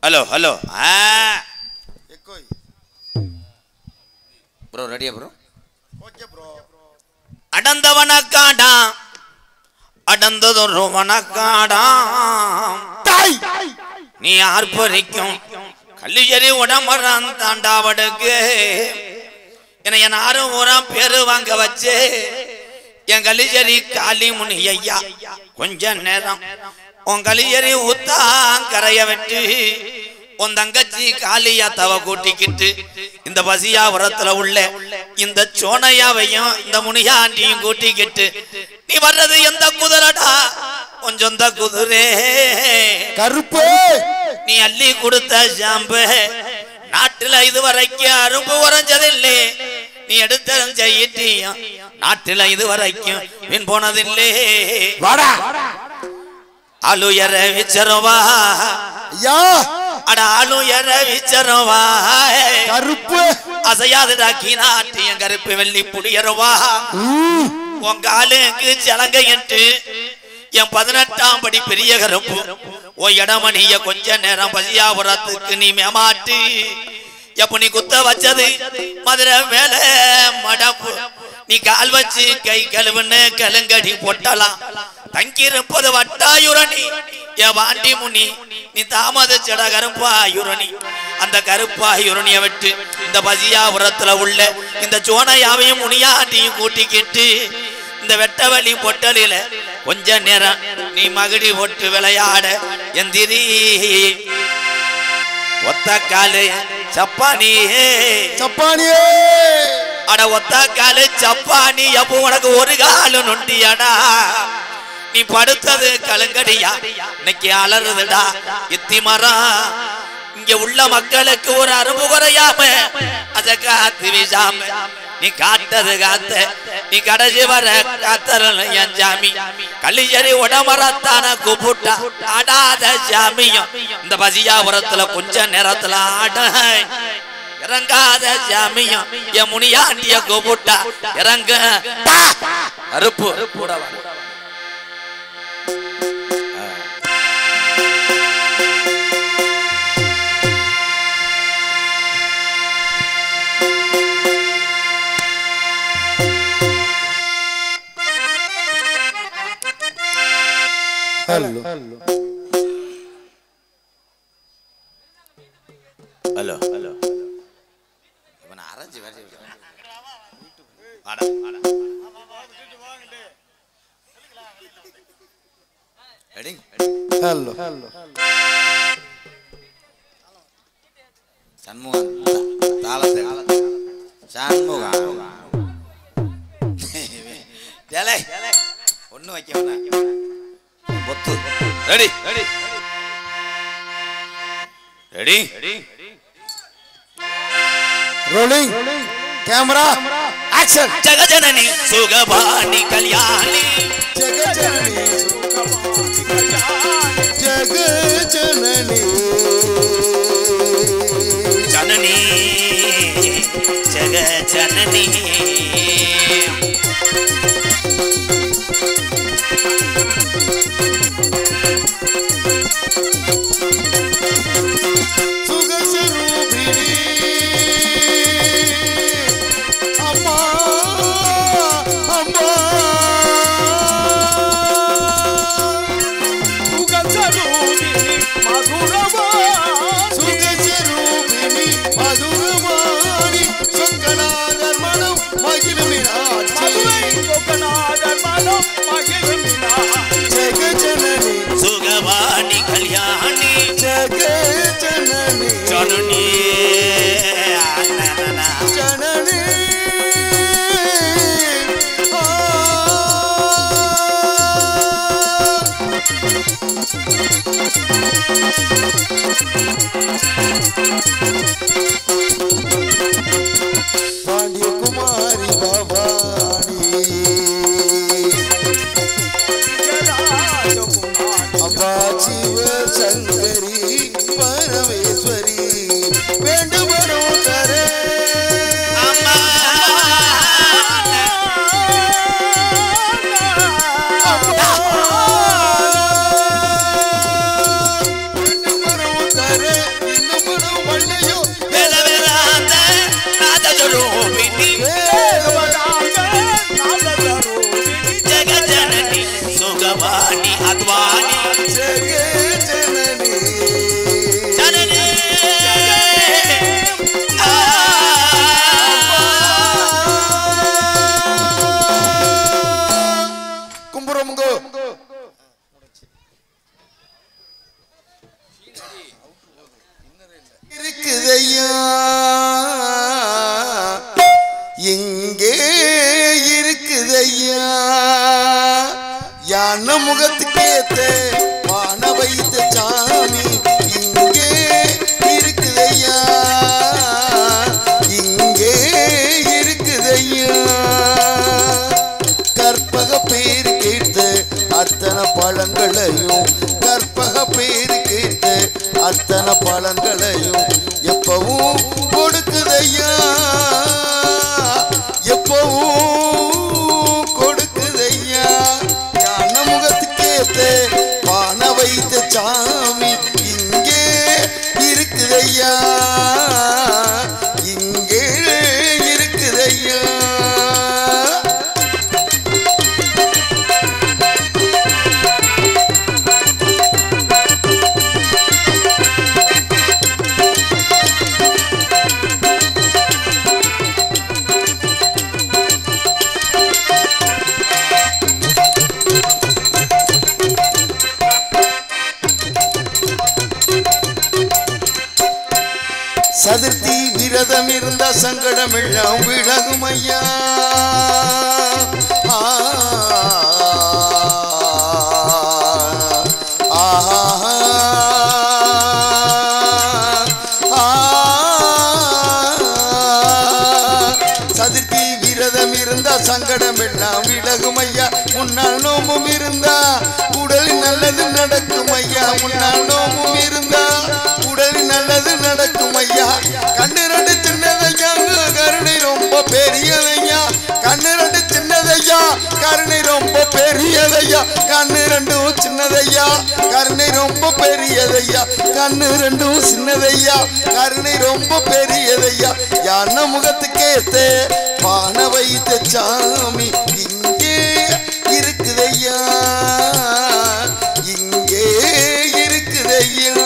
Hello hello bro ரெடியா bro? Okay bro. அடந்தவனக்காடா அடந்ததொரு வனக்காடா நீ ஆர்ப்பரிக்கும் கல்லியறி உடம்புறான் தாண்டாவடுக்கு என யாரும் ஊரா பேரு வாங்க வச்சு என் கலிஜரி காளி முனி ஐயா கொஞ்ச நேரம் உன் கலிஜரி ஊத்தாங்கரைய வெட்டு உன் தங்கச்சி காளியா தவ கூட்டிக்கிட்டு இந்த பசியாபுரத்துல உள்ள இந்த சோனையாவையும் இந்த முனியாண்டியும் கூட்டிக்கிட்டு நீ வர்றது எந்த குதிரடா? கொஞ்சம் இந்த குதிரை கருப்பு நீ அள்ளி கொடுத்த ஷாம்பு நாட்டுல இதுவரைக்கும் அரும்பு உறைஞ்சதில்லை. நீ எடுத்த நாட்டுல இதுவரைக்கும் பின் போனதில்லை. ஆளுயர விச்சரவா அட ஆளுயர விச்சரவா கருப்பு அசையாதுடாக்கி நாட்டு என் கருப்பு வெள்ளி புடியரவா உங்க ஆளுக்கு சலங்கையிட்டு என் 18ஆம் படி பெரிய கருப்பு உன் இடமணிய கொஞ்ச நேரம் பசியாபுரத்துக்கு நீ மேமாட்டு எப்ப நீ குத்த வச்சது மதுரை மேல மடப்பு நீ கால் வச்சு கை கழுவுன்னு கலுங்கடி பொட்டலாம் தங்கியிருப்பது வட்டாயுரணி என் வாண்டி முனி நீ தாமதிச்சட கருப்பாயுரணி அந்த கருப்பாயுரணிய விட்டு இந்த பசியாபுரத்துல உள்ள இந்த சோனையாவையும் முனியாண்டியும் கூட்டிக்கிட்டு இந்த வெட்டவெளி பொட்டலில கொஞ்ச நேரம் நீ மகிடி போட்டு விளையாட எந்திரி ஒத்த காலு சப்பானியே சப்பானியே அட ஒத்த காலு சப்பானி எப்போ உனக்கு ஒரு காலு நொண்டியாடா நீ படுத்தது கலங்கடியா இன்னைக்கு அலறுதுடா இத்தி மரம் இங்க உள்ள மக்களுக்கு ஒரு அரும்பு குறையாம அத காத்து வீசாம நீ காத்தது காத்த நீ கடைசி வர காத்தரல என் ஜாமி கல்லியறி உடமரத்தான கூப்பிட்டா ஆடாத ஜாமியும் இந்த பசியாபுரத்துல கொஞ்ச நேரத்துல ஆட இறங்காத ஜாமியும் என் முனியாண்டிய கூப்பிட்டா இறங்க அறுப்பு ஹலோ ஹலோ ஹலோ இவனை அரைஞ்சு வேற ஹலோ சண்முகம் தாளத்தை சண்முகம் ஒண்ணு வைக்க பொத்து ready ready ready rolling camera action ஜெகஜனனி சுகபாணி கல்யாணி ஜெகஜனனி சுகபாணி கல்யாணி ஜெகஜனனி ஜனனி ஜெகஜனனி சுகவாணி கல்யாணி ஜெகஜனனி ஜனனி ஜனனி பாண்டியகுமாரி பவானி அம்பா சிவ சங்கரி பரமேஸ்வரி வேண்டுமனோ தரே அம்மா வேண்டுமனோ தரே யான முகத்துக்கேத்த பான வைத்த சாமி இங்கே இருக்குதையா, இங்கே இருக்குதையா. கற்பக பேரு கேட்டு அத்தனை பழங்களையும், கற்பக பேரு கேட்டு அத்தனை பழங்களையும் எப்பவும் கொடுக்குதையா, எப்பவும் கொடுக்குதையா. யான முகத்துக்கேத்த பான வைத்த சாமி இங்கே இருக்குதையா, இங்கே இருக்குதையா. சதுர்த்தி விரதம் இருந்த சங்கடம் எல்லாம் விலகும் ஐயா. சதுர்த்தி விரதம் இருந்த சங்கடம் எல்லாம் விலகும் ஐயா. முன்னால் நோம்பும் இருந்தா உடலில் நல்லது நடக்கும் ஐயா, முன்னால் நோம்பும் இருந்தா உடலில் நல்லது நடக்கும் ஐயா. கண்ணு ரெண்டு சின்னதையா கருணை ரொம்ப பெரியதையா, கண்ணு ரெண்டு சின்னதையா கருணை ரொம்ப பெரியதையா, கண்ணு ரெண்டும் சின்னதையா கருணை ரொம்ப பெரியதையா, கண்ணு ரெண்டும் சின்னதையா கருணை ரொம்ப பெரியதையா. யான முகத்துக்கேத்த பான வைத்த சாமி இங்கே இருக்குதையா, இங்கே இருக்குதையா.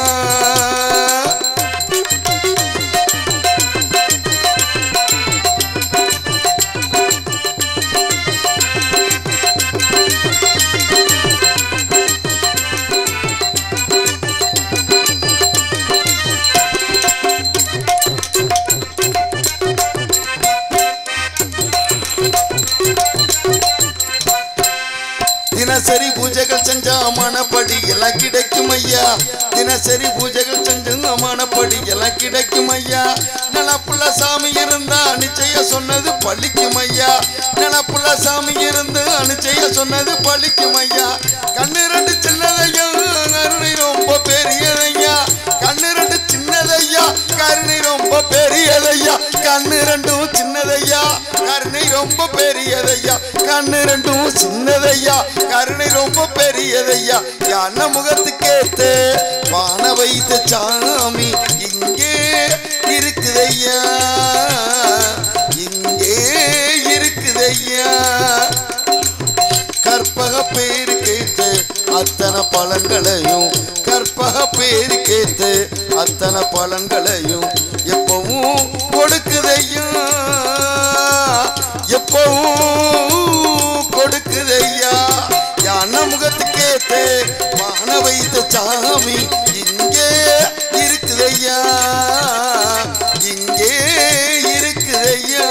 தினசரி பூஜைகள் செஞ்சா மனப்படி எல்லாம் கிடைக்கும் ஐயா, தினசரி பூஜைகள் செஞ்சா மனப்படி எல்லாம் கிடைக்கும் ஐயா. நினப்புள்ள சாமி இருந்தா நிச்சய சொன்னது பழிக்கும் ஐயா, நினப்புள்ள சாமி இருந்து நிச்சய சொன்னது பழிக்கும் ஐயா. கண்ணு ரெண்டு சின்னதையா கருணை ரொம்ப பெரியதையா, கண்ணு ரெண்டு சின்னதையா கருணை ரொம்ப பெரியதையா, கண்ணு ரெண்டும் சின்னதையா கருணை ரொம்ப பெரியதையா, கண்ணு ரெண்டும் சின்னதையா கருணை ரொம்ப பெரியதையா. யான முகத்துக்கேத்த பான வைத்த சாமி இங்கே இருக்குதையா, இங்கே இருக்குதையா. கற்பக பேரு கேட்டு அத்தனை பழங்களையும், கற்பக பேரு கேட்டு அத்தனை பழங்களையும் எப்பவும் கொடுக்குதையா, எப்பவும் கொடுக்குதையா. யான முகத்துக்கேத்த பான வைத்த சாமி இங்கே இருக்குதையா, இங்கே இருக்குதையா.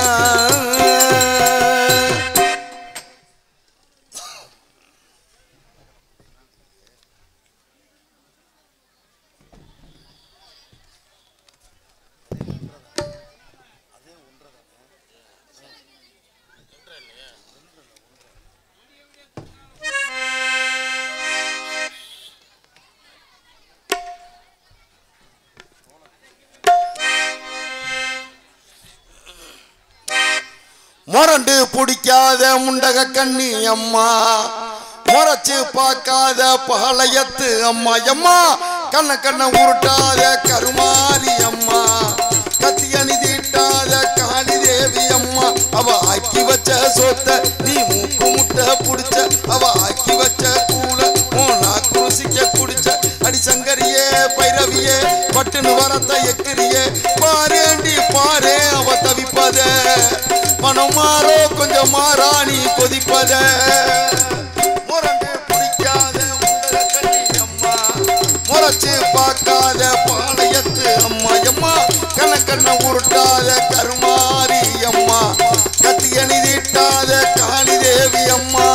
மொரண்டு பிடிக்காத முண்டக கண்ணி அம்மா, முறைச்சு பார்க்காத பாளையத்து அம்மா அம்மா, கண்ண கண்ண உருட்டாத கருமாரி அம்மா, கத்தியணி தீட்டாத காளி தேவி அம்மா. அவ ஆக்கி வச்ச சொத்த நீ மூக்கு முட்டை புடிச்ச, அவ ஆக்கி வச்ச கூல மூணா குருசிக்க குடிச்ச. அடி சங்கரியே பைரவியே பட்டுன்னு வரத்த எக்கிரியே, பாரேண்டி பாரே அவ தவிப்பத, மனம் மாறோ கொஞ்சம் மாறா நீ கொதிப்பத. முரண்டு பிடிக்காத முண்டக கண்ணி அம்மா, முறைச்சு பார்க்காத பாளையத்து அம்மா அம்மா, கண்ண உருட்டாத கருமாரி அம்மா, கத்தியணி தீட்டாத காளி தேவி அம்மா.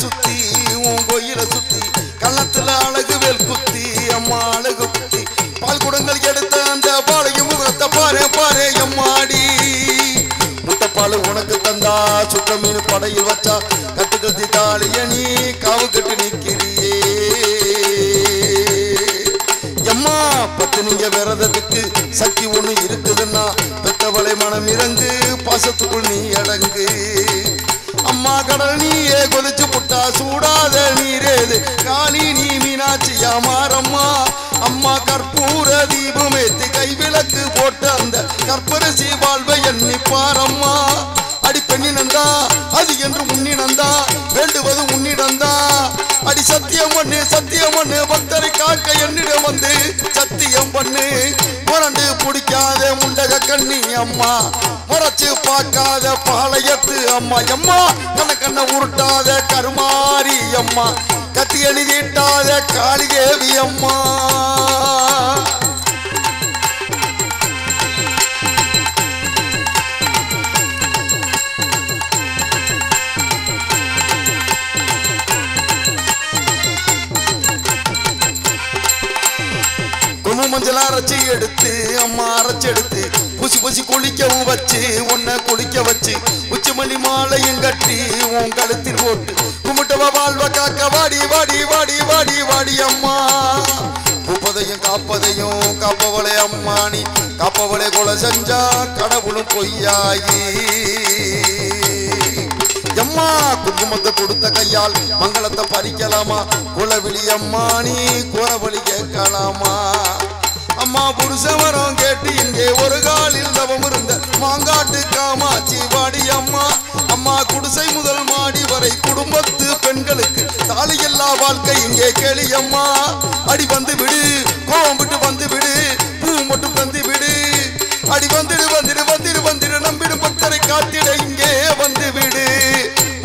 சுத்தி உன் கோயில சுத்தி கள்ளத்துல அழகு வேல் குத்தி அம்மா அழகு குத்தி பால் குடங்கள் எடுத்த அந்த பாளைய முகத்தை பாரு பாரு எம்மாடி முட்டைப்பால் உனக்கு தந்தா சுட்ட மீன் படையில் வச்சா கட்டுக்கத்தி தாலிய நீ காவு கட்டு நிக்கிறியே எம்மா பத்தினிங்க விரதத்துக்கு சக்தி ஒண்ணு இருக்குதுன்னா பெத்தவளை மனம் இறங்கு பாசத்துக்குள் நீ அடங்கு அம்மா கடல் நீயே கொதிச்சு புட்டா சூடாத நீரேது காளி நீ மீனாட்சியா மாறம்மா அம்மா கற்பூர தீபமேத்தி கைவிளக்கு போட்டு அந்த கற்பரசி வாழ்வை எண்ணி பாரம்மா அடி பெண்ணினந்தா அது என்று உன்னிடந்தா வேண்டுவது உன்னிடந்தா அடி சத்தியம் பண்ணு பக்தரை காக்க என்னிடம் வந்து சத்தியம் பண்ணு முரண்டு பிடிக்காத முண்டக கண்ணி அம்மா முறைச்சு பார்க்காத பாளையத்து அம்மா எம்மா கண்ண உருட்டாத கருமாரி அம்மா கத்தி அணி தீட்டாத காளிதேவி அம்மா மஞ்சள் அரைச்சி எடுத்து அம்மா அரைச்சி எடுத்து பூசி பூசி குளிக்கவும் வச்சு உன்னை குளிக்க வச்சு உச்சிமணி மாலையும் கட்டி உன் கழுத்தில் போட்டு கும்பிட்டவ வாழ்வ காக்க வாடி வாடி வாடி வாடி வாடி அம்மா பூப்பதையும் காப்பதையும் காப்பவளே அம்மா நீ காப்பவளே கொலை செஞ்சா கடவுளும் பொய்யாயி எம்மா குங்குமத்தை கொடுத்த கையால் மங்களத்தை பறிக்கலாமா குலவிழி அம்மா நீ குறவழி கேட்கலாமா அம்மா புருஷவரம் கேட்டு இங்கே ஒரு காலில் தவம் இருந்த மாங்காட்டு காமாட்சி வாடி அம்மா அம்மா குடிசை முதல் மாடி வரை குடும்பத்து பெண்களுக்கு தாலி எல்லா வாழ்க்கை இங்கே கேளி அம்மா அடி வந்து விடு கோவம் விட்டு வந்து விடு பூ மட்டும் தந்து விடு அடி வந்துடு வந்துடு வந்துடு வந்துடு நம்பிடும் பக்தரை காத்திட இங்கே வந்து விடு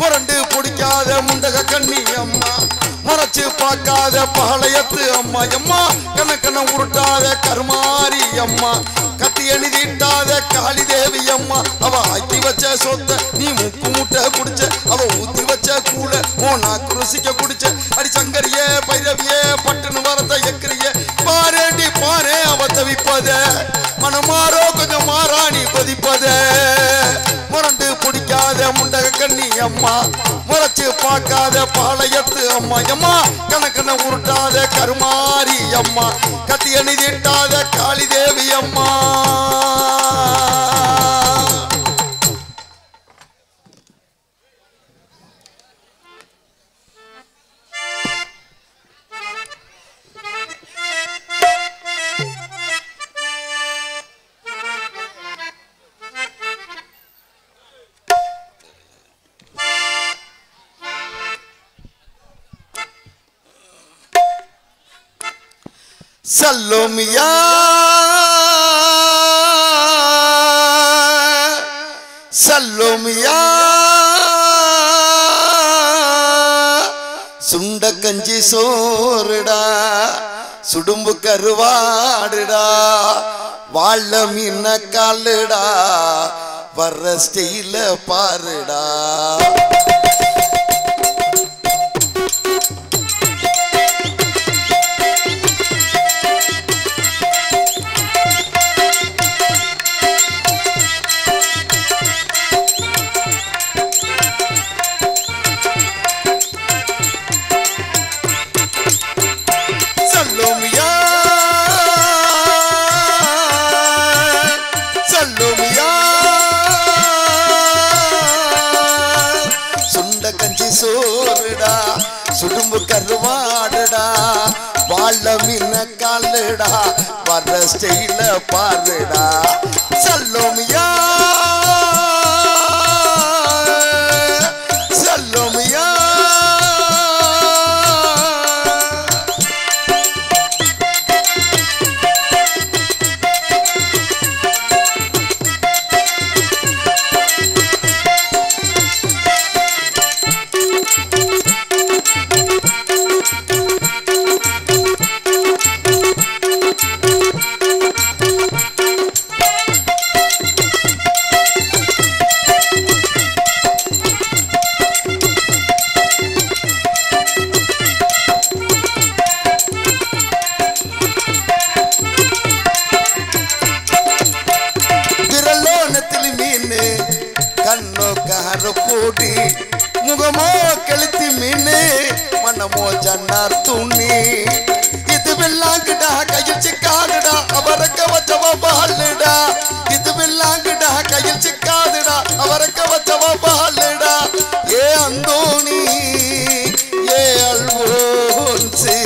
முரண்டு பிடிக்காத முண்டக கண்ணி அம்மா முறைச்சு பார்க்காத பாளையத்து அம்மா எம்மா கண்ண உருட்டாத கருமாரி அம்மா கத்தி அணி தீட்டாத காளிதேவி அம்மா அவ ஆக்கி வச்ச சொத்த நீ முக்கு முட்டை குடிச்ச அவ ஊத்தி வச்ச கூழ ஓ நாக்கு ருசிக்க குடிச்ச அடி சங்கரிய பைரவியே பட்டுன்னு வரத எக்கிரிய பாரேண்டி பாரு அவ தவிப்பத மனமாரோ கொஞ்சம் மாறா நீ கொதிப்பத முரண்டு பிடிக்காத முண்டக கண்ணி அம்மா முறைச்சு பார்க்காத பாளையத்து அம்மா எம்மா கணக்கன உருட்டாத கருமாரி அம்மா கத்தி அணி தீட்டாத காளிதேவி அம்மா சல்லோமியா சல்லோமியா சுண்ட கஞ்சி சோறுடா சுடும்பு கருவாடுடா வாழ மீன காலுடா வர்ற ஸ்டைல பாருடா சுடும்பு கருவாடுடா வாழ மீன காலுடா வர்ற ஸ்டைல பாருடா சல்லோமியா சல்லோமியா மனமோ ஜன்னார் துணி இது வெள்ளாங்கடா கையில் சிக்காதுடா அவரக்க வச்சவ பாலுடா இது வெள்ளாங்கடா கையில் சிக்காதுடா அவரக்க வச்சவ பாலுடா ஏ அந்தோணி ஏ அல்வோன்சு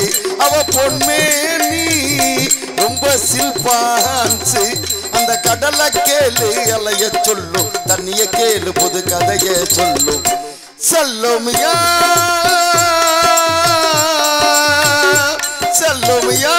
அவ பொன்மேனி ரொம்ப சில்பான்சு அந்த கடலை கேளு அலைய சொல்லும் தண்ணிய கேளு புது கதைய சொல்லும் சல்லோமியா சல்லோமியா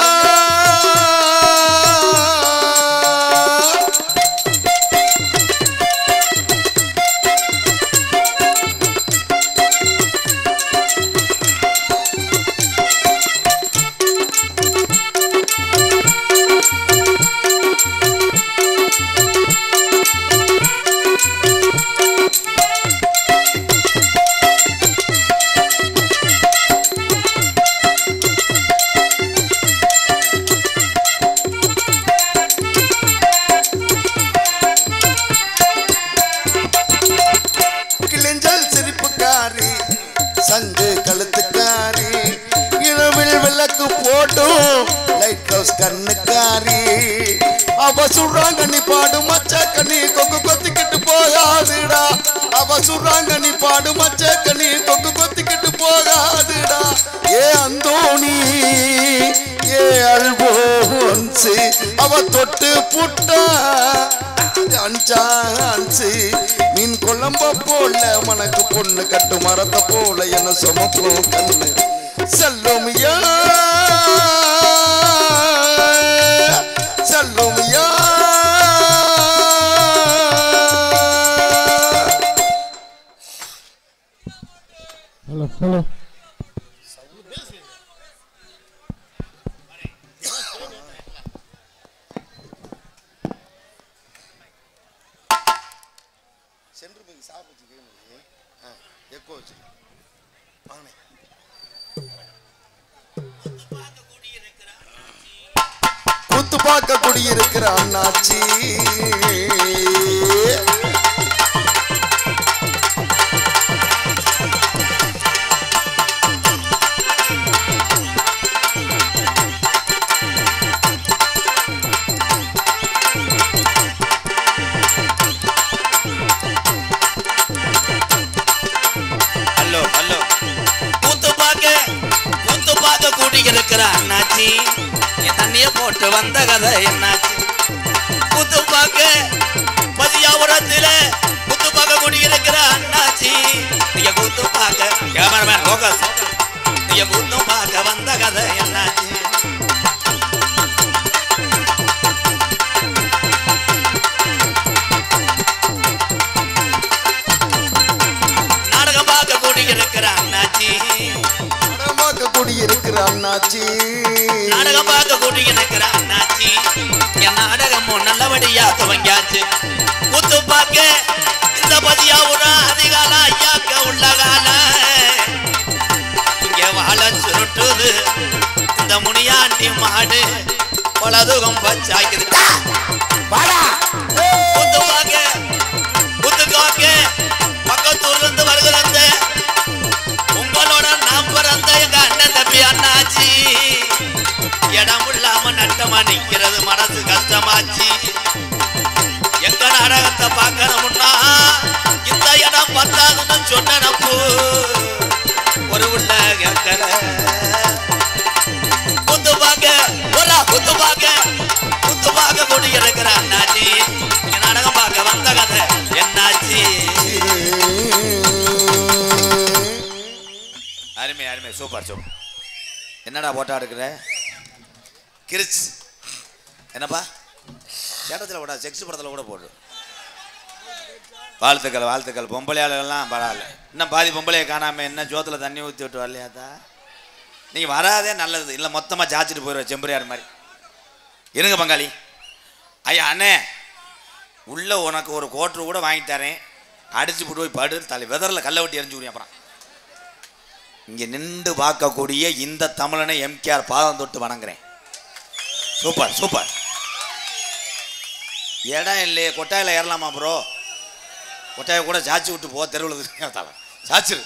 சங்கு கழுத்துக்காரி இரவில் விளக்கு போட்டும் லைட் ஹவுஸ் கண்ணுக்காரி அவ சுடுறாங்க நீ பாடு மச்சக்கண்ணி கொக்கு கொத்திக்கிட்டு போகாதுடா அவ சுடுறாங்க நீ பாடு மச்சக்கண்ணி கொக்கு கொத்திக்கிட்டு போகாதுடா ஏ அந்தோணி ஏ அல்போன்சு அவ தொட்டு புட்டா அஞ்சான்சு மீன் குழம்ப போல மனக்கு பொண்ணு கட்டு மரத்தை போல என்ன சுமப்போம் கண்ணு செல்லுமியா செல்லுமியா ஹலோ ஹலோ கூத்து பார்க்க குடியிருக்கிற அண்ணாச்சி அண்ணாச்சி என் தண்ணிய போட்டு வந்த கதை என்னாச்சு கூத்து பார்க்க பதியாபுரத்தில கூத்து பார்க்க குடியிருக்கிற அண்ணாச்சி நீங்க கூத்து பார்க்க கேமராமேன் ஃபோக்கஸ் நீங்க கூத்து பார்க்க வந்த கதை என்னாச்சு நாடகம் பார்க்க குடியிருக்கிற அண்ணாச்சி குடியிருக்கிற அண்ணாச்சி நாடகம் பார்க்க குடியிருக்கிற அண்ணாச்சி என் நாடகமும் நல்லபடியா துவங்கியாச்சு கூத்து பார்க்க இந்த பதியாவுடா அதிகால ஐயாக்க உள்ள கால இங்க வாழ சுருட்டுது இந்த முனியாண்டி மாடு பலதுகம் பச்சாக்குது கூத்து பார்க்க கூத்து காக்க பக்கத்தூர்ல இருந்து வருகிறந்த உங்களோட நான் பிறந்த எங்க அண்ணன் தம்பி அண்ணாச்சி இடம் இல்லாம நட்டமா நிக்கிறது மனசு கஷ்டமாச்சு எங்க நாடகத்தை பார்க்கணும்னா இந்த இடம் பத்தாதுன்னு சொன்ன நப்பு ஒரு உள்ள கேட்கல குத்து பார்க்க குடியிருக்கிற அண்ணாச்சி இங்க நாடகம் பார்க்க வந்த கதை என்னாச்சு அருமை அருமை சூப்பர் சூப்பர் என்னடா போட்டா எடுக்கிற கிரிச் என்னப்பா சேட்டத்தில் கூட செக்ஸ் படத்தில் கூட போடு வாழ்த்துக்கள் வாழ்த்துக்கள் பொம்பளையாளர்கள்லாம் பரவாயில்ல இன்னும் பாதி பொம்பளையை காணாமல் என்ன ஜோத்தில் தண்ணி ஊற்றி விட்டு வரலையாத்தா நீங்கள் வராதே நல்லது இல்லை மொத்தமாக ஜாச்சிட்டு போயிடுவேன் செம்பரியார் மாதிரி இருங்க பங்காளி ஐயா அண்ணே உள்ளே உனக்கு ஒரு கோட்ரு கூட வாங்கி தரேன் அடிச்சு போட்டு போய் படு தலை வெதரில் கல்லை விட்டு எரிஞ்சு விடுங்க அப்புறம் இங்கே நின்று பார்க்கக்கூடிய இந்த தமிழனை எம்கேஆர் பாதம் தொட்டு வணங்குறேன் சூப்பர் சூப்பர் இடம் இல்லையே கொட்டாயில் ஏறலாமா ப்ரோ கொட்டாயை கூட சாச்சி விட்டு போ தெருவில் சாச்சிரு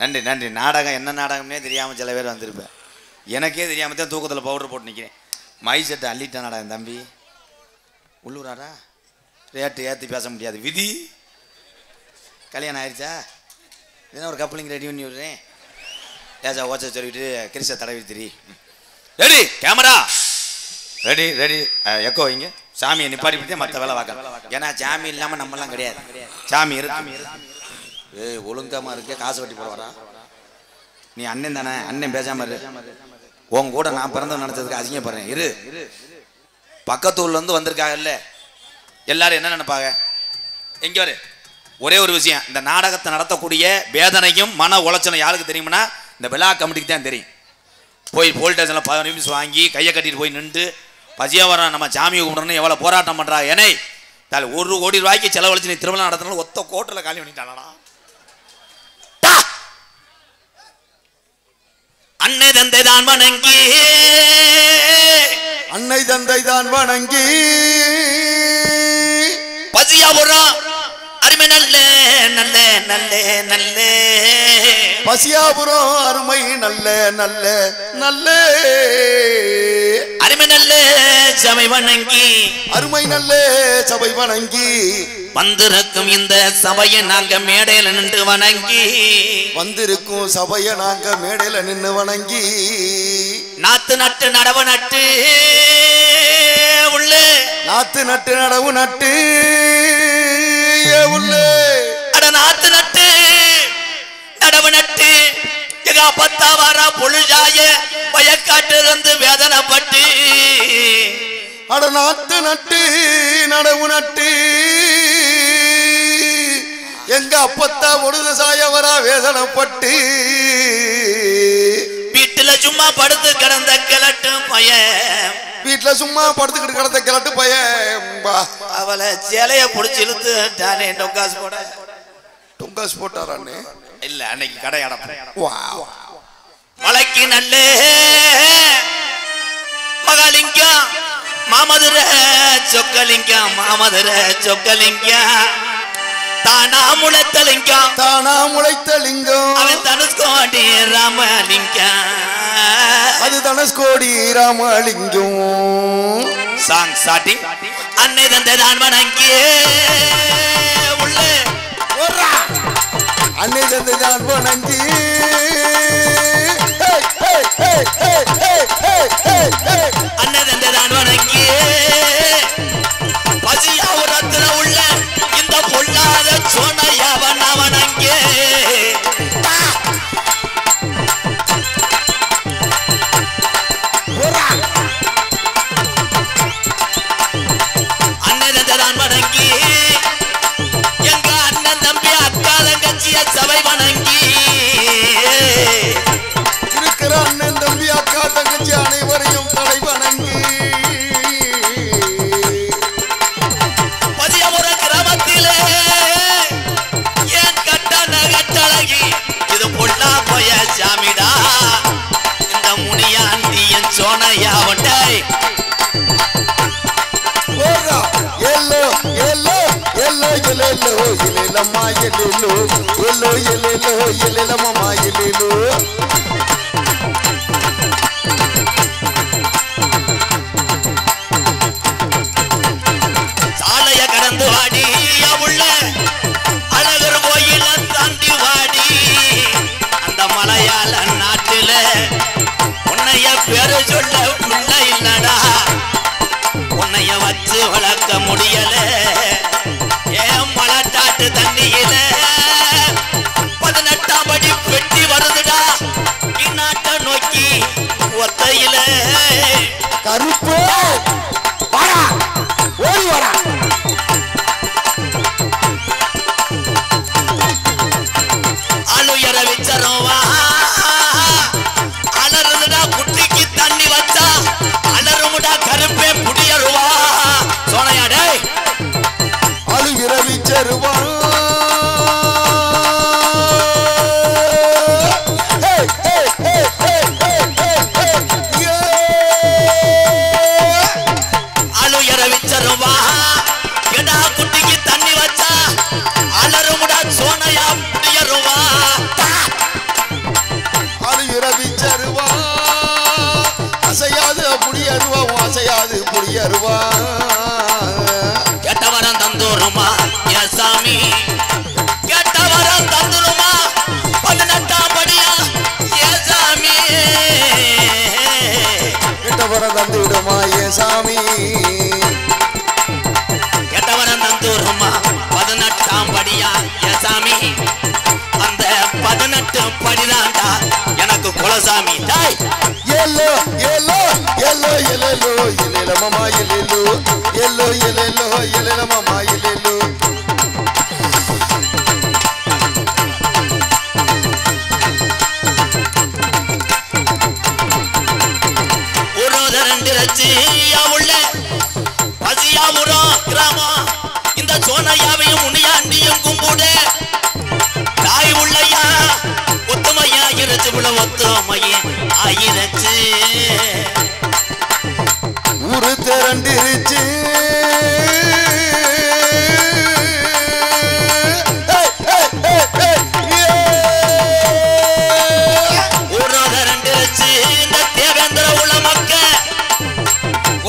நன்றி நன்றி. நாடகம் என்ன நாடகம்னே தெரியாமல் சில பேர் வந்திருப்பேன். எனக்கே தெரியாமல் தான் தூக்கத்தில் பவுடர் போட்டு நிற்கிறேன். மை செட்டை அள்ளிட்டேன் நாடகம் தம்பி. உள்ளூராடா ரேட்டு ஏற்றி பேச முடியாது விதி. கல்யாணம் ஆயிடுச்சா? இதெல்லாம் ஒரு கப்பலிங்க ரெடி பண்ணி விடுறேன். ஏசா ஓச்சா சொல்லிவிட்டு கிறிஸ்ட தடவி திரி. Ready camera ready ready. Echo வைங்க. சாமியை நிப்பாட்டிவிட்டே மற்ற வேலை பார்க்கலாம். ஏன்னா சாமி இல்லாமல் நம்மலாம் கிடையாது. சாமி இருக்கு. ஒழுங்காமல் இருக்க காசு வட்டி போடுவாரா? நீ அண்ணன் தானே, அண்ணன் பேசாம இரு. உன் கூட நான் பிறந்த நினைச்சதுக்கு அசிங்கப்படுறேன். இரு. பக்கத்தூர்லேருந்து வந்திருக்காங்கல்ல எல்லாரும் என்ன நினைப்பாங்க? எங்க வரு ஒரே ஒரு விஷயம், இந்த நாடகத்தை நடத்தக்கூடிய வேதனையும் மன உளைச்சலும் யாருக்கு தெரியும்னா இந்த விழா கமிட்டிக்கு தான் தெரியும். போய் போலீஸ் ஸ்டேஷனில் 10 நிமிஷம் வாங்கி கையை கட்டிட்டு போய் நின்று பசியா வர நம்ம சாமியை கும்பிடணும் எவ்வளோ போராட்டம் பண்ணுறாங்க. ஏனே 1 கோடி ரூபாய்க்கு செலவழிச்சு நீ திருவிழா நடத்தினாலும் ஒத்த கோட்டில் காலி பண்ணிட்டானா? அன்னை தந்தை தான் வணங்கி அன்னை தந்தை தான் வணங்கி பசியாபுரம் அருமை நல்ல நல்ல நல்ல நல்ல பசியாபுரம் அருமை நல்ல நல்ல நல்ல அருமை நல்ல சபை வணங்கி அருமை நல்ல சபை வணங்கி வந்திருக்கும் இந்த சபையை நாங்க மேடையில நின்று வணங்கி வந்திருக்கும் சபையை நாங்க மேடையில நின்று வணங்கி நாத்து நட்டு நடவு நட்டு உள்ளே நாத்து நட்டு நடவு நட்டு உள்ளே அட நாத்து நட்டு நடவு நட்டு எங்க 10 வார பொழுதாய வயக்காட்டு இருந்து வேதனைப்பட்டு அட நாத்து நட்டு நடவு நட்டு எங்க அப்பத்தா பொழுது சாயவரா வேதனைப்பட்டு வீட்டுல சும்மா படுத்து கிடந்த கிளட்டும் பையன் வீட்டுல சும்மா படுத்துக்கிட்டு கிடந்த கிளட்டு பையன் அவளை சேலைய புடிச்சு இழுத்து டானே டொங்காஸ் போட டொங்காஸ் போட்டாரானே இல்ல அன்னைக்கு கடை அடப்ப வா மலைக்கு நல்ல மகாலிங்கம் மாமதுர சொக்கலிங்கம் மாமதுர சொக்கலிங்கம் தானா முளைத்தலிங்கம் தானா முளைத்தலிங்கம் அவன் தனுஷ்கோடி ராமலிங்கம் அது தனுஷ்கோடி ராமலிங்கம் சாங் ஸ்டார்டிங் அன்னை தந்தை தான் வணங்கி உள்ளே அன்னை தந்தை தான் வணங்கி அன்னை தந்தை தான் வணங்கி பசியாபுரத்துல உள்ள இந்த பொல்லாத சோனையவன் வணங்கி அன்னை தந்தை தான் வணங்கி எங்க அண்ணன் தம்பி அக்கா தங்கச்சிய சபை வணங்கி இருக்கிற அண்ணன் தம்பி அக்கா தங்கச்சி அனைவரையும் தலை வணங்கி பசியாபுரம் கிராமத்திலே ஏன் கட்டண கட்டழகி இது பொல்லா போய சாமிடா இந்த முனியாண்டியன் சோனையாவட்டை எல்லோ எல்லோ எல்லோ எல்லோ எல்லம்மா எல்லோ எல்லோ எல்லோ எல்லம்மா எல்லோ சாலைய கடந்து வாடி உள்ள அழகர் கோயில தாண்டி வாடி அந்த மலையாள நாட்டுல உன்னைய பேரு சொல்ல உள்ள இல்லடா உன்னைய வச்சு வளர்க்க முடியல ஏன் மலட்டாட்டு தண்ணியில 18ஆம் படி பெட்டி வருதுடா இந்நாட்டை நோக்கி ஒத்தையில கருப்பு வாடா ஓடி வாடா அலுயர வச்சரோவா அலறுடா குட்டிக்கு தண்ணி வச்சா அலறுமுடா கருப்பே புடியருவா சோனையாடே அழுகிற விச்சருவா குடியருவா கெட்டவரம் தந்துருமா என் சாமி கெட்டவரம் தந்துருமா 18ஆம் படியா என் சாமி கெட்டவரம் தந்துடுமா என் சாமி கெட்டவரம் தந்துருமா 18ஆம் படியா என் சாமி அந்த 18 படிதாண்டா எனக்கு குலசாமி எல்லோ எல்லோ எல்லோ எல்லோ எல்ல மாமா எல்லோ எல்லோ எல்லோ எல்ல மாமா எல்லோ உள்ள பசியாபுரம் கிராமம் இந்த சோனையாவையும் முனியாண்டியும் கும்பிடு தாய் உள்ளையா ஒத்துமையா இருச்சு உள்ள ஒத்துமையே ஆயிருச்சு ஊரு திரண்டிருச்சு ஊரு திரண்டிருச்சு இந்த தேவேந்திர உள்ள மக்க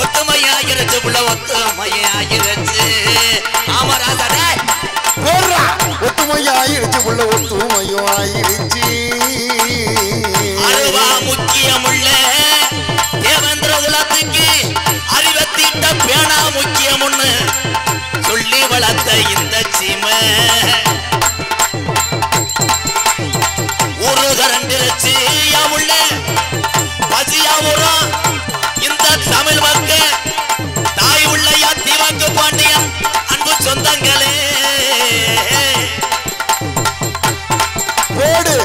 ஒத்துமையா இருச்சு உள்ள ஒத்துமையே ஆயிருச்சு ஆமராசடே ஒத்துமையா ஆயிருச்சு உள்ள ஒத்துமையும் ஆயிருச்சு அருவா முக்கியமுள்ள தேவேந்திர உலகத்துக்கு அறிவத்திட்ட பேனா முக்கியம்னு சொல்லி வளர்த்த இந்த சீமை ஊரு கரண்டிருச்சு உள்ள பசியாபுரம் இந்த தமிழ் மக்க தாய் உள்ளையா திவாக்கு பாண்டியன் அன்பு சொந்தங்களே போடு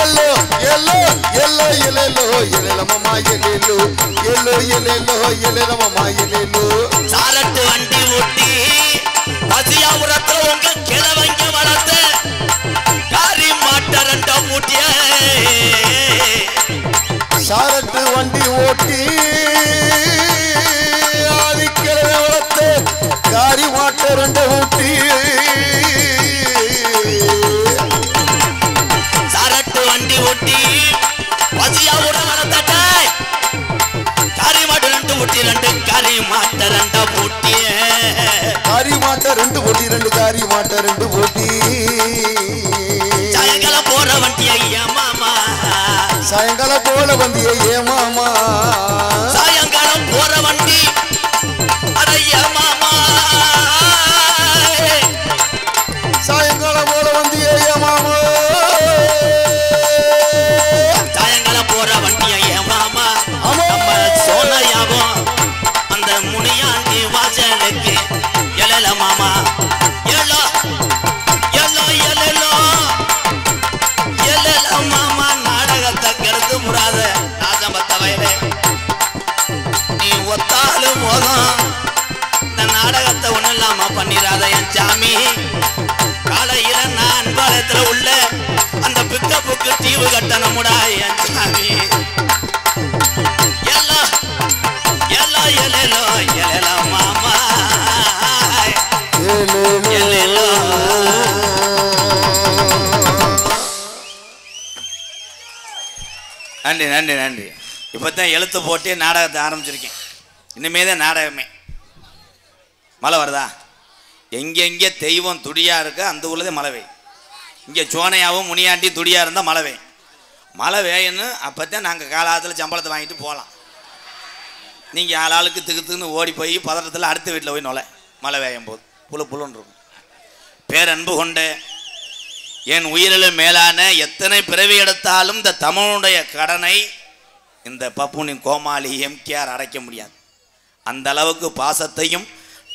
எல்லோ எல்லோ எல்லோ எல்லோ எல்ல மாமா எல்லோ எல்லோ எல்லோ எல்ல மாமா எல்லோ சாரட்டு வண்டி ஊட்டி பசியாபுரத்துல உங்க கிழவங்க வளர்த்த காரி மாட்ட ரெண்ட மூட்டிய சாரட்டு வண்டி ஓட்டி ஆதிக்கிழமை வளர்த்து காரி மாட்ட ரெண்ட ஊட்டி சாரட்டு வண்டி ஊட்டி பசியாபுரம் வளர்த்த காரி மாட்ட ரெண்டு ஊட்டி ரெண்டு காரி மாட்ட ரெண்ட பூட்டிய காரி மாட்ட ரெண்டு போட்டி ரெண்டு காரி மாட்ட ரெண்டு போட்டி சாயங்காலம் போற வண்டி ஐயா மாமா சாயங்காலம் போல வந்திய ஏ மாமா சாயங்காலம் போற வண்டி அடையா மாமா சாயங்காலம் போல வந்திய ஏ மாமா சாயங்காலம் போற வண்டி ஐயா மாமா நம்ம சோனையாவும் அந்த முனியாண்டி வாசலுக்கு எழல மாமா எழோ எழோ எழலோ எழல மாமா நாடகத்தை கருத்து முறாத நாசம்பத்த வயலே நீ ஒத்தாலும் போதும் இந்த நாடகத்தை ஒண்ணு இல்லாம பண்ணிடாத என் சாமி காலையில நான் அன்பாலயத்துல உள்ள அந்த பிக்கப்புக்கு தீவு கட்டணமுடா என் சாமி எல்லோ எல்லோ எழலோ எழல மாமா எழலோ நன்றி நன்றி நன்றி இப்போதான் எழுத்து போட்டு நாடகத்தை ஆரம்பிச்சிருக்கேன் இனிமே தான் நாடகமே மழை வருதா எங்கெங்கே தெய்வம் துடியா இருக்கு அந்த ஊர்லதே மழை பெய்யும் இங்கே சோனையாவும் முனியாண்டி துடியா இருந்தால் மழை பெய்யும் மழை வேயன்னு அப்போத்தான் நாங்கள் காலாத்தில் சம்பளத்தை வாங்கிட்டு போகலாம் நீங்கள் ஆளாளுக்கு திகுத்துன்னு ஓடி போய் பதட்டத்தில் அடுத்த வீட்டில் போய் நுழை மழை வேயும் போது புழு புழுன்னு இருக்கும் பேரன்பு கொண்ட என் உயிரிலும் மேலான எத்தனை பிறவி எடுத்தாலும் இந்த தமிழுடைய கடனை இந்த பப்புனின் கோமாளி எம்கேஆர் அடைக்க முடியாது. அந்த அளவுக்கு பாசத்தையும்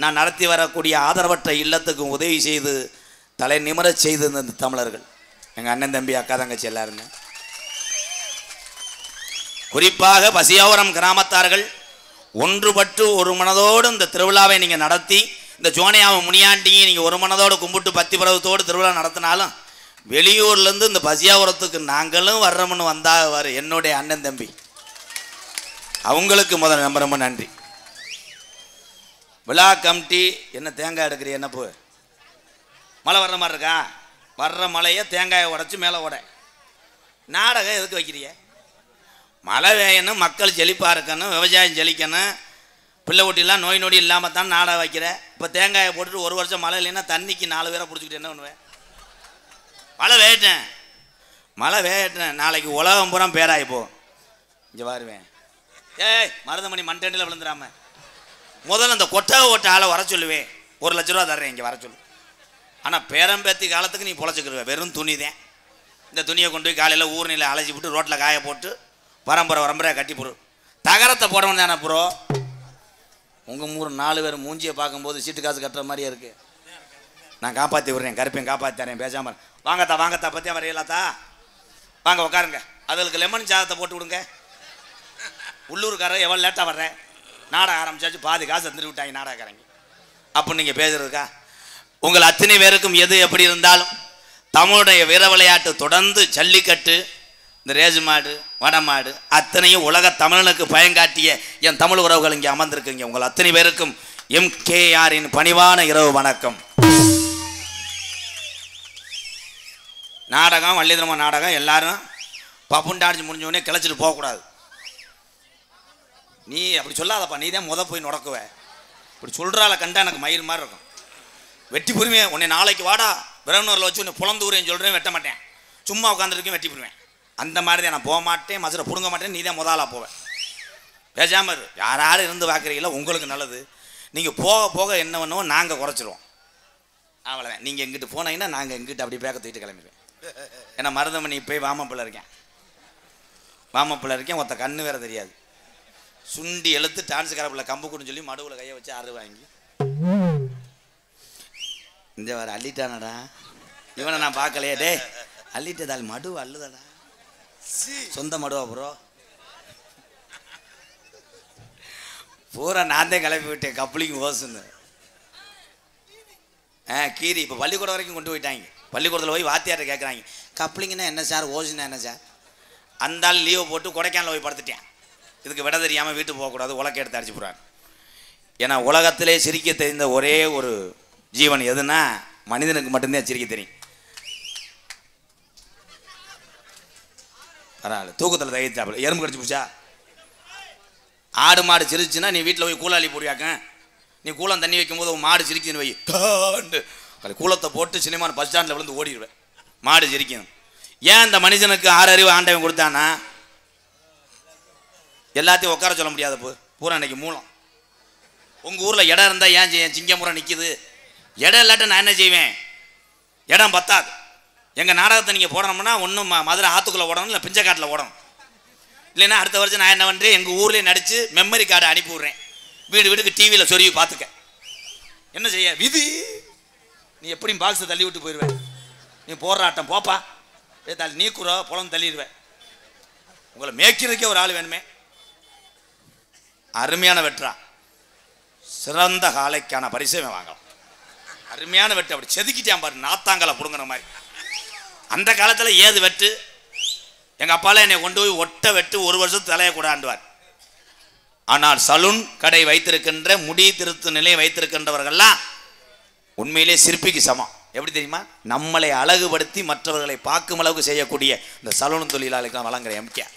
நான் நடத்தி வரக்கூடிய ஆதரவற்ற இல்லத்துக்கும் உதவி செய்து தலை நிமிரச் செய்து இந்த தமிழர்கள் எங்கள் அண்ணன் தம்பி அக்கா தங்கச்சி எல்லாருமே, குறிப்பாக பசியாபுரம் கிராமத்தார்கள் ஒன்றுபட்டு ஒரு மனதோடு இந்த திருவிழாவை நீங்கள் நடத்தி இந்த சோனையாவை முனியாண்டியும் நீங்கள் ஒரு மனதோடு கும்பிட்டு பத்தி பருவத்தோடு திருவிழா நடத்தினாலும் வெளியூர்லேருந்து இந்த பசியாபுரத்துக்கு நாங்களும் வர்றோம்னு வந்தார் என்னுடைய அண்ணன் தம்பி, அவங்களுக்கு முதல்ல ரொம்ப ரொம்ப நன்றி. விழா கமிட்டி என்ன தேங்காய் எடுக்கிற என்ன போ மழை வர்ற மாதிரி இருக்கா, வர்ற மழையை தேங்காயை உடச்சி மேலே உட, நாடகம் எதுக்கு வைக்கிறிய? மழை வேயணும், மக்கள் செழிப்பாக இருக்கணும், விவசாயம் செழிக்கணும், பிள்ளை ஊட்டிலாம் நோய் நொடி இல்லாமல் தான் நாடகம் வைக்கிறேன். இப்போ தேங்காயை போட்டுட்டு ஒரு வருஷம் மழை இல்லைன்னா தண்ணிக்கு 4 பேரை பிடிச்சிக்கிட்டு என்ன பண்ணுவேன்? மழை வேட்டேன். நாளைக்கு உலகம் பூரா பேராகி போகும். இங்கே வருவேன். ஏய் மருதமணி மண்டேண்டில் விழுந்துடாம முதல்ல அந்த கொட்டை ஓட்ட ஆளை வர சொல்லுவேன். 1 லட்ச ரூபா தர்றேன், இங்கே வர சொல்லு. ஆனால் பேரம்பேத்தி காலத்துக்கு நீ பொழைச்சிக்கிடுவேன். வெறும் துணி தான். இந்த துணியை கொண்டு போய் காலையில் ஊர்நிலை அழைச்சி விட்டு ரோட்டில் காய போட்டு வரம்பரையாக கட்டி போடு. தகரத்தை போடணும் தானே ப்ரோ. உங்கள் 4 பேர் மூஞ்சியை பார்க்கும்போது சீட்டு காசு கட்டுற மாதிரியே இருக்குது. நான் காப்பாற்றி விட்றேன், கருப்பையும் காப்பாற்றி தரேன். பேசாமல் வாங்கத்தா பற்றியா வரையலாத்தா, வாங்க உட்காருங்க. அதுக்கு லெமன் சாதத்தை போட்டு விடுங்க. உள்ளூர்காரர் எவ்வளோ லேட்டாக வர்றேன், நாடகம் ஆரம்பிச்சாச்சு, பாதி காசு தந்துட்டு விட்டாங்க நாடகக்காரங்க அப்படின்னு நீங்கள் பேசுறதுக்கா? உங்கள் அத்தனை பேருக்கும் எது எப்படி இருந்தாலும் தமிழுடைய வீர விளையாட்டு தொடர்ந்து ஜல்லிக்கட்டு, இந்த ரேஜு மாடு, வடமாடு அத்தனையும் உலக தமிழனுக்கு பயங்காட்டிய என் தமிழ் உறவுகள் இங்கே அமர்ந்திருக்குங்க. உங்கள் அத்தனை பேருக்கும் MKRின் பணிவான இரவு வணக்கம். நாடகம் வள்ளிதரமா நாடகம் எல்லாரும் பப்புண்டாடிச்சு முடிஞ்சோடனே கிளச்சிட்டு போகக்கூடாது. நீ அப்படி சொல்லாதப்பா, நீ தான் போய் நுடக்குவ. இப்படி சொல்கிறால கண்டா எனக்கு மயில் மாதிரி இருக்கும். வெட்டி புரிவேன் உன்னை. நாளைக்கு வாடா விரவனூரில் வச்சு உன்னை புலந்தூரேன்னு சொல்கிறேன், வெட்ட மாட்டேன். சும்மா உட்காந்துருக்கேன், வெட்டி புரிவேன். அந்த மாதிரி தான் நான் போக மாட்டேன், மசுரை பிடுங்க மாட்டேன். நீ தான் முதலாக போவேன். பேசாமல் இரு. யாராரும் இருந்து பார்க்குறீங்களோ உங்களுக்கு நல்லது. நீங்கள் போக போக என்ன பண்ணுவோம், நாங்கள் குறைச்சிருவோம். அவ்வளோதான். நீங்கள் எங்கிட்டு போனீங்கன்னா நாங்கள் எங்கிட்ட அப்படி பேக்க தூக்கிட்டு கிளம்பிடுவேன். ஏன்னா மருதமணி போய் வாமப்பில் இருக்கேன். ஒருத்த கண்ணு வேற தெரியாது. சுண்டி எழுத்து டான்ஸ் கரப்பில் கம்புக்குன்னு சொல்லி மடுவில் கையை வச்சு அறு வாங்கி இந்த வர அள்ளிட்டானடா. இவனை நான் பார்க்கலையே. டே அள்ளிட்டதால் மடு அள்ளுதடா. சொந்த மடுவா ப்ரோ? பூரா நான் தான் கிளப்பி விட்டேன். கப்ளிங் ஓசுன்னு கீரி இப்போ பள்ளிக்கூடம் வரைக்கும் கொண்டு போயிட்டாங்க. பள்ளிக்கூடத்தில் போய் வாத்தியார்ட்ட கேட்குறாங்க, கப்ளிங்கன்னா என்ன சார், ஓசுன்னா என்ன சார்? அந்த ஆள் லீவை போட்டு கொடைக்கானல் போய் படுத்துட்டேன். இதுக்கு விட தெரியாமல் வீட்டுக்கு போகக்கூடாது, உலக்க எடுத்து அடிச்சு போகிறாங்க. ஏன்னா உலகத்திலே சிரிக்க தெரிந்த ஒரே ஒரு ஜீவன் எதுனா மனிதனுக்கு மட்டும்தான் சிரிக்க தெரியும். பரவாயில்ல, தூக்கத்தில் தயிர்த்தாப்புல எறும்பு கடிச்சு போச்சா? ஆடு மாடு சிரிச்சுன்னா நீ வீட்டில் போய் கூலாளி போடுவாக்க. நீ கூலம் தண்ணி வைக்கும்போது உன் மாடு சிரிக்குன்னு வை, காண்டு கூலத்தை போட்டு சினிமா பஸ் ஸ்டாண்டில் விழுந்து ஓடிடுவேன். மாடு சிரிக்கணும். ஏன் இந்த மனுஷனுக்கு 6 அறிவு ஆண்டவன் கொடுத்தானா? எல்லாத்தையும் உட்கார சொல்ல முடியாது. பூரா இன்னைக்கு மூலம். உங்கள் ஊரில் இடம் இருந்தால் ஏன் சிங்கமுறை நிற்கிது? இடம் இல்லாட்ட நான் என்ன செய்வேன்? இடம் பத்தாது. எங்கள் நாடகத்தை நீங்கள் போடணும்னா ஒன்றும் மதுரை ஆற்றுக்குள்ளே ஓடணும், இல்லை பிஞ்சக்காட்டில் ஓடணும். இல்லைன்னா அடுத்த வருஷம் நான் என்ன பண்ணுறேன், எங்கள் ஊர்லேயே நடித்து மெமரி கார்டை அனுப்பி விட்றேன். வீடு வீட்டுக்கு டிவியில் சொருவி பார்த்துக்க. என்ன செய்ய விதி? நீ எப்படியும் பாக்ஸை தள்ளி விட்டு போயிடுவேன். நீ போடுற ஆட்டம் போப்பா, நீ கூற புலம் தள்ளிடுவேன். உங்களை மேய்க்கிறதுக்கே ஒரு ஆள் வேணுமே. அருமையான வெற்றா, சிறந்த காலைக்கான பரிசை வாங்கலாம். அருமையான வெட்டு. அப்படி செதுக்கிட்டான் பாரு, நாத்தாங்கலை புடுங்குற மாதிரி. அந்த காலத்தில் ஏது வெட்டு. எங்கள் அப்பாலாம் என்னை கொண்டு போய் ஒட்ட வெட்டு 1 வருஷத்து தலையை கூட ஆண்டுவார். ஆனால் சலூன் கடை வைத்திருக்கின்ற, முடி திருத்து நிலையை வைத்திருக்கின்றவர்கள்லாம் உண்மையிலே சிற்பிக்கு சமம். எப்படி தெரியுமா? நம்மளை அழகுபடுத்தி மற்றவர்களை பார்க்கும் அளவுக்கு செய்யக்கூடிய இந்த சலூன் தொழிலாளிக்கு வழங்குற MKR.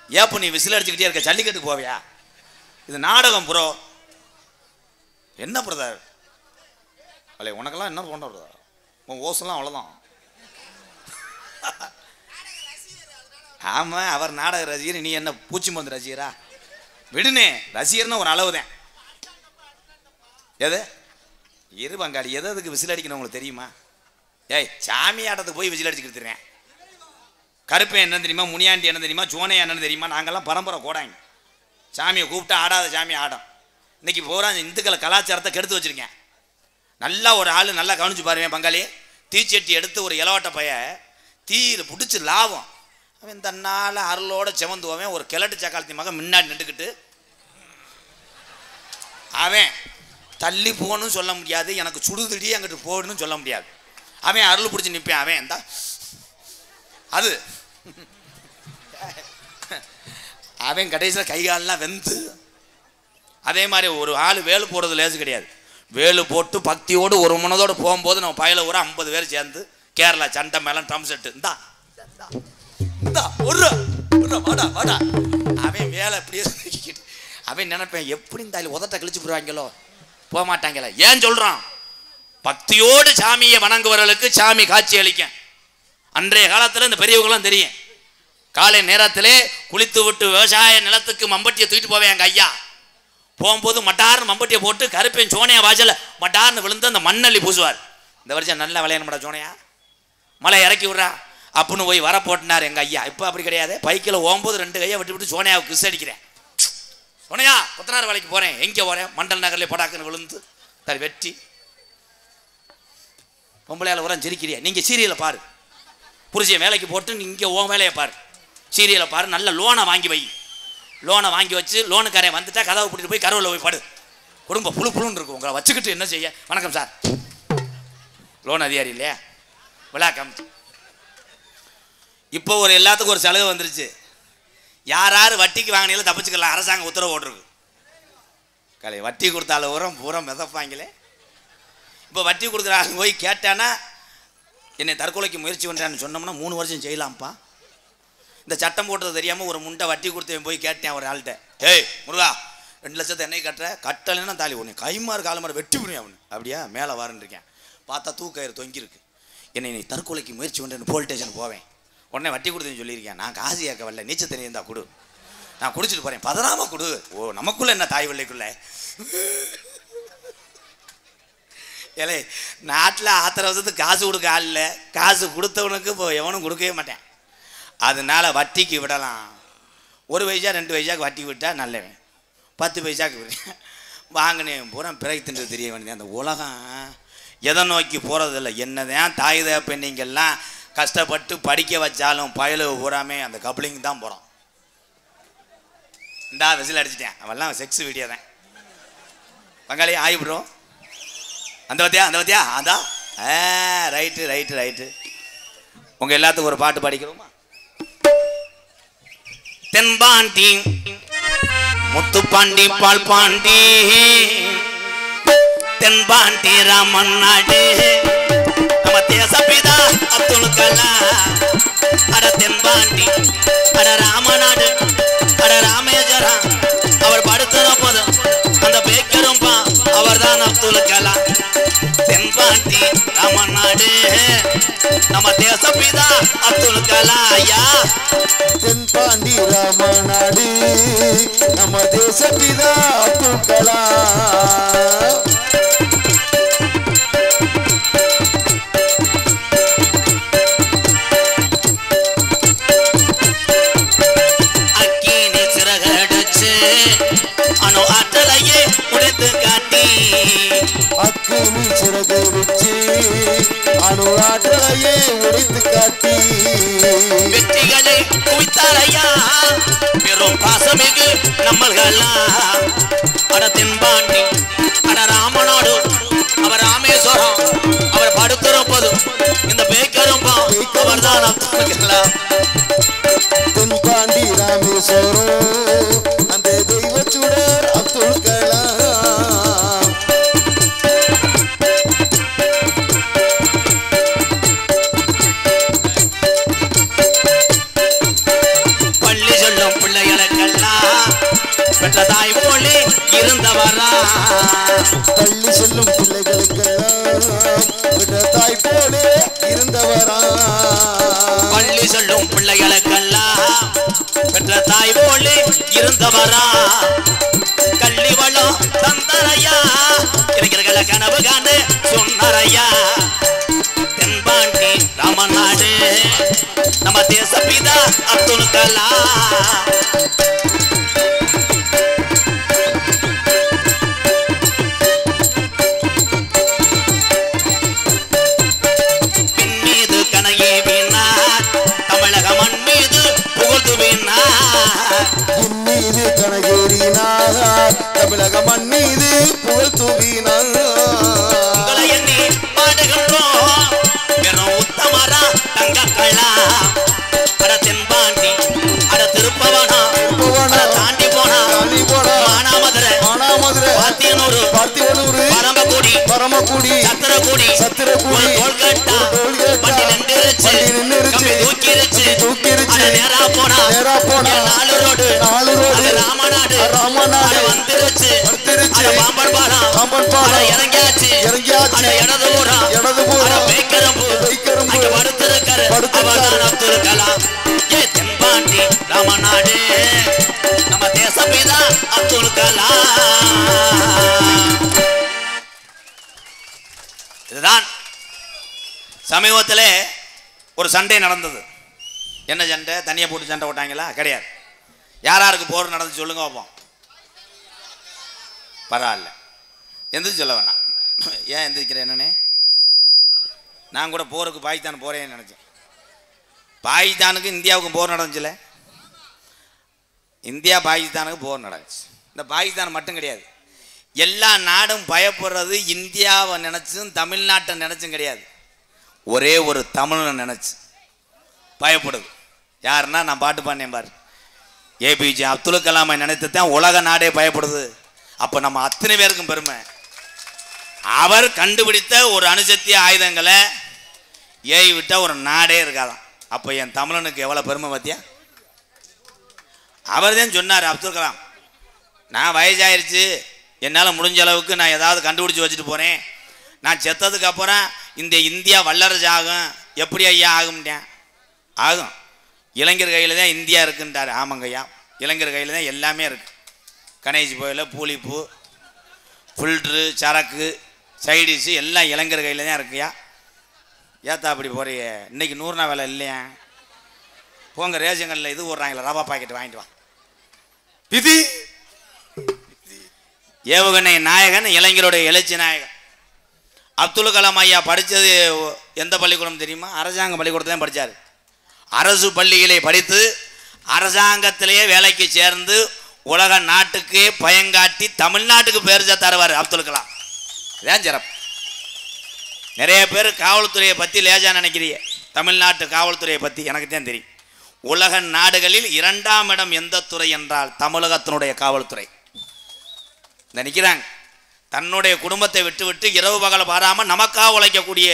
ஏப்போ நீ விசில் அடிச்சுக்கிட்டே இருக்க, ஜல்லிக்கட்டுக்கு போவியா? இது நாடகம் ப்ரோ. என்ன பிரதர் அல்ல, உனக்கெல்லாம் என்ன பண்ண பிரதர்? உன் ஓசெல்லாம் அவ்வளோதான். ஆமாம், அவர் நாடக ரசிகர், நீ என்ன பூச்சி மருந்து ரசிகரா? விடுனே, ரசிகர்னு ஒரு அளவு தான். எது இரு பங்காளி, எதுக்கு விசில் அடிக்கணும் உங்களுக்கு தெரியுமா? ஏய், சாமி ஆட்டத்துக்கு போய் விசில் அடிச்சுக்கிட்டு இருக்கேன். கருப்பை என்ன தெரியுமா, முனியாண்டி என்ன தெரியுமா, சோனையா என்னன்னு தெரியுமா? நாங்கள்லாம் பரம்பரை கோடாங்க. சாமியை கூப்பிட்டா ஆடாத சாமி ஆடும். இன்னைக்கு பூரா இந்துக்களை கலாச்சாரத்தை கெடுத்து வச்சிருக்கேன். நல்லா ஒரு ஆள் நல்லா கவனிச்சு பாருவேன் பங்காளி. தீச்சட்டி எடுத்து ஒரு இலவாட்ட பைய தீயில் பிடிச்சி லாபம். அவன் தன்னால் அருளோட செவந்துவன். ஒரு கிழட்டு சக்காலத்தி மகன் முன்னாடி நின்றுக்கிட்டு அவன் தள்ளி போகணும்னு சொல்ல முடியாது, எனக்கு சுடுதடி அங்கிட்டு போகணும்னு சொல்ல முடியாது. அவன் அருள் பிடிச்சி நிற்பேன். அவன் இந்த அது அவன் கடைசியில் கைகாலெலாம் வெந்து. அதே மாதிரி ஒரு ஆள் வேலு போடுறது லேசு கிடையாது. வேலு போட்டு பக்தியோடு ஒரு மனதோடு போகும்போது நம்ம பயில ஒரு 50 பேர் சேர்ந்து கேரளா சண்டை மேளம் ட்ரம் செட்டு இந்தா ஒரு வாடா வாடா அவன் வேலை அப்படியே அவன் நினைப்பேன் எப்படி இந்த உதட்ட கழிச்சு போடுவாங்களோ போக மாட்டாங்களே. ஏன் சொல்றான்? பக்தியோடு சாமியை வணங்குவவர்களுக்கு சாமி காட்சி அளிக்கும். அன்றைய காலத்தில் இந்த பெரியவங்களும் தெரியும். காலை நேரத்திலே குளித்து விட்டு விவசாய நிலத்துக்கு மம்பட்டியை தூக்கிட்டு போவேன் எங்கள் ஐயா. போகும்போது மட்டார்னு மம்பட்டியை போட்டு கருப்பேன் சோனையா வாசல மட்டார்னு விழுந்து அந்த மண்ணள்ளி பூசுவார். இந்த வருஷம் நல்லா விளையாட சோனையா மலை இறக்கி விட்றா அப்படின்னு போய் வர போட்டினார் எங்கள் ஐயா. இப்போ அப்படி கிடையாது. பைக்கில் ஓம்போது 2 கையை விட்டு விட்டு சோனையாவுக்கு கிஸ் அடிக்கிறேன். சோனையா கொத்தனார் வேலைக்கு போகிறேன். எங்கே போகிறேன்? மண்டல் நகர்லேயே படாக்குன்னு விழுந்து தர் வெட்டி பொம்பளையால் உரம் சிரிக்கிறியா? நீங்கள் சீரியலை பாரு. புருஷன் வேலைக்கு போட்டு நீங்கள் உன் வேலையை பாரு. சீரியலை பாரு. நல்ல லோனை வாங்கி வை. லோனை வாங்கி வச்சு லோனுக்காரன் வந்துட்டா கதவை பிடிட்டு போய் கருவில் போய் படு. குடும்பம் புழு புழுன்னு இருக்கும். உங்களை வச்சுக்கிட்டு என்ன செய்ய? வணக்கம் சார், லோன் அதிகாரி இல்லையா? விழா காமிச்சு இப்போ ஒரு எல்லாத்துக்கும் ஒரு சலுகை வந்துருச்சு. யார் வட்டிக்கு வாங்கினாலும் தப்பிச்சுக்கலாம். அரசாங்கம் உத்தரவு போட்டிருக்கு. கலை வட்டி கொடுத்தாலும் பூரா மிதப்பாங்களே. இப்போ வட்டி கொடுக்குறாங்க போய் கேட்டானா என்னை தற்கொலைக்கு முயற்சி பண்ணுறான்னு சொன்னோம்னா 3 வருஷம் செய்யலாம்ப்பா. இந்த சட்டம் போட்டது தெரியாமல் ஒரு முண்டை வட்டி கொடுத்து போய் கேட்டேன் ஒரு ஆள்கிட்ட. ஏய் முருகா 2 லட்சத்தை என்னை கட்டுற? கட்டலைன்னா தாலி ஒன்று கைமாறு காலமாறு வெட்டி விடுவேன் அவனு. அப்படியா? மேலே வாரன்னு இருக்கேன். பார்த்தா தூக்கயிறு தொங்கியிருக்கு. என்னை நீ தற்கொலைக்கு முயற்சி பண்ணுறேன்னு போலீஸ் ஸ்டேஷன் போவேன். உடனே வட்டி கொடுத்துன்னு சொல்லியிருக்கேன். நான் காசு கேட்க வரல, நீச்சல் தண்ணி இருந்தால் கொடு, நான் குடிச்சிட்டு போகிறேன், பதறாமல் கொடு. ஓ நமக்குள்ளே என்ன தாய் வெள்ளைக்குள்ளே? ஏலே நாட்டில் ஆத்திரவசத்துக்கு காசு கொடுக்க ஆள் இல்லை. காசு கொடுத்தவனுக்கு இப்போ எவனும் கொடுக்கவே மாட்டேன். அதனால வட்டிக்கு விடலாம். 1 பைசா 2 பைசாக்கு வட்டி விட்டால் நல்லவன். 10 பைசாக்கு விடுறேன். வாங்கினேன் பூரா பிறகு தின்றது தெரிய வேண்டியது. அந்த உலகம் எதை நோக்கி போகிறதில்ல. என்னதான் தாய் தகப்பன் நீங்கள்லாம் கஷ்டப்பட்டு படிக்க வச்சாலும் பயலு பூராமே அந்த கப்ளிங் தான் போகிறோம். இந்தா விசில் அடிச்சிட்டேன். அவெல்லாம் செக்ஸ் வீடியோ தான். பங்காளி ஆகிவிடுறோம். அந்த பத்தியா அதான் ரைட்டு. உங்கள் எல்லாத்துக்கும் ஒரு பாட்டு படிக்கிறோமா? தென்பாண்டி முத்துப்பாண்டி பால் பாண்டி தென்பாண்டி ராமன் நாடு நம்ம தேசப்பிதா அப்துல் கலாம். அட தென்பாண்டி அட ராமநாடு அட ராமேஸ்வரம் அவர் படுத்துற போதும் அந்த பேக்கரும் அவர் தான் அப்துல் கலாம். தென்பாண்டி ராமநாடு நம்ம தேசப்பிதா அப்துல் கலாம். ஐயா தென்பாண்டி ராமநாடு நம்ம தேசப்பிதா அப்துல் கலாம். அக்கினி சிறகடிச்சு அணு ஆற்றலையே உடைத்து காட்டி அக்கினி சிறகடிச்சு அணு ஆற்றலையே உடைத்து காட்டி வெற்றிகளை குவித்தாரையா பெரும் பாசமிகு நம்மள்களா. அட தென்பாண்டி அட ராமநாடு அவர் ராமேஸ்வரம் அவர் படுத்திருப்பது இந்த பேக்கரும் அவர் தான் அப்துல் கலாம். தென்பாண்டி ராமேஸ்வரம் அந்த தெய்வ சுடர் அப்துல் கலாம். பள்ளி சொல்லும் பிள்ளைகளுக்கெல்லாம் பெற்ற தாய் போலே இருந்தவரா. பள்ளி செல்லும் பிள்ளைகளுக்கெல்லாம் பெற்ற தாய் போலே இருந்தவரா. பள்ளி சொல்லும் பிள்ளைகளுக்கெல்லாம் பெற்ற தாய் போலே இருந்தவரா. கள்ளி வளம் தந்தரையா இருக்கிற கனவு காண்டு சொன்னரையா. தென்பாண்டி ராமநாடு நம்ம தேசப்பிதா அப்துல் கலாம். மீது கனையே வீணார் தமிழக மண் மீது புகழ்ந்து வீணார். மீது கனகேறினார் தமிழக மண் மீது புகழ் தூவினார். உங்களை எண்ணி பாடுகின்றோம் வெறும் உத்தமரா தங்கக்கள்ளா. அட தென்பாண்டி அட திருப்பவனா அட தாண்டி போனா மானாமதுரை பாத்தியனூர் பரமக்குடி சத்திரக்குடி தோள்கட்டா வண்டி நின்றுச்சு கம்பி தூக்கிருச்சு அட நேரா போனா நாலு ரோடு ராமநாடு வந்துருச்சு பாம்பன் பாலம் இறங்கியாச்சு இடது பூரா வைக்கரம்பு அங்க படுத்திருக்காரு அவர்தான் அப்துல் கலாம் ஏ தென்பாண்டி ராமநாடு நம்ம தேசப்பிதா அப்துல் கலாம். இதுதான் சமீபத்தில் ஒரு சண்டை நடந்தது. என்ன சண்டை? தனியாக போட்டு சண்டை போட்டாங்களா? கிடையாது. யாராருக்கு போர் நடந்து சொல்லுங்க பார்ப்போம். பரவாயில்ல, எந்திரிச்சு சொல்ல வேணாம். ஏன் எந்திரிக்கிறேன்? என்னன்னே நான் கூட போருக்கு பாகிஸ்தான் போறேன்னு நினச்சேன். பாகிஸ்தானுக்கு இந்தியாவுக்கும் போர் நடந்துச்சுல. இந்தியா பாகிஸ்தானுக்கு போர் நடந்துச்சு. இந்த பாகிஸ்தான் மட்டும் கிடையாது, எல்லா நாடும் பயப்படுறது இந்தியாவை நினச்சும் தமிழ்நாட்டை நினச்சும் கிடையாது. ஒரே ஒரு தமிழனை நினச்சி பயப்படுது. யாருன்னா நான் பாட்டு பாடினேன் பாரு, ஏபிஜே அப்துல் கலாமை நினைத்து தான் உலக நாடே பயப்படுது. அப்போ நம்ம அத்தனை பேருக்கும் பெருமை. அவர் கண்டுபிடித்த ஒரு அணுசக்தி ஆயுதங்களை ஏவி விட்டால் ஒரு நாடே இருக்காதான். அப்போ என் தமிழனுக்கு எவ்வளோ பெருமை பார்த்தியா? அவர் தான் சொன்னார் அப்துல் கலாம், நான் வயசாயிருச்சு, என்னால் முடிஞ்ச அளவுக்கு நான் ஏதாவது கண்டுபிடிச்சி வச்சுட்டு போகிறேன். நான் செத்ததுக்கு அப்புறம் இந்த இந்தியா வல்லரசு ஆகும். எப்படி ஐயா ஆகும்ட்டேன்? ஆகும். இளைஞர் கையில் தான் இந்தியா இருக்குன்றார். ஆமாங்க ஐயா, இளைஞர் கையில் தான் எல்லாமே இருக்குது. கணேஷ் போயில் பூலிப்பூ, ஃபில்ட்ரு, சரக்கு, சைடிஷு எல்லாம் இளைஞர் கையில் தான் இருக்குயா. ஏத்தா அப்படி போறிய? இன்னைக்கு 100 விலை இல்லையா? போங்க ரேஷன்களில் இது போடுறாங்களே ரவா பாக்கெட் வாங்கிட்டு வா. விதி ஏவுகணை நாயகன், இளைஞருடைய எழுச்சி நாயகன் அப்துல் கலாம் ஐயா. படித்தது எந்த பள்ளிக்கூடம் தெரியுமா? அரசாங்க பள்ளிக்கூடத்தில் தான் படித்தார். அரசு பள்ளிகளை படித்து அரசாங்கத்திலேயே வேலைக்கு சேர்ந்து உலக நாட்டுக்கே பயங்காட்டி தமிழ்நாட்டுக்கு பேர் தருவார் அப்துல் கலாம். இதான் சிறப்பு. நிறைய பேர் காவல்துறையை பற்றி லேஜா நினைக்கிறீங்க. தமிழ்நாட்டு காவல்துறையை பற்றி எனக்கு தான் தெரியும். உலக நாடுகளில் 2ஆம் இடம் எந்த துறை என்றால் தமிழகத்தினுடைய காவல்துறை. இந்த நிற்கிறாங்க, தன்னுடைய குடும்பத்தை விட்டு விட்டு இரவு பகல பாராமல் நமக்காக உழைக்கக்கூடிய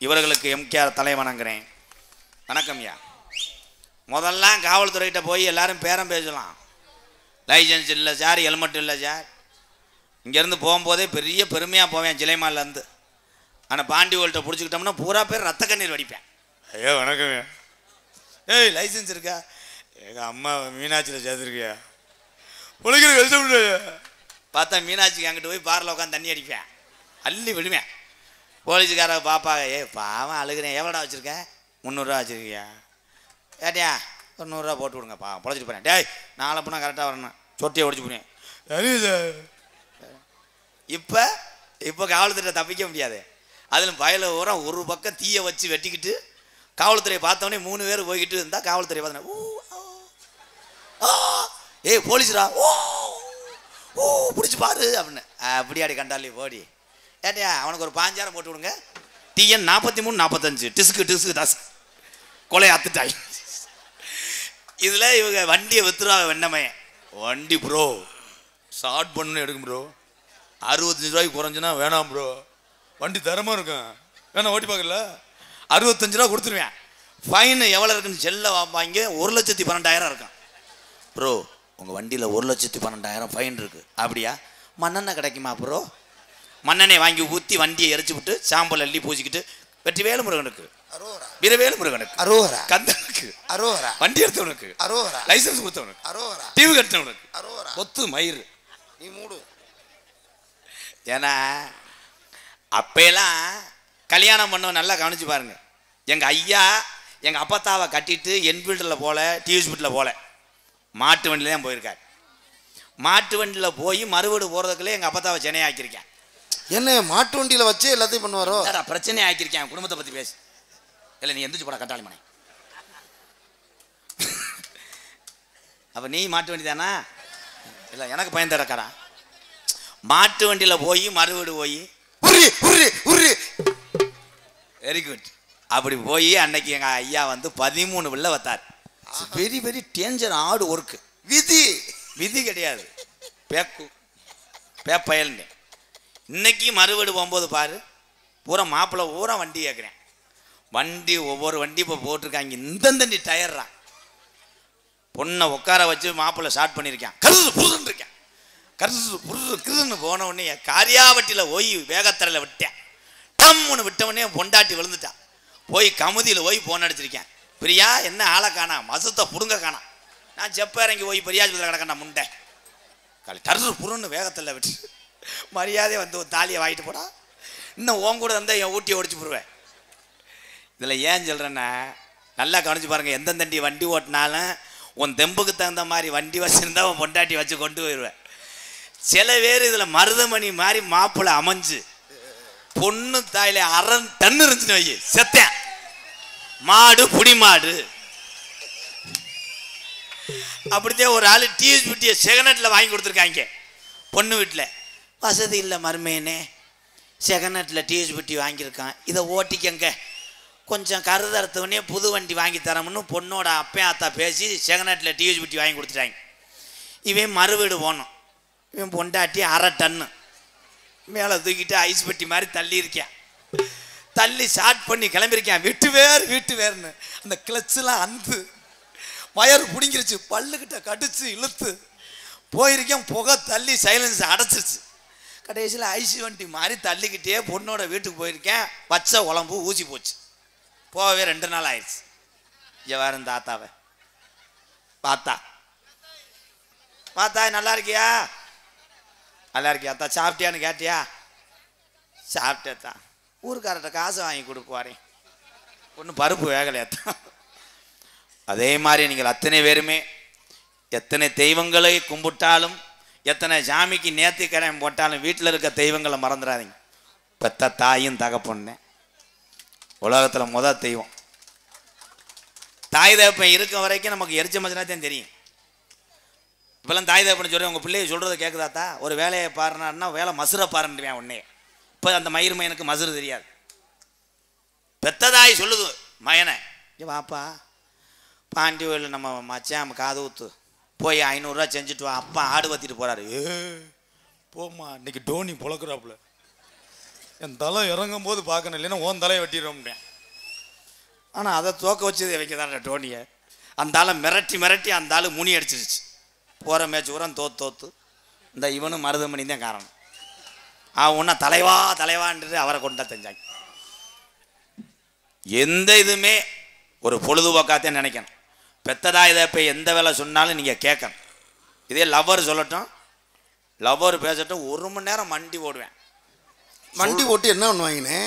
இவர்களுக்கு எம்கேஆர் தலைவணங்குறேன். வணக்கம்யா. முதல்ல காவல்துறைகிட்ட போய் எல்லாரும் பேரம் பேசலாம். லைசன்ஸ் இல்லை சார், ஹெல்மெட் இல்லை சார். இங்கேருந்து போகும்போதே பெரிய பெருமையாக போவேன் சிலைமாலேருந்து. ஆனால் பாண்டிவோல்கிட்ட பிடிச்சிக்கிட்டோம்னா பூரா பேர் ரத்த கண்ணீர் வடிப்பேன். ஐயோ வணக்கம், ஏய் லைசன்ஸ் இருக்கா? எங்கள் அம்மா மீனாட்சியில் சேர்த்துருக்கியா? உழைக்கிற கஷ்டம் பார்த்தா மீனாட்சிக்கு அங்கிட்டு போய் பாரில் உட்காந்து தண்ணி அடிப்பேன், அள்ளி விடுவேன். போலீஸுக்கார பாப்பாங்க, ஏ பாவம் அழுகிறேன், எவ்வளோடா வச்சுருக்கேன்? 300 ரூபா வச்சுருக்கியா? ஏட்டியா ஒரு 100 ரூபா போட்டு விடுங்க, பொழைச்சிட்டு போகிறேன். டேய் நாளை போனால் கரெக்டாக வரணும், சொட்டியை ஒடிச்சு போனேன். இப்போ காவல்துறை தப்பிக்க முடியாது. அதில் வயல ஓரம் ஒரு பக்கம் தீயை வச்சு வெட்டிக்கிட்டு காவல்துறையை பார்த்தோன்னே 3 பேர் போய்கிட்டு இருந்தால் காவல்துறை பார்த்தோன்னே ஏய் போலீஸ்ரா, ஓ பிடிச்சி பாரு அப்படின்னு அப்படியாடி கண்டாலே போடி. ஏட்டியா அவனுக்கு ஒரு 5000 போட்டு விடுங்க. TN 4345 டிஸ்கு தாஸ் கொலையை அத்துட்டாய். இதில் இவங்க வண்டியை வித்துருவாங்க. வெண்ணமையன் வண்டி ப்ரோ ஸ்டார்ட் பண்ணு எடுக்கும் ப்ரோ, 65 ரூபாய்க்கு குறைஞ்சுன்னா வேணாம் ப்ரோ, வண்டி தரமாக இருக்கும், வேணாம் ஓட்டி பார்க்கல, 65 ரூபா கொடுத்துருவேன். ஃபைனு எவ்வளோ இருக்குன்னு செல்ல வாங்க, 1,12,000 இருக்கும். ப்ரோ உங்கள் வண்டியில் 1,12,000 ஃபைன் இருக்குது. அப்படியா? மண்ணெண்ணெய் கிடைக்குமா ப்ரோ? மண்ணெண்ணெய் வாங்கி ஊற்றி வண்டியை எரிச்சு விட்டு சாம்பல் அள்ளி பூசிக்கிட்டு வெற்றிவேலு முருகனுக்கு, வீரவேலு முருகனுக்கு, கந்தனுக்கு, வண்டி எடுத்தவனுக்கு, லைசன்ஸ் கொடுத்தவனுக்கு, டிவி கட்டினவனுக்கு, கொத்து மயிறு நீ மூடு. ஏன்னா அப்பெல்லாம் கல்யாணம் பண்ண நல்லா கவனிச்சு பாருங்க. எங்கள் ஐயா எங்கள் அப்பத்தாவை கட்டிட்டு என்ஃபீல்டில் போல, டிவிஸ்பீல்டில் போல, மாட்டு வண்டியில் தான் போயிருக்காரு. மாட்டு வண்டியில் போய் மறுவீடு போகிறதுக்குள்ளே எங்கள் அப்பத்தாவை சென்னை ஆக்கியிருக்கேன். என்ன மாட்டு வண்டியில் வச்சு எல்லாத்தையும் பண்ணுவாரோ? பிரச்சனை ஆக்கியிருக்கேன். குடும்பத்தை பற்றி பேசு. இல்லை நீ எந்திரிச்சு போட கட்டாளி மனை. அப்போ நீ மாட்டு வண்டி தானா? இல்லை எனக்கு பயன் தரக்காரா. மாட்டு வண்டியில் போய் மறுவீடு போய் வெரி குட் அப்படி போய் அன்னைக்கு எங்கள் ஐயா வந்து 13 பிள்ளை வைத்தார். வெரி வெரி டேஞ்சர் ஆடு ஒர்க்கு. விதி கிடையாது, பேப்பயல்னு. இன்னைக்கு மறுவீடு போகும்போது பாரு, பூரா மாப்பிள்ளை பூரா வண்டி கேட்குறேன். வண்டி ஒவ்வொரு வண்டி இப்போ போட்டிருக்காங்க. இந்தந்தண்டி டயர்றான் பொண்ணை உட்கார வச்சு மாப்பிள்ளை ஸ்டார்ட் பண்ணியிருக்கேன். கருது புருன்னு இருக்கேன். கருது புரு கிருன்னு போன உடனே காரியாவட்டியில் போய் வேகத்தரையில் விட்டேன். டம்முன்னு விட்ட உடனே பொண்டாட்டி விழுந்துட்டான். போய் கமுதியில் போய் போன் அடிச்சிருக்கேன். பிரியா என்ன ஆளை காணா, மசத்தை புடுங்க காணா. நான் செப்ப இறங்கி போய் பெரியாஜ் கிடக்கண்ணா முண்டை காலி கருது புருன்னு வேகத்தில் விட்டு மரியாதை வந்து ஒரு தாலியை வாங்கிட்டு போடா. இன்னும் ஓன் கூட இருந்தால் என் ஊட்டியை ஒடிச்சு போடுவேன். இதில் ஏன் சொல்கிறேன்னா, நல்லா கவனிச்சு பாருங்கள். எந்தெந்தண்டி வண்டி ஓட்டினாலும் உன் தெம்புக்கு தகுந்த மாதிரி வண்டி வச்சுருந்தா உன் பொண்டாட்டி வச்சு கொண்டு போயிடுவேன். சில பேர் இதில் மருதமணி மாதிரி மாப்பிள்ளை அமைஞ்சு பொண்ணு தாயில 1/2 டன் இருந்துச்சுன்னு வை, செத்தேன். மாடு புடி மாடு. அப்படித்தான் ஒரு ஆள் டிஎஸ் பிட்டியை செகனட்டில் வாங்கி கொடுத்துருக்காங்க பொண்ணு வீட்டில். வசதி இல்லை மருமையனே, செகனட்டில் டிஎஸ் பிட்டி வாங்கியிருக்கான், இதை ஓட்டிக்கங்க, கொஞ்சம் கருதறுத்தவனே புது வண்டி வாங்கி தரோம்னு பொண்ணோட அப்பா அத்தா பேசி செகனட்டில் டிஎஸ் பிட்டி வாங்கி கொடுத்துட்டாங்க. இவன் மறுவீடு போனோம். இவன் பொண்டாட்டி 1/2 டன்னு மேலே தூக்கிட்டு ஐஸ் பெட்டி மாதிரி தள்ளி இருக்கேன். தள்ளி ஸ்டார்ட் பண்ணி கிளம்பியிருக்கேன். வீட்டு வேறுன்னு அந்த கிளச்செலாம் அந்து வயர் பிடிங்கிருச்சு, பல்லுக்கிட்ட கடிச்சு இழுத்து போயிருக்கேன். புகை தள்ளி சைலன்ஸ் அடைச்சிருச்சு. கடைசியில் ஐசி வண்டி மாதிரி தள்ளிக்கிட்டே பொண்ணோட வீட்டுக்கு போயிருக்கேன். பச்சை உழம்பு ஊசி போச்சு. போகவே 2 நாள் ஆயிடுச்சு. வேறு தாத்தாவை பார்த்தா நல்லா இருக்கியா, நல்லா இருக்கியா அத்தா, சாப்பிட்டியான்னு கேட்டியா, சாப்பிட்டேத்தான். ஊருக்காரர்கிட்ட காசு வாங்கி கொடுக்குவாரே, ஒன்றும் பருப்பு வேகலையாத்தான். அதே மாதிரி நீங்கள் அத்தனை பேருமே எத்தனை தெய்வங்களை கும்பிட்டாலும், எத்தனை சாமிக்கு நேர்த்திக்கடன் போட்டாலும் வீட்டில் இருக்க தெய்வங்களை மறந்துடாதீங்க. பெத்த தாயும் தகப்பொண்ணு உலகத்தில் முதல் தெய்வம். தாய் தகப்பன் இருக்க வரைக்கும் நமக்கு எரிச்ச மச்சனா தான் தெரியும். இப்போல்லாம் தாய் தகப்பன்னு சொல்கிறேன், உங்கள் பிள்ளைய சொல்கிறத கேட்குதாத்தா, ஒரு வேலையை பாருனான்னா வேலை மசுரை பாருன்னுவேன் உடனே. இப்போ அந்த மயிர் மயனுக்கு மசுறு தெரியாது. பெத்த தாய் சொல்லுது மயனை, வாப்பா பாண்டி கோயில் நம்ம மச்சான் காது ஊத்து போய் 500 ரூபா செஞ்சுட்டு வா, அப்பா ஆடு வத்திட்டு போகிறாரு. போம்மா இன்னைக்கு டோனி புழக்கிறாப்புல, என் தலை இறங்கும் போது பார்க்கணும், இல்லைன்னா ஓன் தலையை வெட்டிடுறோம்ட்டேன். ஆனால் அதை தோக்க வச்சது வைக்க தான் டோனியை. அந்த ஆளை மிரட்டி அந்த ஆள் முனி அடிச்சிருச்சு. போகிற மேட்ச் பூரா தோத்து இந்த இவனும் மருதமணி தான் காரணம். ஒன்றா தலைவான்றது அவரை கொண்டா தெரிஞ்சாங்க. எந்த இதுவுமே ஒரு பொழுதுபோக்காத்தே நினைக்கணும். பெத்ததா இதை இப்போ எந்த வேலை சொன்னாலும் நீங்கள் கேட்கணும். இதே லவ்வர் சொல்லட்டும், லவ்வர் பேசட்டும், 1 மணி நேரம் மண்டி ஓடுவேன். மண்டி ஓட்டு என்ன பண்ணுவாங்கண்ணே,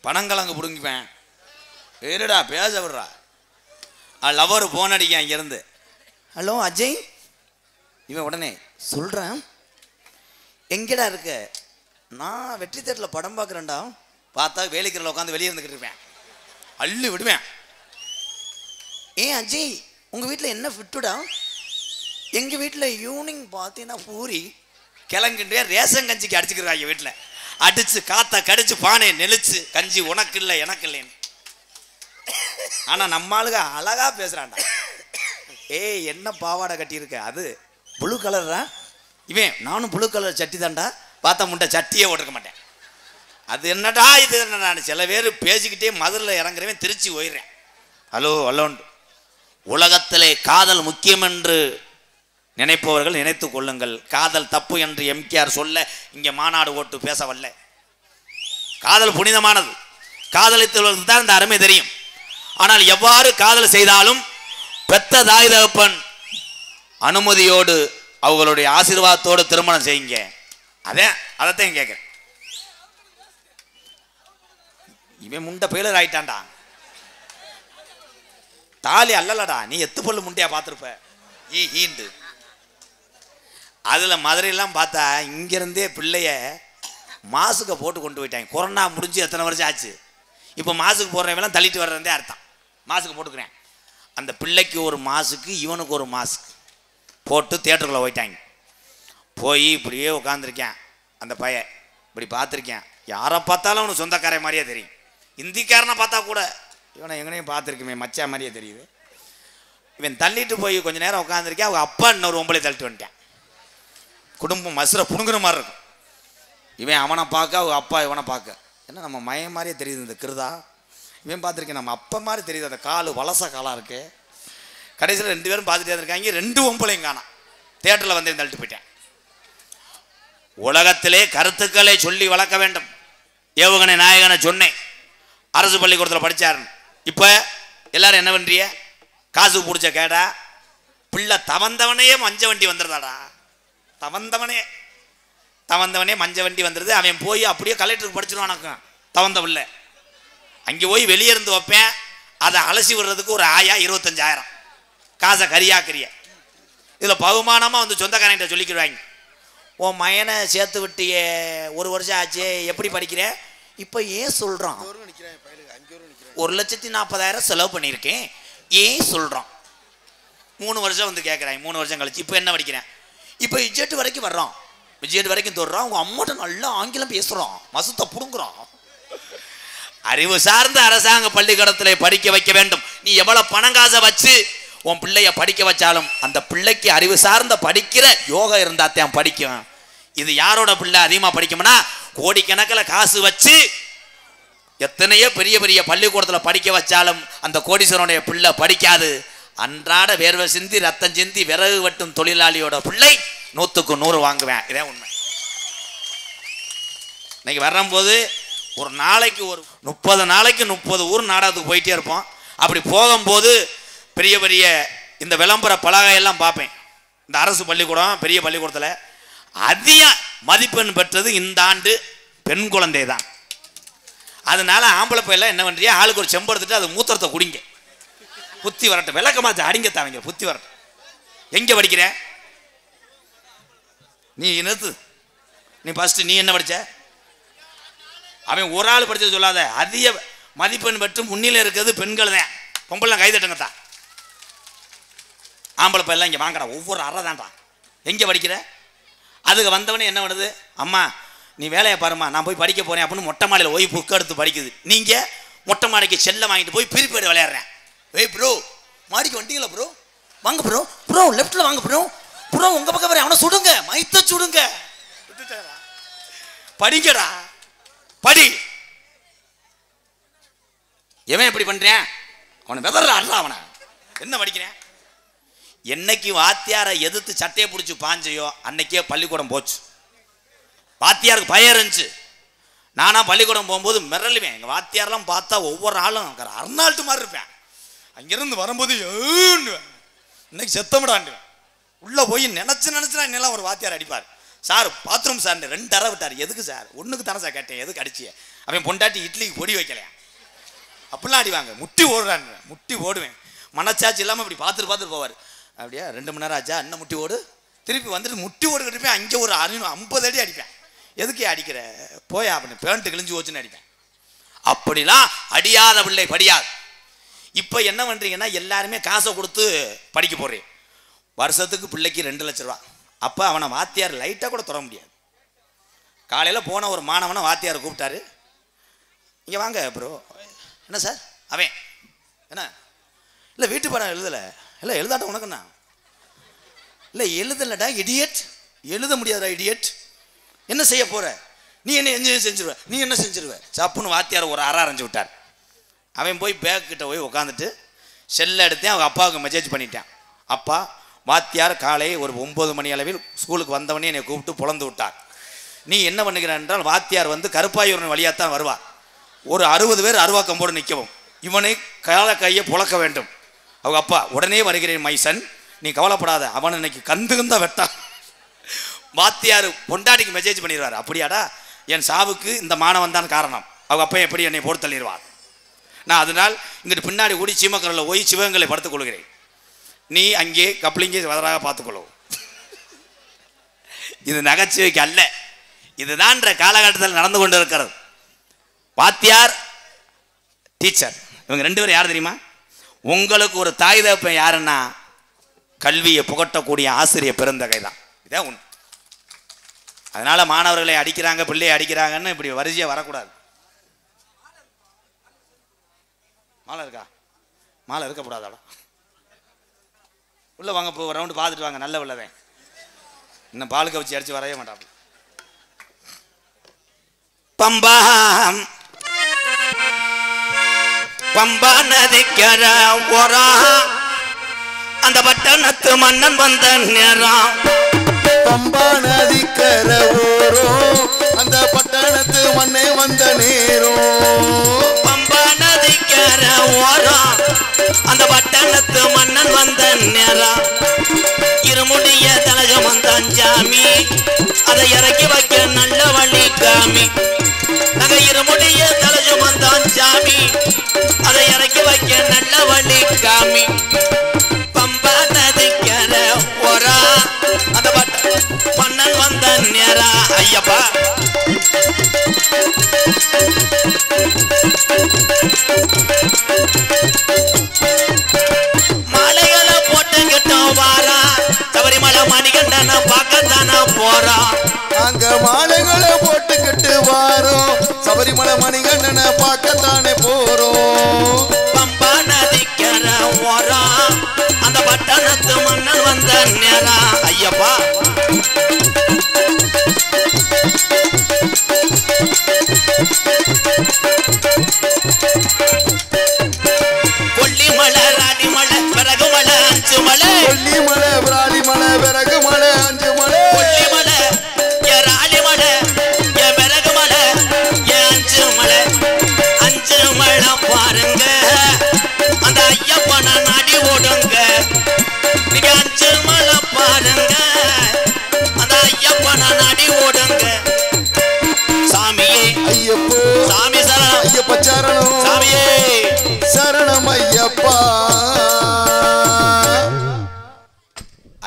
பனங்கிழங்கு பிடுங்கிப்பேன். இருடா பேச விடுறா. லவ்வர் ஃபோன் அடிக்க இங்கேருந்து, ஹலோ அஜய். இவன் உடனே சொல்கிறேன், எங்கடா இருக்க? நான் வெற்றி தேட்டரில் படம் பார்க்குறேன்டா. பார்த்தா வேலைக்கிற உட்காந்து வெளியே இருந்துக்கிட்டு இருப்பேன். அள்ளு விடுவேன். ஏன் அஜய் உங்கள் வீட்டில் என்ன ஃபிட்டுடா? எங்கள் வீட்டில் ஈவினிங் பார்த்தீங்கன்னா பூரி கிழங்குன்றே ரேஷன் கஞ்சிக்கு அடிச்சுக்கிறாங்க. வீட்டில் அடித்து காற்றை கடிச்சு பானையை நெளிச்சு கஞ்சி உனக்கு இல்லை எனக்கு இல்லைன்னு. ஆனால் நம்ம ஆளுங்க அழகாக பேசுகிறான்டா. ஏய் என்ன பாவாடை கட்டியிருக்க, அது ப்ளூ கலரா? இவன் நானும் ப்ளூ கலர் சட்டி தான்டா. பார்த்தா முட்டை சட்டியே ஓட்டிருக்க மாட்டேன். அது என்னடா இது என்ன? நான் சில பேர் பேசிக்கிட்டே மதுரில் இறங்குறவன் திருச்சி போயிடுறேன். ஹலோண்டு. உலகத்திலே காதல் முக்கியம் என்று நினைப்பவர்கள் நினைத்து கொள்ளுங்கள். காதல் தப்பு என்று எம்கேஆர் சொல்ல இங்கே மாநாடு ஓட்டு பேச வரல. காதல் புனிதமானது. காதலித்தவர்களுக்கு தான் இந்த அருமை தெரியும். ஆனால் எவ்வாறு காதல் செய்தாலும் பெத்த தாய் தகப்பன் அனுமதியோடு அவங்களுடைய ஆசீர்வாதத்தோடு திருமணம் செய்யுங்க. அதைத்தான் கேட்குறேன். இவன் முண்டை பெயிலர் ஆயிட்டான்டா. தாலி அல்லலடா, நீ எத்து பொண்ணு முண்டையா பார்த்துருப்ப. ஈண்டு அதில் மதுரையெல்லாம் பார்த்தா இங்கேருந்தே பிள்ளைய மாசுக்கை போட்டு கொண்டு போயிட்டாங்க. கொரோனா முடிஞ்சு எத்தனை வருஷம் ஆச்சு. இப்போ மாசுக்கு போடுறவெல்லாம் தள்ளிட்டு வர்றதே அர்த்தம். மாசுக்கு போட்டுக்கிறேன். அந்த பிள்ளைக்கு ஒரு மாசுக்கு இவனுக்கு ஒரு மாசுக்கு போட்டு தியேட்டருக்குள்ளே போயிட்டாங்க. போய் இப்படியே உட்காந்துருக்கேன். அந்த பையன் இப்படி பார்த்துருக்கேன். யாரை பார்த்தாலும் அவனுக்கு சொந்தக்கார மாதிரியே தெரியும். இந்திக்காரனை பார்த்தா கூட இவனை எங்கனையும் பார்த்துருக்குமே மச்சா மாதிரியே தெரியுது. இவன் தள்ளிட்டு போய் கொஞ்சம் நேரம் உட்காந்துருக்கேன். அவங்க அப்பா இன்னொரு ஒம்பளை தள்ளிட்டு வந்துட்டேன். குடும்பம் மசுரை புணுங்குற மாதிரி இருக்கும். இவன் அவனை பார்க்க, அவங்க அப்பா இவனை பார்க்க. ஏன்னா நம்ம மயம் மாதிரியே தெரியுது இந்த கிருதா. இவன் பார்த்துருக்கேன், நம்ம அப்பா மாதிரி தெரியுது. அந்த கால் வலச காலாக இருக்கு. கடைசியில் 2 பேரும் பார்த்துட்டே இருக்காங்க. 2 ஒம்பளையும் காணோம். தியேட்டரில் வந்து தள்ளிட்டு போயிட்டேன். உலகத்திலே கருத்துக்களை சொல்லி வளர்க்க வேண்டும். ஏவுகணை நாயகனை சொன்னேன், அரசு பள்ளிக்கூடத்தில் படித்தாருன்னு. இப்போ எல்லாரும் என்ன பண்ணுறிய? காசு பிடிச்ச கேடா பிள்ளை தவந்தவனையே மஞ்ச வண்டி வந்துடுதாடா. தவந்தவனே மஞ்ச வண்டி வந்துடுது. அவன் போய் அப்படியே கலெக்டருக்கு படிச்சிருவானக்கும். தவந்த பிள்ளை அங்கே போய் வெளியே இருந்து வைப்பேன். அதை அலசி விடுறதுக்கு ஒரு 25,000 காசை கரியாக்கிறிய. இதில் பகுமானமாக வந்து சொந்தக்காரங்கிட்ட சொல்லிக்கிடுவாங்க, உன் மயனை சேர்த்து விட்டிய 1 வருஷம் ஆச்சு, எப்படி படிக்கிறேன்? இப்போ ஏன் சொல்கிறான்? 1,40,000 செலவு பண்ணியிருக்கேன், ஏன் சொல்கிறான்? 3 வருஷம் வந்து கேட்குறாங்க. 3 வருஷம் கழிச்சு இப்போ என்ன படிக்கிறேன்? இப்போ இஜெட்டு வரைக்கும் வர்றோம், இஜெட்டு வரைக்கும் தொடுறோம். உங்கள் அம்மாட்ட நல்லா ஆங்கிலம் பேசுகிறோம், மசத்தை பிடுங்குறோம். அறிவு சார்ந்த அரசாங்க பள்ளிக்கூடத்தில் படிக்க வைக்க வேண்டும். நீ எவ்வளோ பணம் காசை வச்சு உன் பிள்ளைய படிக்க வச்சாலும் அந்த பிள்ளைக்கு அறிவு சார்ந்த படிக்கிற யோகா இருந்தா தான் படிக்கும். இது யாரோட பிள்ளை அதிகமாக படிக்கும்னா, கோடிக்கணக்கில் காசு வச்சு எத்தனையோ பெரிய பெரிய பள்ளிக்கூடத்தில் படிக்க வச்சாலும் அந்த கோடீஸ்வரனுடைய பிள்ளை படிக்காது. அன்றாட வேர்வை சிந்தி ரத்தம் சிந்தி விறகு வெட்டும் தொழிலாளியோட பிள்ளை 100க்கு 100 வாங்குவேன். இதே உண்மை. இன்னைக்கு வரும்போது ஒரு நாளைக்கு ஒரு 30 நாளைக்கு 30 ஊர் நாடகத்துக்கு போயிட்டே இருப்போம். அப்படி போகும்போது பெரிய பெரிய இந்த விளம்பர பலகையெல்லாம் பார்ப்பேன். இந்த அரசு பள்ளிக்கூடம் பெரிய பள்ளிக்கூடத்தில் அதிக மதிப்பெண் பெற்றது இந்த ஆண்டு பெண் குழந்தை தான். அதனால ஆம்பளை பையெல்லாம் என்ன பண்ணுறியா, ஆளுக்கு ஒரு செம்பு எடுத்துட்டு அது மூத்திரத்தை குடிங்க, புத்தி வரட்டும். விளக்கமாச்சு அடிங்க தாவங்க, புத்தி வரட்டும். எங்கே படிக்கிற நீ? நிறுத்து. நீ ஃபஸ்ட்டு நீ என்ன படித்த? அவன் ஒரு ஆள் படித்தது சொல்லாத. அதிக மதிப்பெண் பெற்று முன்னிலை இருக்கிறது பெண்கள் தான். பொம்பளை கை தட்டுங்கத்தா. ஆம்பளை பையெல்லாம் இங்கே வாங்கடா, ஒவ்வொரு அறை தான்டா. எங்கே படிக்கிற? அதுக்கு வந்தவனே என்ன பண்ணுது, அம்மா நீ வேலையை பாருமா, நான் போய் படிக்க போகிறேன் அப்படின்னு மொட்டை மாடியில் போய் புக்கு எடுத்து படிக்குது. நீங்கள் மொட்டை மாடிக்கு செல்லை வாங்கிட்டு போய் பிரிப்பேடு விளையாடுறேன். ஏய் ப்ரோ, மாடிக்கு வண்டிங்களா ப்ரோ? வாங்க ப்ரோ. ப்ரோ லெஃப்ட்டில் வாங்க ப்ரோ. ப்ரோ உங்கள் பக்கம் வரேன், அவனை சுடுங்க, மைத்த சுடுங்க. படிங்கடா, படி. எவன் எப்படி பண்ணுறேன்? அவனை வெதறாடுறா. அவனை என்ன படிக்கிறேன்? என்னைக்கு வாத்தியாரை எதிர்த்து சட்டையை பிடிச்சி பாஞ்சையோ அன்னைக்கே பள்ளிக்கூடம் போச்சு. வாத்தியாருக்கு பயம் இருந்துச்சு. நானா பள்ளிக்கூடம் போகும்போது மிரளுவேன். எங்கள் வாத்தியாரெல்லாம் பார்த்தா ஒவ்வொரு ஆளும் அர்னால்டு மாதிரி இருப்பேன். அங்கிருந்து வரும்போது இன்னைக்கு செத்தமிடாண்டுவேன். உள்ளே போய் நினச்சினா என்னெல்லாம் ஒரு வாத்தியார் அடிப்பார். சார் பாத்ரூம் சார் 2 அறை விட்டார். எதுக்கு சார்? 1க்கு தானே சார் கேட்டேன், எதுக்கு அடிச்சிய? அவன் பொண்டாட்டி இட்லிக்கு பொடி வைக்கலையா, அப்படிலாம் அடிவாங்க. முட்டி ஓடுறான், முட்டி ஓடுவேன். மனச்சாட்சி இல்லாமல் இப்படி பார்த்துட்டு போவார். அப்படியா 2 மணி நேரம் ஆச்சா, இன்னும் முட்டி ஓடு. திருப்பி வந்துட்டு முட்டி ஓடு கட்டிப்பேன். அங்கே ஒரு 50 அடி அடிப்பேன். எதுக்கே அடிக்கிற போயா அப்படின்னு பேண்ட்டு கிழிஞ்சு போச்சுன்னு அடிப்பேன். அப்படிலாம் அடியாத பிள்ளை படியாது. இப்போ என்ன பண்ணுறீங்கன்னா, எல்லாருமே காசை கொடுத்து படிக்க போடுறேன். வருஷத்துக்கு பிள்ளைக்கு 2 லட்ச ரூபா. அப்போ அவனை வாத்தியார் லைட்டாக கூட தொட முடியாது. காலையில் போன ஒரு மாணவனை வாத்தியார் கூப்பிட்டாரு, இங்கே வாங்க ப்ரோ. என்ன சார்? அவன் என்ன இல்லை வீட்டு பாடம் எழுதலை. இல்லை எழுதாட்ட உனக்குண்ணா? இல்லை எழுதலடா இடியட், எழுத முடியாதா இடியட். என்ன செய்ய போகிற நீ? என்ன என்ஜினியர் செஞ்சிருவ நீ? என்ன செஞ்சிருவ? சப்புன்னு வாத்தியார் ஒரு அறை அரைஞ்சு விட்டார். அவன் போய் பேக் கிட்ட போய் உட்காந்துட்டு செல்லை எடுத்தேன். அவங்க அப்பாவுக்கு மெசேஜ் பண்ணிட்டேன். அப்பா, வாத்தியார் காலை ஒரு 9 மணி அளவில் ஸ்கூலுக்கு வந்தவனே என்னை கூப்பிட்டு புலந்து விட்டார். நீ என்ன பண்ணுகிறான் என்றால், வாத்தியார் வந்து கருப்பாயூரன் வழியாகத்தான் வருவார். ஒரு 60 பேர் அருவாக்கம்போடு நிற்கவும், இவனை கையை புழக்க வேண்டும். அவங்க அப்பா, உடனே வருகிறேன் மைசன், நீ கவலைப்படாத, அவன் இன்னைக்கு கந்துகுந்தா வெட்டா. வாத்தியார் பொண்டாட்டிக்கு மெசேஜ் பண்ணிடுவார். அப்படியாடா, என் சாவுக்கு இந்த மாணவன் தான் காரணம். அவங்க அப்பா எப்படி என்னை போட்டு தள்ளிடுவார். நான் அதனால் இங்கிட்டு பின்னாடி கூடி சீமக்கரில் போய் சிவகங்களை படுத்துக் கொள்கிறேன். நீ அங்கே கப்ளிங்கே வதராக பார்த்துக்கொள்ளும். இது நகைச்சுவைக்கு அல்ல, இதுதான் காலகட்டத்தில் நடந்து கொண்டு இருக்கிறது. வாத்தியார் டீச்சர் இவங்க 2 பேரும் யார் தெரியுமா? உங்களுக்கு ஒரு தாய் தகப்பன் யாருன்னா, கல்வியை புகட்டக்கூடிய ஆசிரியர் பெருந்தகை தான். இதான் உண்மை. அதனால மாணவர்களை அடிக்கிறாங்க, பிள்ளையை அடிக்கிறாங்கன்னு இப்படி வரிசையாக வரக்கூடாது. மாலை இருக்கா? மாலை இருக்கக்கூடாதாடா. உள்ள வாங்க, போ ரவுண்டு பார்த்துட்டு வாங்க. நல்ல உள்ளவன் இன்னும் பால் கவிச்சி அடிச்சு வரவே மாட்டான். பம்பா பம்பா நதிக்கர ஓரா அந்த பட்டணத்து மன்னன் வந்த நேரம் பம்பா நதிக்கர ஓரம் அந்த பட்டணத்து மண்ணே வந்த நேரம் பம்பா நதிக்கர ஓரம் அந்த பட்டணத்து மன்னன் வந்த நேரம் இருமுடிய தலகம் வந்தான் சாமி அதை இறக்கி வைக்க நல்ல வழி காமி நகை இருமுடிய தலகம் வந்தான் சாமி அதை இறக்கி வைக்க நல்ல வழி காமி பம்பா நதிக்கர ஓரா அந்த மன்னன் வந்த நேரா ஐயப்பா மாலைகளை போட்டுக்கிட்டோம் வாரா சபரிமலை மணிகண்டன பார்க்கத்தானா போறோம் அங்க மாலைகளை போட்டுக்கிட்டு வாரோம் சபரிமலை மணிகண்டனை பார்க்கத்தானே போறோம் பம்பா நதிக்கர ஓரம் அந்த பட்டணத்து மன்னன் வந்த நேரா ஐயப்பா கொல்லிமலை ராணிமலை பிறகு மலை அஞ்சு மலை கொல்லிமலை விராலிமலை பிறகு மலை அஞ்சு மலை கொல்லிமலை ஏ ராணிமலை ஏ பிறகு மலை ஏ அஞ்சு மலை பாருங்க அந்த ஐயப்பன நாடி ஓடுங்க நீங்க அஞ்சு மலை பாருங்க அந்த ஐயப்பன நாடி ஓடுங்க சாமியே ஐயப்போ சாமி சரணம் ஐயப்ப சரணம் சாமியே சரணம் ஐயப்பா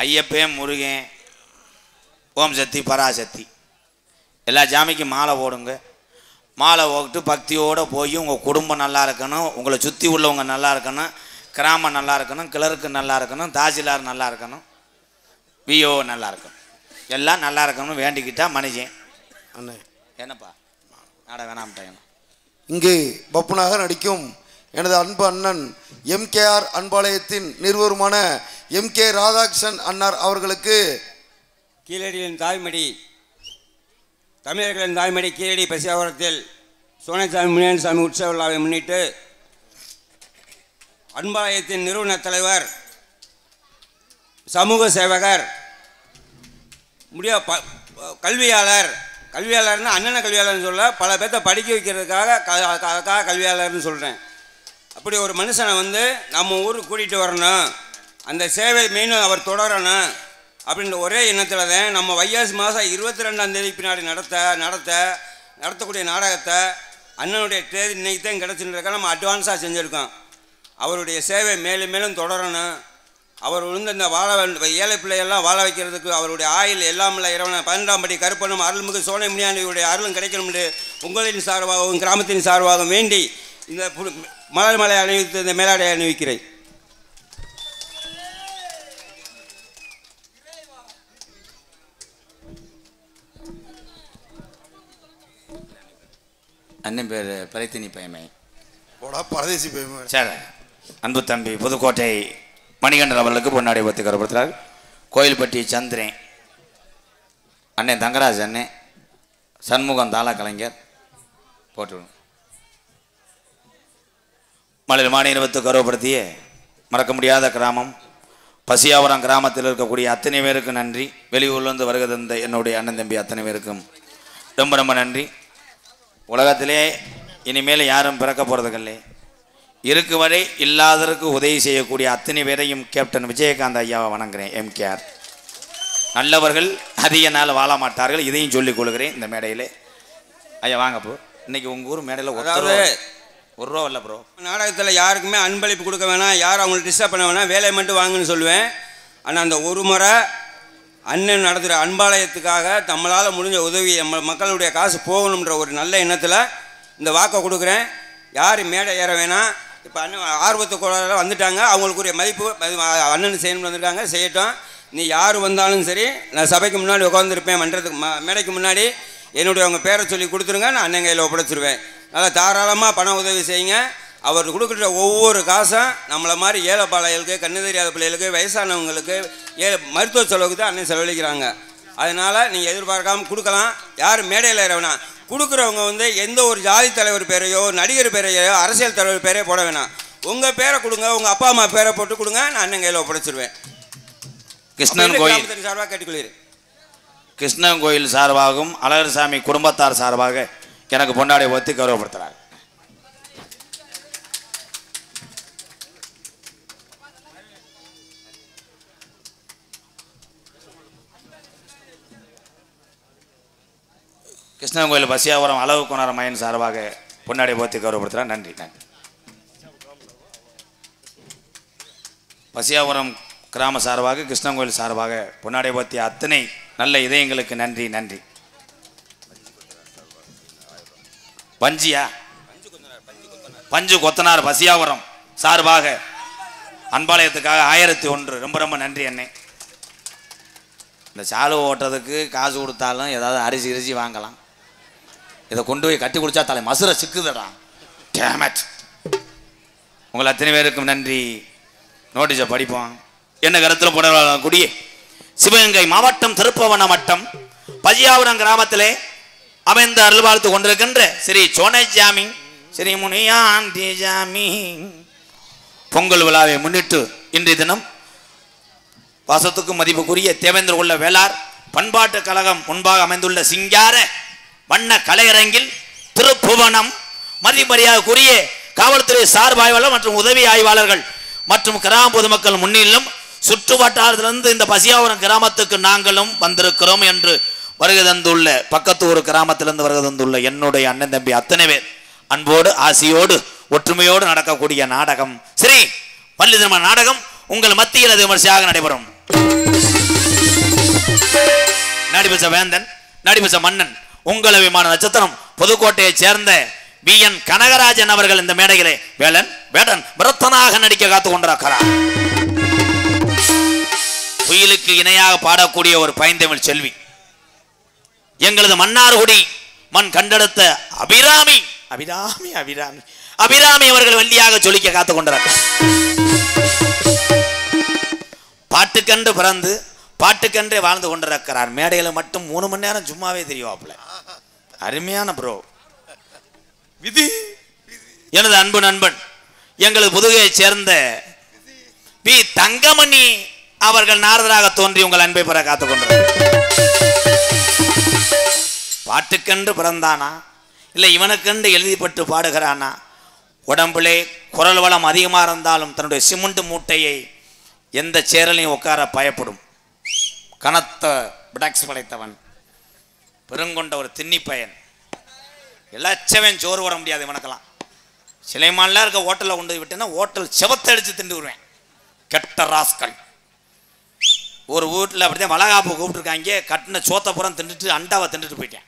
ஐயப்பே முருகன் ஓம் சக்தி பராசக்தி எல்லா சாமிக்கும் மாலை போடுங்க மாலை போட்டு பக்தியோடு போய் உங்கள் குடும்பம் நல்லா இருக்கணும் உங்களை சுற்றி உள்ளவங்க நல்லா இருக்கணும் கிராமம் நல்லா இருக்கணும் கிளருக்கு நல்லா இருக்கணும் தாசில்தார் நல்லா இருக்கணும் விஓ நல்லா இருக்கணும் எல்லாம் நல்லா இருக்கணும்னு வேண்டிக்கிட்டா மனுஷன் அண்ணே என்னப்பா நாட வேணாம்ட்டாங்க இங்கே பப்புனாக நடிக்கும் எனது அன்பு அண்ணன் எம்கேஆர் அன்பாலயத்தின் நிறுவனமான எம்கே ராதாகிருஷ்ணன் அன்னார் அவர்களுக்கு கீழடியின் தாய்மடி தமிழர்களின் தாய்மடி கீழடி பசியாவரத்தில் சோனைசாமி முனியன்சாமி உற்சவ விழாவை முன்னிட்டு அன்பாலயத்தின் நிறுவன தலைவர் சமூக சேவகர் கல்வியாளர்னு அண்ணனை கல்வியாளர்னு சொல்ல பல பேர்த்த படிக்க வைக்கிறதுக்காக கல்வியாளர்னு சொல்கிறேன். அப்படி ஒரு மனுஷனை வந்து நம்ம ஊருக்கு கூட்டிகிட்டு வரணும், அந்த சேவை மெயினும் அவர் தொடரணும் அப்படின்ற ஒரே எண்ணத்தில் தான் நம்ம வைகாசி மாதம் 22ஆம் தேதி பின்னாடி நடத்தக்கூடிய நாடகத்தை அண்ணனுடைய தேதி இன்னைக்கு தான் கிடச்சிருக்க நம்ம அட்வான்ஸாக செஞ்சுருக்கோம். அவருடைய சேவை மேலும் மேலும் தொடரணும். அவர் வந்து இந்த ஏழை பிள்ளையெல்லாம் வாழ வைக்கிறதுக்கு அவருடைய ஆயில் எல்லாமில்ல இறைவன 12ஆம் படி கருப்பனும் அருள்மிகு சோனை முனியாண்டியுடைய அருளும் கிடைக்கணும் என்று உங்களின் சார்பாகவும் கிராமத்தின் சார்பாகவும் வேண்டி இந்த மலர் மலை அணிவித்து இந்த மேலாடை அணிவிக்கிறேன். அண்ணன் பேர் பரைத்தினி பயமை போடா பரதேசி பயமை. சரி, அன்பு தம்பி புதுக்கோட்டை மணிகண்டன் அவர்களுக்கு பொன்னாடை பற்றி கருப்படுத்துகிறார். கோயில்பட்டி சந்திரன் அண்ணன் தங்கராஜ் அண்ணன் சண்முகம் தாள கலைஞர் போட்டுவிடும். மலையில் மாநிலத்தை கௌரவப்படுத்திய மறக்க முடியாத கிராமம் பசியாவரம் கிராமத்தில் இருக்கக்கூடிய அத்தனை பேருக்கு நன்றி. வெளியூர்லேருந்து வருகை தந்த என்னுடைய அண்ணன் தம்பி அத்தனை பேருக்கும் ரொம்ப ரொம்ப நன்றி. உலகத்திலே இனிமேல் யாரும் பிறக்க போகிறதுக்கல்ல, இருக்கு வரை இல்லாததற்கு உதவி செய்யக்கூடிய அத்தனை பேரையும் கேப்டன் விஜயகாந்த் ஐயாவை வணங்குகிறேன். எம்கேஆர் நல்லவர்கள் அதிக நாள் வாழ மாட்டார்கள், இதையும் சொல்லிக் கொள்கிறேன் இந்த மேடையில். ஐயா வாங்கப்போ, இன்னைக்கு உங்கள் ஊர் மேடையில் ஒரு ரூபா இல்லை ப்ரோ. நாடகத்தில் யாருக்குமே அன்பளிப்பு கொடுக்க வேணாம், யாரும் அவங்களுக்கு டிஸ்டர்ப் பண்ண வேணாம், வேலையை மட்டும் வாங்குன்னு சொல்லுவேன். ஆனால் அந்த ஒரு முறை அண்ணன் நடத்துகிற அன்பாலயத்துக்காக நம்மளால் முடிஞ்ச உதவி நம்ம மக்களுடைய காசு போகணுன்ற ஒரு நல்ல எண்ணத்தில் இந்த வாக்கை கொடுக்குறேன். யார் மேடை ஏற வேணாம். இப்போ அண்ணன் ஆர்வத்து கோளாறுல வந்துட்டாங்க, அவங்களுக்குரிய மதிப்பு அண்ணன் செய்யணும்னு வந்திருக்காங்க, செய்யட்டும். நீ யார் வந்தாலும் சரி, நான் சபைக்கு முன்னாடி உட்காந்துருப்பேன், மன்றத்துக்கு மேடைக்கு முன்னாடி என்னுடைய அவங்க பேரை சொல்லி கொடுத்துருங்க, நான் அண்ணன் கையில் ஒப்படைச்சிருவேன். நல்லா தாராளமாக பண உதவி செய்யுங்க. அவர் கொடுக்குற ஒவ்வொரு காசும் நம்மளை மாதிரி ஏழை பாளையலுக்கு, கண்ணு தெரியாத பிள்ளைகளுக்கு, வயசானவங்களுக்கு மருத்துவ செலவுக்கு தான் அண்ணன் செலவழிக்கிறாங்க. அதனால் நீங்கள் எதிர்பார்க்காமல் கொடுக்கலாம். யார் மேடையில் வேணாம். கொடுக்குறவங்க வந்து எந்த ஒரு ஜாதி தலைவர் பேரையோ, நடிகர் பேரையோ, அரசியல் தலைவர் பேரையோ போட வேணாம். உங்கள் பேரை கொடுங்க, உங்கள் அப்பா அம்மா பேரை போட்டு கொடுங்க, நான் அண்ணன் கையில் ஒப்படைச்சிருவேன். கிருஷ்ணன் கோயில் சார்பாக கேட்டுக்கொள்கிறேன். கிருஷ்ணன் கோயில் சார்பாகவும் அழகர்சாமி குடும்பத்தார் சார்பாக எனக்கு பொன்னாடை ஒத்தி கௌரவப்படுத்துறாங்க. கிருஷ்ணன் கோயில் பசியாபுரம் அளவு கொணர மயன் சார்பாக பொன்னாடை போத்தி கௌரவப்படுத்துகிறார். நன்றி நன்றி. பசியாபுரம் கிராம சார்பாக கிருஷ்ணன் கோயில் சார்பாக பொன்னாடை போத்திய அத்தனை நல்ல இதயங்களுக்கு நன்றி நன்றி. பஞ்சியா பஞ்சு கொத்தனார் பசியாபுரம் சார்பாக அன்பாலயத்துக்காக 1001 ரொம்ப ரொம்ப நன்றி அண்ணே. இந்த சாலு ஓட்டுறதுக்கு காசு கொடுத்தாலும் ஏதாவது அரிசி அரிசி வாங்கலாம், இதை கொண்டு போய் கட்டி குடிச்சா தலை மசுரை சிக்குதடா. டேமேட். உங்கள் அத்தனை பேருக்கும் நன்றி. நோட்டீஸை படிப்போம். என்ன கருத்தில் போடக்கூடிய சிவகங்கை மாவட்டம் திருப்பவனம் வட்டம் பஜியாபுரம் கிராமத்திலே அமைந்து அருள்வாழ்த்து கொண்டிருக்கின்ற ஸ்ரீ சோனஜாமி ஸ்ரீ முனியாண்டி ஜாமி பொங்கல் விழாவை முன்னிட்டு இன்றைய தினம் வாசத்துக்கும் மதிப்புக்குரிய தேவேந்திர உள்ள வேளார் பண்பாட்டு கழகம் முன்பாக அமைந்துள்ள சிங்கார வண்ண கலையரங்கில் திருப்புவனம் மதிமரியாதைக்குரிய காவல்துறை சார்பு ஆய்வாளர் மற்றும் உதவி ஆய்வாளர்கள் மற்றும் கிராம பொதுமக்கள் முன்னிலும் சுற்று வட்டாரத்திலிருந்து இந்த பசியாபுரம் கிராமத்துக்கு நாங்களும் வந்திருக்கிறோம் என்று வருகை தந்துள்ள பக்கத்து ஒரு கிராமத்திலிருந்து வருகை தந்துள்ள என்னுடைய அண்ணன் தம்பி அத்தனை பேர் அன்போடு ஆசியோடு ஒற்றுமையோடு நடக்கக்கூடிய நாடகம் ஸ்ரீ பள்ளி திருமண நாடகம் உங்கள் மத்தியில் அது விமர்சையாக நடைபெறும். நடிபச வேந்தன் நடிபச மன்னன் உங்கள் விமான நட்சத்திரம் புதுக்கோட்டையைச் சேர்ந்த BN கனகராஜன் அவர்கள் இந்த மேடையிலே வேலன் வேடன் விரத்தனாக நடிக்க காத்துக் கொண்டிருக்கிறார். புயலுக்கு இணையாக பாடக்கூடிய ஒரு பைந்தமிழ் செல்வி எங்களது மன்னார்குடி மண் கண்டெடுத்த அபிராமி அபிராமி அபிராமி அபிராமி அவர்கள் வள்ளியாக சொல்லிக்க காத்துக் கொண்டிருக்கிறார். பாட்டுக்கன்று பிறந்து பாட்டுக்கன்றே வாழ்ந்து கொண்டிருக்கிறார். மேடையில மட்டும் 3 மணி நேரம் சும்மாவே தெரியுவாப்புல. அருமையான ப்ரோ. விதி எனது அன்பு நண்பன் எங்களது புதுகையைச் சேர்ந்த பி தங்கமணி அவர்கள் நாரதராக தோன்றி உங்கள் அன்பை பெற காத்துக் கொண்டார். பாட்டுக்கென்று பிறந்தானா இல்லை இவனுக்கென்று எழுதிப்பட்டு பாடுகிறானா? உடம்பிலே குரல் வளம் அதிகமாக இருந்தாலும் தன்னுடைய சிமெண்ட் மூட்டையை எந்த சேரலையும் உட்கார பயப்படும் கனத்த பிடாக்ஸ் படைத்தவன், பெருங்கொண்ட ஒரு தின்னி பையன். எல்லாச்சவன் சோறு வர முடியாது இவனுக்கெல்லாம். சிலைமான்லாம் இருக்க ஹோட்டலில் கொண்டு விட்டேன்னா ஹோட்டல் செவத்தை அடித்து திண்டு விடுவேன். கெட்ட ராஸ்கல். ஒரு வீட்டில் அப்படித்தான் வளகாப்பு கூப்பிட்டுருக்காங்க, கட்டின சோத்தப்புறம் திண்டுட்டு அண்டாவை திண்டுட்டு போயிட்டேன்.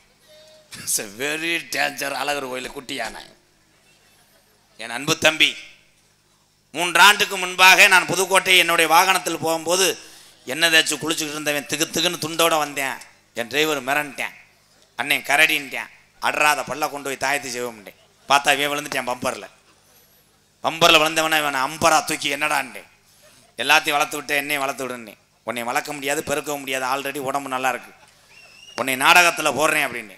It's a very danger. Alagar Kovil குட்டியான என் அன்பு தம்பி 3 ஆண்டுக்கு முன்பாக நான் புதுக்கோட்டை என்னுடைய வாகனத்தில் போகும்போது என்ன தேய்ச்சி குளிச்சுக்கிட்டு இருந்தவன் திகுன்னு துண்டோட வந்தேன். என் டிரைவர் மிரண்டேன், அண்ணன் கரடின்ட்டேன். அடராத பல்ல கொண்டு போய் தாயத்தை செய்ய முடியேன். பார்த்தா இவன் விழுந்துட்டேன் பம்பரில் விழுந்தவன இவனை அம்பரா தூக்கி என்னடான்ட்டேன். எல்லாத்தையும் வளர்த்து விட்டு என்னையும் வளர்த்து விடுன்னேன். உன்னை வளர்க்க முடியாது, பெருக்கவும் முடியாது, ஆல்ரெடி உடம்பு நல்லா இருக்கு, உன்னை நாடகத்தில் போடுறேன் அப்படின்னு.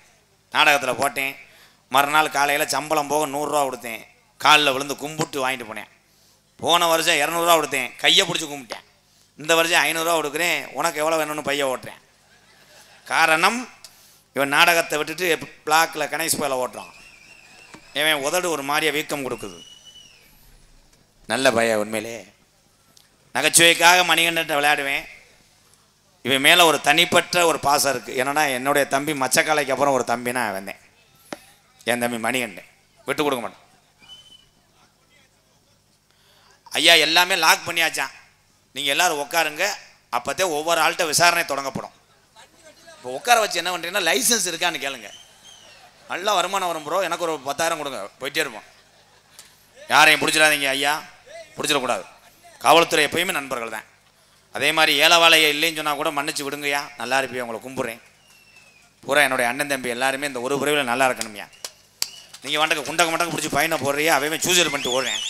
நாடகத்தில் போட்டேன். மறுநாள் காலையில் சம்பளம் போக 100 ரூபா கொடுத்தேன். காலில் விழுந்து கும்பிட்டு வாங்கிட்டு போனேன். போன வருஷம் 200 ரூபா கொடுத்தேன், கையை பிடிச்சி கும்பிட்டேன். இந்த வருஷம் 500 ரூபா கொடுக்குறேன், உனக்கு எவ்வளோ வேணும்னு பைய ஓட்டுறேன். காரணம் இவன் நாடகத்தை விட்டுட்டு பிளாக்கில் கணேஷ் போயில ஓட்டுறான். இவன் உதடு ஒரு மாதிரியாக வீக்கம் கொடுக்குது. நல்ல பையன் உண்மையிலே. நகைச்சுவைக்காக மணிகண்டன் விளையாடுவேன். இவன் மேலே ஒரு தனிப்பட்ட ஒரு பாசம் இருக்குது. என்னன்னா என்னுடைய தம்பி மச்சக்காலைக்கு அப்புறம் ஒரு தம்பி நான் வந்தேன். என் தம்பி மணிகண்டன் விட்டு கொடுக்க மாட்டேன். ஐயா எல்லாமே லாக் பண்ணியாச்சான், நீங்கள் எல்லோரும் உட்காருங்க, அப்போத்தே ஒவ்வொரு ஆள்கிட்ட விசாரணை தொடங்கப்படும். இப்போ உட்கார வச்சு என்ன பண்ணுறீங்கன்னா லைசன்ஸ் இருக்கான்னு கேளுங்க. நல்லா வருமானம் வரும் ப்ரோ, எனக்கு ஒரு 10,000 கொடுங்க, போயிட்டே இருப்போம். யாரையும் பிடிச்சிடாதீங்க ஐயா, பிடிச்சிடக்கூடாது. காவல்துறை எப்பயுமே நண்பர்கள் தான். அதே மாதிரி ஏலவாளையை இல்லைன்னு சொன்னால் கூட மன்னிச்சு விடுங்கய்யா, நல்லா இருப்பியா, உங்களை கும்பிட்றேன். பூரா என்னுடைய அண்ணன் தம்பி எல்லாருமே இந்த ஒரு பிரிவில் நல்லா இருக்கணும்யா. நீங்கள் வண்டக்கு குண்டக்க மண்டக்கு பிடிச்சி பையனை போடுறியா, அவையுமே சூசைட் பண்ணிட்டு ஓடுறேன்.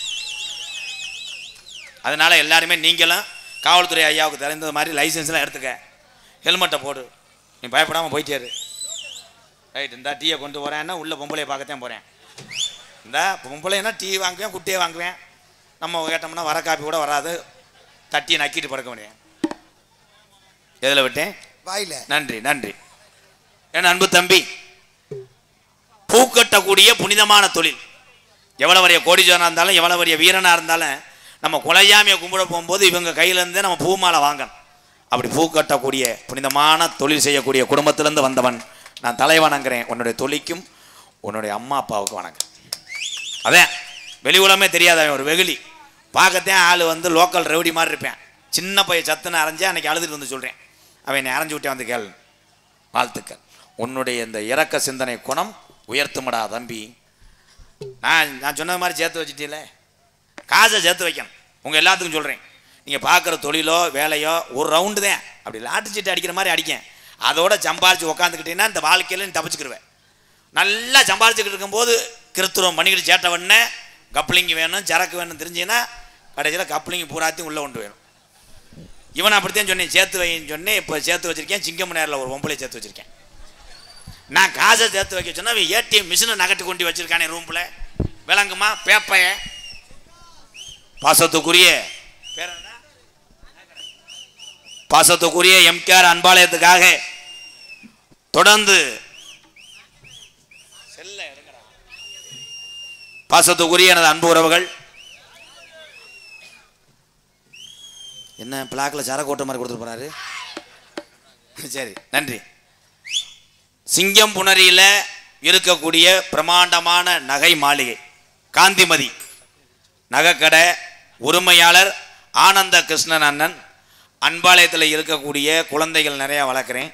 அதனால் எல்லாருமே நீங்களும் காவல்துறை ஐயாவுக்கு தெரிந்தது மாதிரி லைசன்ஸ்லாம் எடுத்துக்க, ஹெல்மெட்டை போடு, நீ பயப்படாமல் போயிட்டேரு. ரைட், இந்த டீயை கொண்டு போகிறேன்னா உள்ள பொம்பளையை பார்க்கத்தான் போகிறேன். இந்த பொம்பளைன்னா டீ வாங்குவேன், குட்டியை வாங்குவேன், நம்ம கேட்டோம்னா வர காப்பி கூட வராது, தட்டி நக்கிட்டு படுக்க முடியும். எதில் விட்டேன்? வாயில. நன்றி நன்றி. என் அன்பு தம்பி, பூ கட்டக்கூடிய புனிதமான தொழில். எவ்வளோ வரைய கோடீஸ்வரனாக இருந்தாலும், எவ்வளோ வரைய வீரனாக இருந்தாலும், நம்ம குலசாமியை கும்பிட போகும்போது இவங்க கையிலேருந்தே நம்ம பூ மாலை வாங்கணும். அப்படி பூ கட்டக்கூடிய புனிதமான தொழில் செய்யக்கூடிய குடும்பத்திலேருந்து வந்தவன் நான் தலை வணங்குறேன். உன்னுடைய தொழிக்கும் உன்னுடைய அம்மா அப்பாவுக்கு வணங்குறேன். அதே வெளி உலகமே தெரியாத ஒரு வெகுளி, பார்க்கத்தான் ஆள் வந்து லோக்கல் ரெவடி மாதிரி இருப்பேன். சின்ன பையன் சத்துன்னு அரைஞ்சேன், அன்றைக்கி அழுதுட்டு வந்து சொல்கிறேன். அவன் என்னை அரைஞ்சு விட்டே வந்து கேள். வாழ்த்துக்கள். உன்னுடைய இந்த இறக்க சிந்தனை குணம் உயர்த்துமடா தம்பி. நான் சொன்ன மாதிரி சேர்த்து வச்சுட்டீல, காசை சேர்த்து வைக்கணும். உங்கள் எல்லாத்துக்கும் சொல்கிறேன், நீங்கள் பார்க்குற தொழிலோ வேலையோ ஒரு ரவுண்டு தான், அப்படி லாட்டுச்சீட்டு அடிக்கிற மாதிரி அடிக்கேன். அதோட சம்பாரித்து உக்காந்துக்கிட்டீங்கன்னா இந்த வாழ்க்கையில் நீ தப்பிச்சுக்கிடுவேன். நல்லா சம்பாரிச்சுக்கிட்டு இருக்கும்போது கிருத்துவம் பண்ணிக்கிட்டு சேட்டவண்ணே கப்ளிங்கு வேணும், சரக்கு வேணும் தெரிஞ்சிங்கன்னா கடைசியில் கப்ளிங்கு பூராத்தையும் உள்ளே கொண்டு வேணும். இவன் அப்படித்தான் சொன்னேன், சேர்த்து வைன்னு சொன்னேன். இப்போ சேர்த்து வச்சுருக்கேன். சிங்கம் நேரில் ஒரு ஒம்பளை சேர்த்து வச்சுருக்கேன். நான் காசை சேர்த்து வைக்க சொன்னால் அவன் ஏடிஎம் மிஷினை நகட்டு கொண்டு வச்சுருக்கானே ரூம்பில். விளங்குமா பேப்பைய? பாசத்துக்குரிய பேர் என்ன? பாசத்துக்குரிய எம்கேஆர் அன்பாலயத்துக்காக தொடர்ந்து பாசத்துக்குரிய எனது அன்பு உறவுகள். என்ன பிளாக்ல சரக்கோட்ட மாதிரி கொடுத்துட்டு போறாரு? சரி நன்றி. சிங்கம் புணரியில் இருக்கக்கூடிய பிரமாண்டமான நகை மாளிகை காந்திமதி நகைக்கடை உரிமையாளர் ஆனந்த கிருஷ்ணன் அண்ணன். அன்பாலயத்தில் இருக்கக்கூடிய குழந்தைகள் நிறையா வளர்க்குறேன்.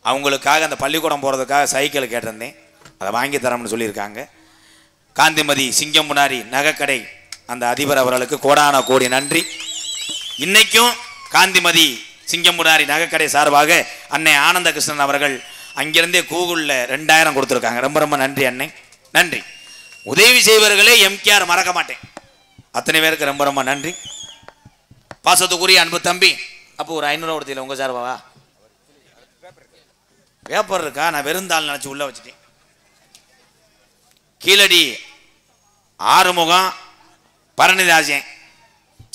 அவங்களுக்காக அந்த பள்ளிக்கூடம் போகிறதுக்காக சைக்கிள் கேட்டிருந்தேன், அதை வாங்கி தரோம்னு சொல்லியிருக்காங்க. காந்திமதி சிங்கம் புணரி நகைக்கடை அந்த அதிபர் அவர்களுக்கு கோடான கோடி நன்றி. இன்னைக்கும் காந்திமதி சிங்கம் புணரி நகைக்கடை சார்பாக அன்னை ஆனந்த கிருஷ்ணன் அவர்கள் அங்கிருந்தே கூகுளில் 2000 கொடுத்துருக்காங்க. ரொம்ப ரொம்ப நன்றி அன்னை, நன்றி. உதவி செய்வர்களே எம்கேஆர் மறக்க மாட்டேன். அத்தனை பேருக்கு ரொம்ப ரொம்ப நன்றி. பாசத்துக்குரிய அன்பு தம்பி, அப்போ ஒரு 500 கொடுத்தீங்களா உங்கள் சார்பாவா? பேப்பர் இருக்கா? நான் வெறுந்தாள் நினச்சி உள்ளே வச்சுட்டேன். கீழடி ஆறுமுகம் பரணிதாசன்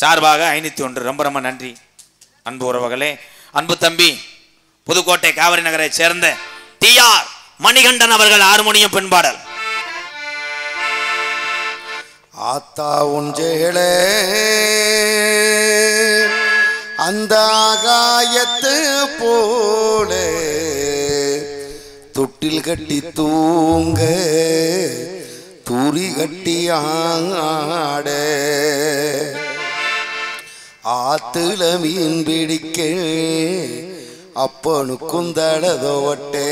சார்பாக 501. ரொம்ப ரொம்ப நன்றி அன்பு உறவுகளே. அன்பு தம்பி, புதுக்கோட்டை காவிரி நகரை சேர்ந்த டிஆர் மணிகண்டன் அவர்கள் ஹார்மோனியம் பெண்பாடல். ஆத்தா உஞ்சேளே அந்த ஆகாயத்து போல தொட்டில் கட்டி தூங்க தூரி கட்டி ஆட ஆத்துல மீன் பிடிக்க அப்பனுக்கும் தடதோட்டே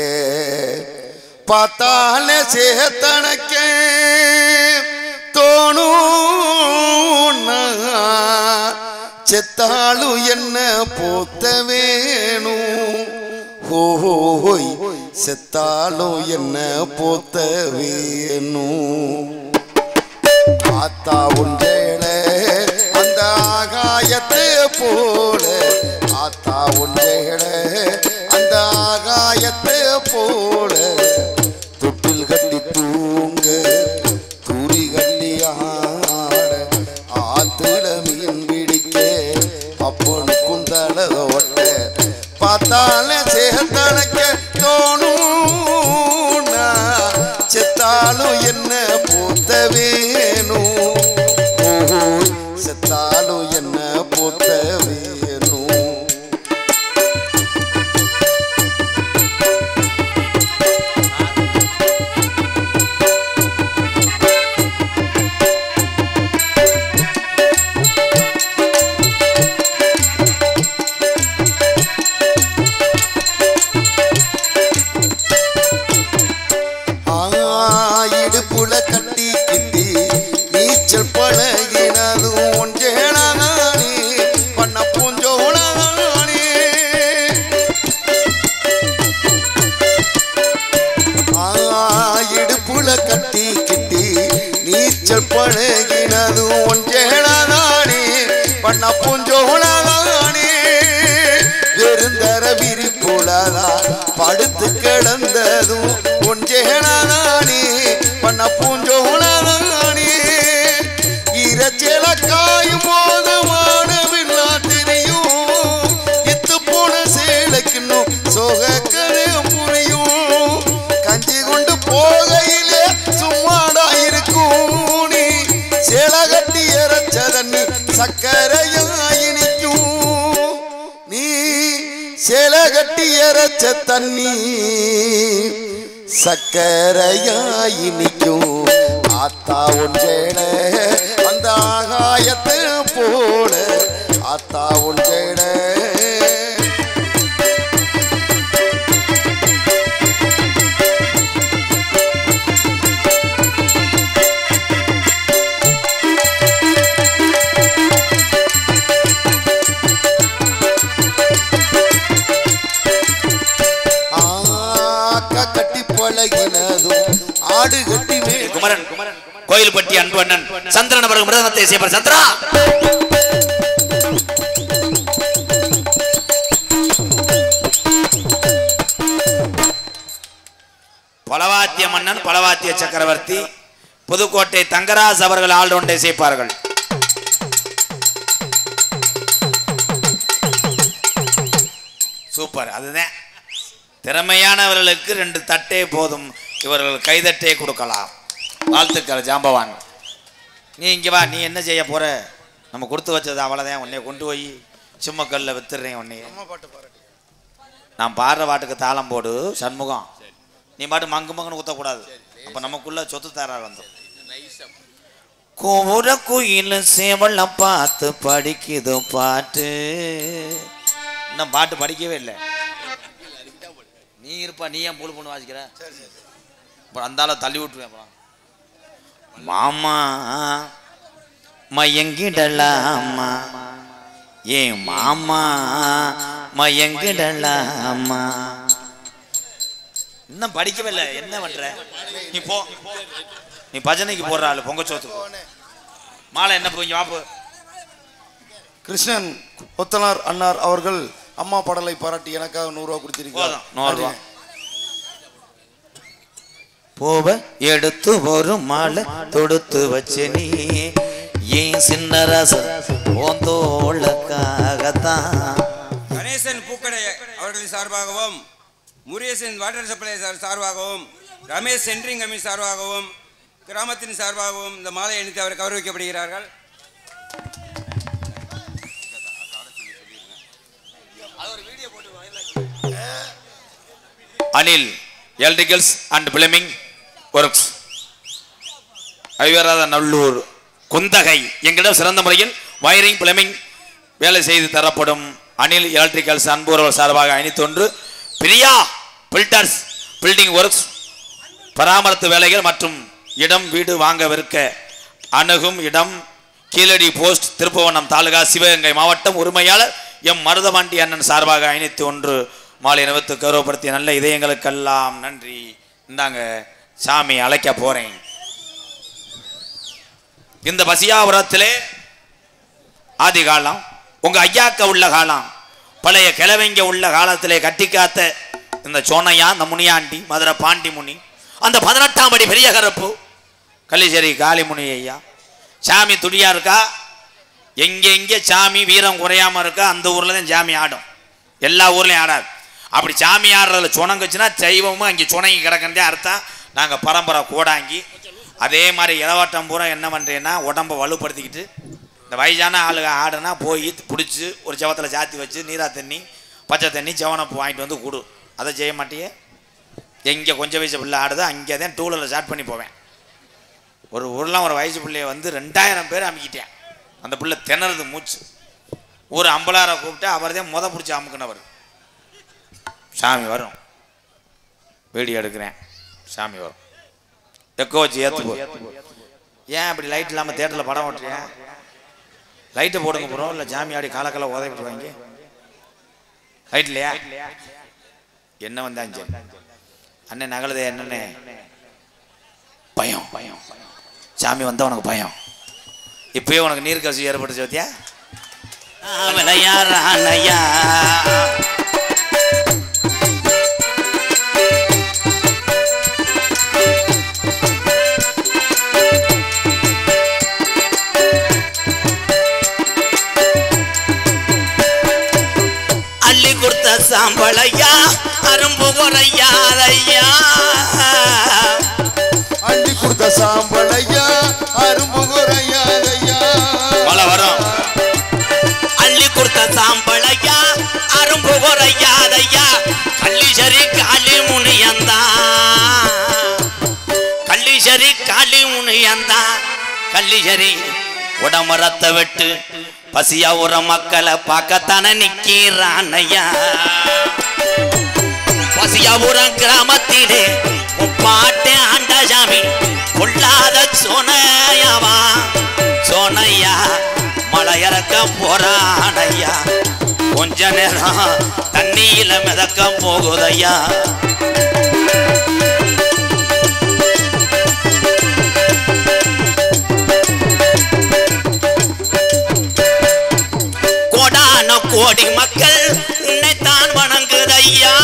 பார்த்தாலே சேத்தனக்க தோணும் செத்தாளு என்ன போத்த வேணும் ஹோய் செத்தாலும் என்ன போத்த வேணும் ஆத்தா உஞ்சேள அந்த ஆகாயத்தை போல ஆத்தா உஞ்சேள அந்த ஆகாயத்தை போல தொட்டில் கட்டி தூங்க தூரி கட்டி ஆட ஆத்துல மீன் பிடிக்க அப்பனுக்கும் தடதோட்ட பார்த்தாலே சேத்தனக்க தோணும் செத்தாலும் என்ன போத்த வேணும் செத்தாலும் என்ன போத்த வேணும் பழகினது ஒன்றேடானே பண்ண பூஞ்சோளானே வெறுந்தர விரிப்புலதா படுத்து கிடந்ததும் ஒன்றேடானே பண்ண பூஞ்சோளானே இரச்சல காய சேலை கட்டி அரைச்ச தண்ணி சக்கரையாயி நிற்கும் ஆத்தா ஒன்றேட அந்த ஆகாயத்தை போல ஆத்தா ஒன்றேட ஆடு கட்டி குமரன் கோயில்பட்டி அன்பு அண்ணன் சந்திரன் அவர்கள் மிருதனத்தை செய்வார். சந்திரா பலவாத்திய மன்னன் பலவாத்திய சக்கரவர்த்தி புதுக்கோட்டை தங்கராஜ் அவர்கள் ஆல்ரவுண்டை செய்ப்பார்கள். சூப்பர். அதுதான் திறமையானவர்களுக்கு 2 தட்டே போதும், இவர்கள் கைதட்டே கொடுக்கலாம். வாழ்த்துக்கள் ஜாம்பவான். நீ இங்கே வா. நீ என்ன செய்ய போற? நம்ம கொடுத்து வச்சது அவ்வளோதான். உன்னைய கொண்டு போய் சிம்மக்கல்ல வித்துடுறேன். உன்னைய நான் பாடுற பாட்டுக்கு தாளம் போடு சண்முகம். நீ பாட்டு மங்கு மங்குன்னு ஊற்றக்கூடாது. அப்போ நமக்குள்ள சொத்து தாரார் வந்தோம். கோர குயில் சேவல பார்த்து படிக்குது பாட்டு. இன்னும் பாட்டு படிக்கவே இல்லை. நீ இருப்பா. நீ ஏன் பூல் பண்ணு வாசிக்கிற? அப்புறம் அந்தால தள்ளி விட்டுருவேன். அப்புறம் மாமா மயங்கிடலாமா ஏன் மாமா மயங்கிடலாமா. இன்னும் படிக்கவே இல்லை. என்ன பண்ற நீ? போ. நீ பஜனைக்கு போடுற ஆளு பொங்கச்சோத்துக்கு மாலை என்ன போய் வாப்பு. கிருஷ்ணன் கொத்தனார் அன்னார் அவர்கள் அம்மா பாடலை பாராட்டி எனக்காக 100 ரூபா கொடுத்திருக்காங்க. 100 ரூபா. போவ எடுத்து ஒரு மாலை தொடுத்து வச்சு நீ ஏன் சின்ன ரச ஓந்தோளுக்காகத்தான். கணேசன் பூக்கடை அவர்களின் சார்பாகவும், முருகேசன் வாட்டர் சப்ளை சார்பாகவும், ரமேஷ் சென்ட்ரிங் கம்மி சார்பாகவும், கிராமத்தின் சார்பாகவும் இந்த மாலை அணித்து அவர் கௌரவிக்கப்படுகிறார்கள். Anil electricals and plumbing works ஐவராத நல்லூர் குந்தகை எங்களிடம் சிறந்த முறையில் வயரிங் பிளம்பிங் வேலை செய்து தரப்படும் அனில் எலக்ட்ரிக்கல்ஸ் அன்புறவர் சார்பாக 51. பிரியா பில்டர்ஸ் பில்டிங் ஒர்க்ஸ் பராமரிப்பு வேலைகள் மற்றும் இடம் வீடு வாங்க விற்க அணுகும் இடம் கீழடி போஸ்ட் திருப்புவனம் தாலுகா சிவகங்கை மாவட்டம் உரிமையாளர் எம் மருதபாண்டி அண்ணன் சார்பாக 51 மாலை நிறுவத்து கௌரவப்படுத்திய நல்ல இதயங்களுக்கெல்லாம் நன்றி. இந்தாங்க சாமி அழைக்க போறேன். இந்த பசியாபுரத்திலே ஆதி காலம் உங்க ஐயாக்க உள்ள காலம் பழைய கிழவங்க உள்ள காலத்திலே கட்டி காத்த இந்த சோனையா இந்த முனியாண்டி மதுரை பாண்டி முனி அந்த 18ஆம் படி பெரிய கருப்பு கள்ளிச்சேரி காளிமுனி ஐயா சாமி துடியா இருக்கா. எங்கே சாமி வீரம் குறையாம இருக்கா அந்த ஊர்ல தான் சாமி ஆடும். எல்லா ஊர்லயும் ஆடாது. அப்படி சாமி ஆடுறதுல சுணங்குச்சுன்னா சைவமும் அங்கே சுணங்கி கிடக்கிறதே அர்த்தம். நாங்கள் பரம்பரை கோடாங்கி அதே மாதிரி இளவாட்டம் பூரா என்ன பண்ணுறேன்னா உடம்பை வலுப்படுத்திக்கிட்டு இந்த வயசான ஆளுங்க ஆடுனா போய் பிடிச்சி ஒரு ஜவத்தில் சாத்தி வச்சு நீரா தண்ணி பச்சை தண்ணி ஜவனப்பு வாங்கிட்டு வந்து கொடு. அதை செய்ய மாட்டியே. எங்கே கொஞ்சம் வயசு பிள்ளை ஆடுதோ அங்கே தான் டூலரில் ஸ்டார்ட் பண்ணி போவேன். ஒரு ஊர்லாம் ஒரு வயசு பிள்ளைய வந்து 2000 பேர் அமுக்கிட்டேன். அந்த பிள்ளை திணறுது மூச்சு. ஒரு அம்பலாரை கூப்பிட்டு அவர் தான் பிடிச்சி அமுக்குனவர். சாமி வரும். வீடியோ எடுக்கிறேன். சாமி வரும். எக்கோ வச்சு ஏற்று. ஏன் இப்படி லைட் இல்லாமல் தேட்டரில் படம் ஓட்டுறேன்? லைட்டை போடுங்க போகிறோம். இல்லை சாமி ஆடி காலக்கால உதவிட்டு வாங்கி லைட் இல்லையா? என்ன வந்தாச்சு அண்ணன் நகலதே என்னன்னு பயம். சாமி வந்தா உனக்கு பயம். இப்பயே உனக்கு நீர் கசி ஏற்பட்டுச்சு பத்தியா? விளையாடுறானையா அள்ளி கொடுத்த சாம்பளையா அரும்பு குறையாதையா. அள்ளி கொடுத்த சாம்பளையா அரும்பு குறையாதையா. மழை வரும். அள்ளி கொடுத்த பூத்த சாம்பளையா அரும்பு குறையாதையா கள்ளிசரி காளி முனியந்தா கள்ளிசரி காளி முனியந்தா கள்ளிசரி உடமரத்தை விட்டு பசியா ஒரு மக்களை பார்க்கத்தானே நிக்கிறானையா பசியாபுரம் கிராமத்திலே முப்பாட்டே ஆண்டசாமி கொள்ளாத சோனையாவா சோனையா மலை இறக்க போறானையா கொஞ்ச நேரம் தண்ணியில மிதக்க போகுதையா கோடான கோடி மக்கள் உன்னைத்தான் வணங்குதையா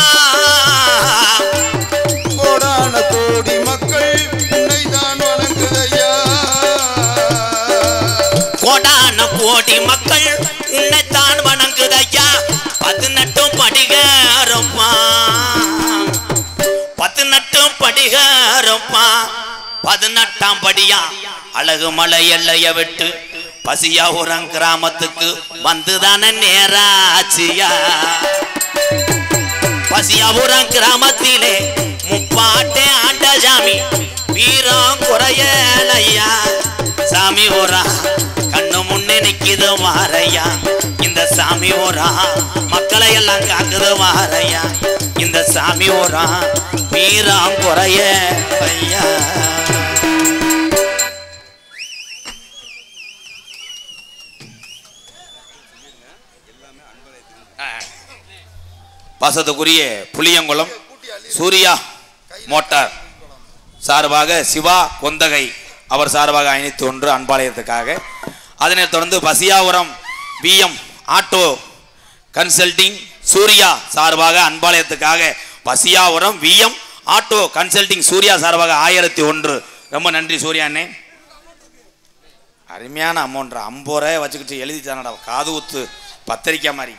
கோடான கோடி மக்கள் உன்னைத்தான் வணங்குதையா கோடான கோடி மக்கள் உன்னைத்தான் வணங்குதையா 18 படிகாரப்பா 18 படிகாரப்பா 18ஆம் படியா அழகு மலை எல்லைய விட்டு பசியாபுரம் கிராமத்துக்கு வந்துதானே நேராச்சியா பசியாபுரம் கிராமத்திலே முப்பாட்டே ஆண்டசாமி வீரம் குறையலையா சாமி ஓரா கண்ணு முன்னே நிக்குது மாறையா இந்த சாமி ஓரா மக்களை எல்லாம் காக்குது மாறையா இந்த சாமி ஓரா வீரம் குறையலையா பாசத்துக்குரிய புளியங்குளம் சூர்யா மோட்டார் சார்பாக சிவா கொந்தகை அவர் சார்பாக 501 அன்பாலயத்துக்காக அதனைத் தொடர்ந்து பசியாபுரம் பிஎம் ஆட்டோ கன்சல்டிங் சூர்யா சார்பாக அன்பாலயத்துக்காக பசியாபுரம் விஎம் ஆட்டோ கன்சல்டிங் சூர்யா சார்பாக 1001 ரொம்ப நன்றி சூர்யா அண்ணே அருமையான அமௌண்ட் 50 ரூபாய் வச்சுக்கிட்டு எழுதி தானடா காது ஊத்து பத்திரிக்கை மாதிரி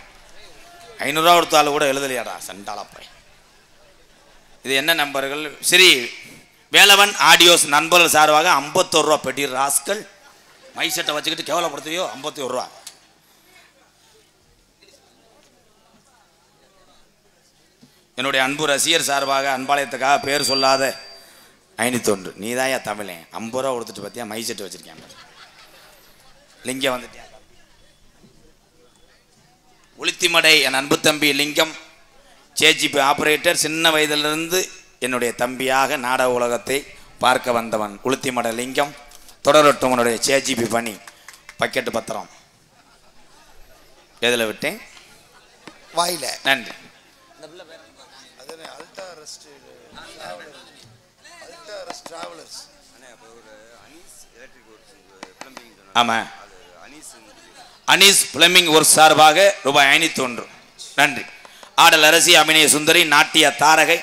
500 ரூபா கொடுத்தாலும் கூட எழுதலையாடா சண்டாளப்பை இது என்ன நம்பர்கள் சரி வேலவன் ஆடியோஸ் நண்பர்கள் சார்பாக 51 ரூபா பெட்டி ராஸ்கல் மைசெட்டை வச்சுக்கிட்டு கேவலப்படுத்துவியோ 51 ரூபா என்னுடைய அன்பு ரசிகர் சார்பாக அன்பாலயத்துக்காக பேர் சொல்லாத 501 நீதாயா தமிழன் 50 ரூபா கொடுத்துட்டு பார்த்தியா மைசெட்டு வச்சிருக்கேன் லிங்கம் வந்துட்டியா உளுத்திமடை என் அன்பு தம்பி லிங்கம் ஜேஜிபி ஆபரேட்டர் சின்ன வயதிலிருந்து என்னுடைய தம்பியாக நாடக உலகத்தை பார்க்க வந்தவன் உளுத்திமடை லிங்கம் தொடரட்டும் உன்னுடைய ஜேஜிபி பணி பக்கெட்டு பத்திரம் எதில் விட்டேன் வாயில நன்றி ஆமாம் அனீஸ் பிளம்பிங் ஒர்க் சார்பாக ரூபாய் 501 நன்றி ஆடல் அரசி அபிநய சுந்தரி நாட்டிய தாரகை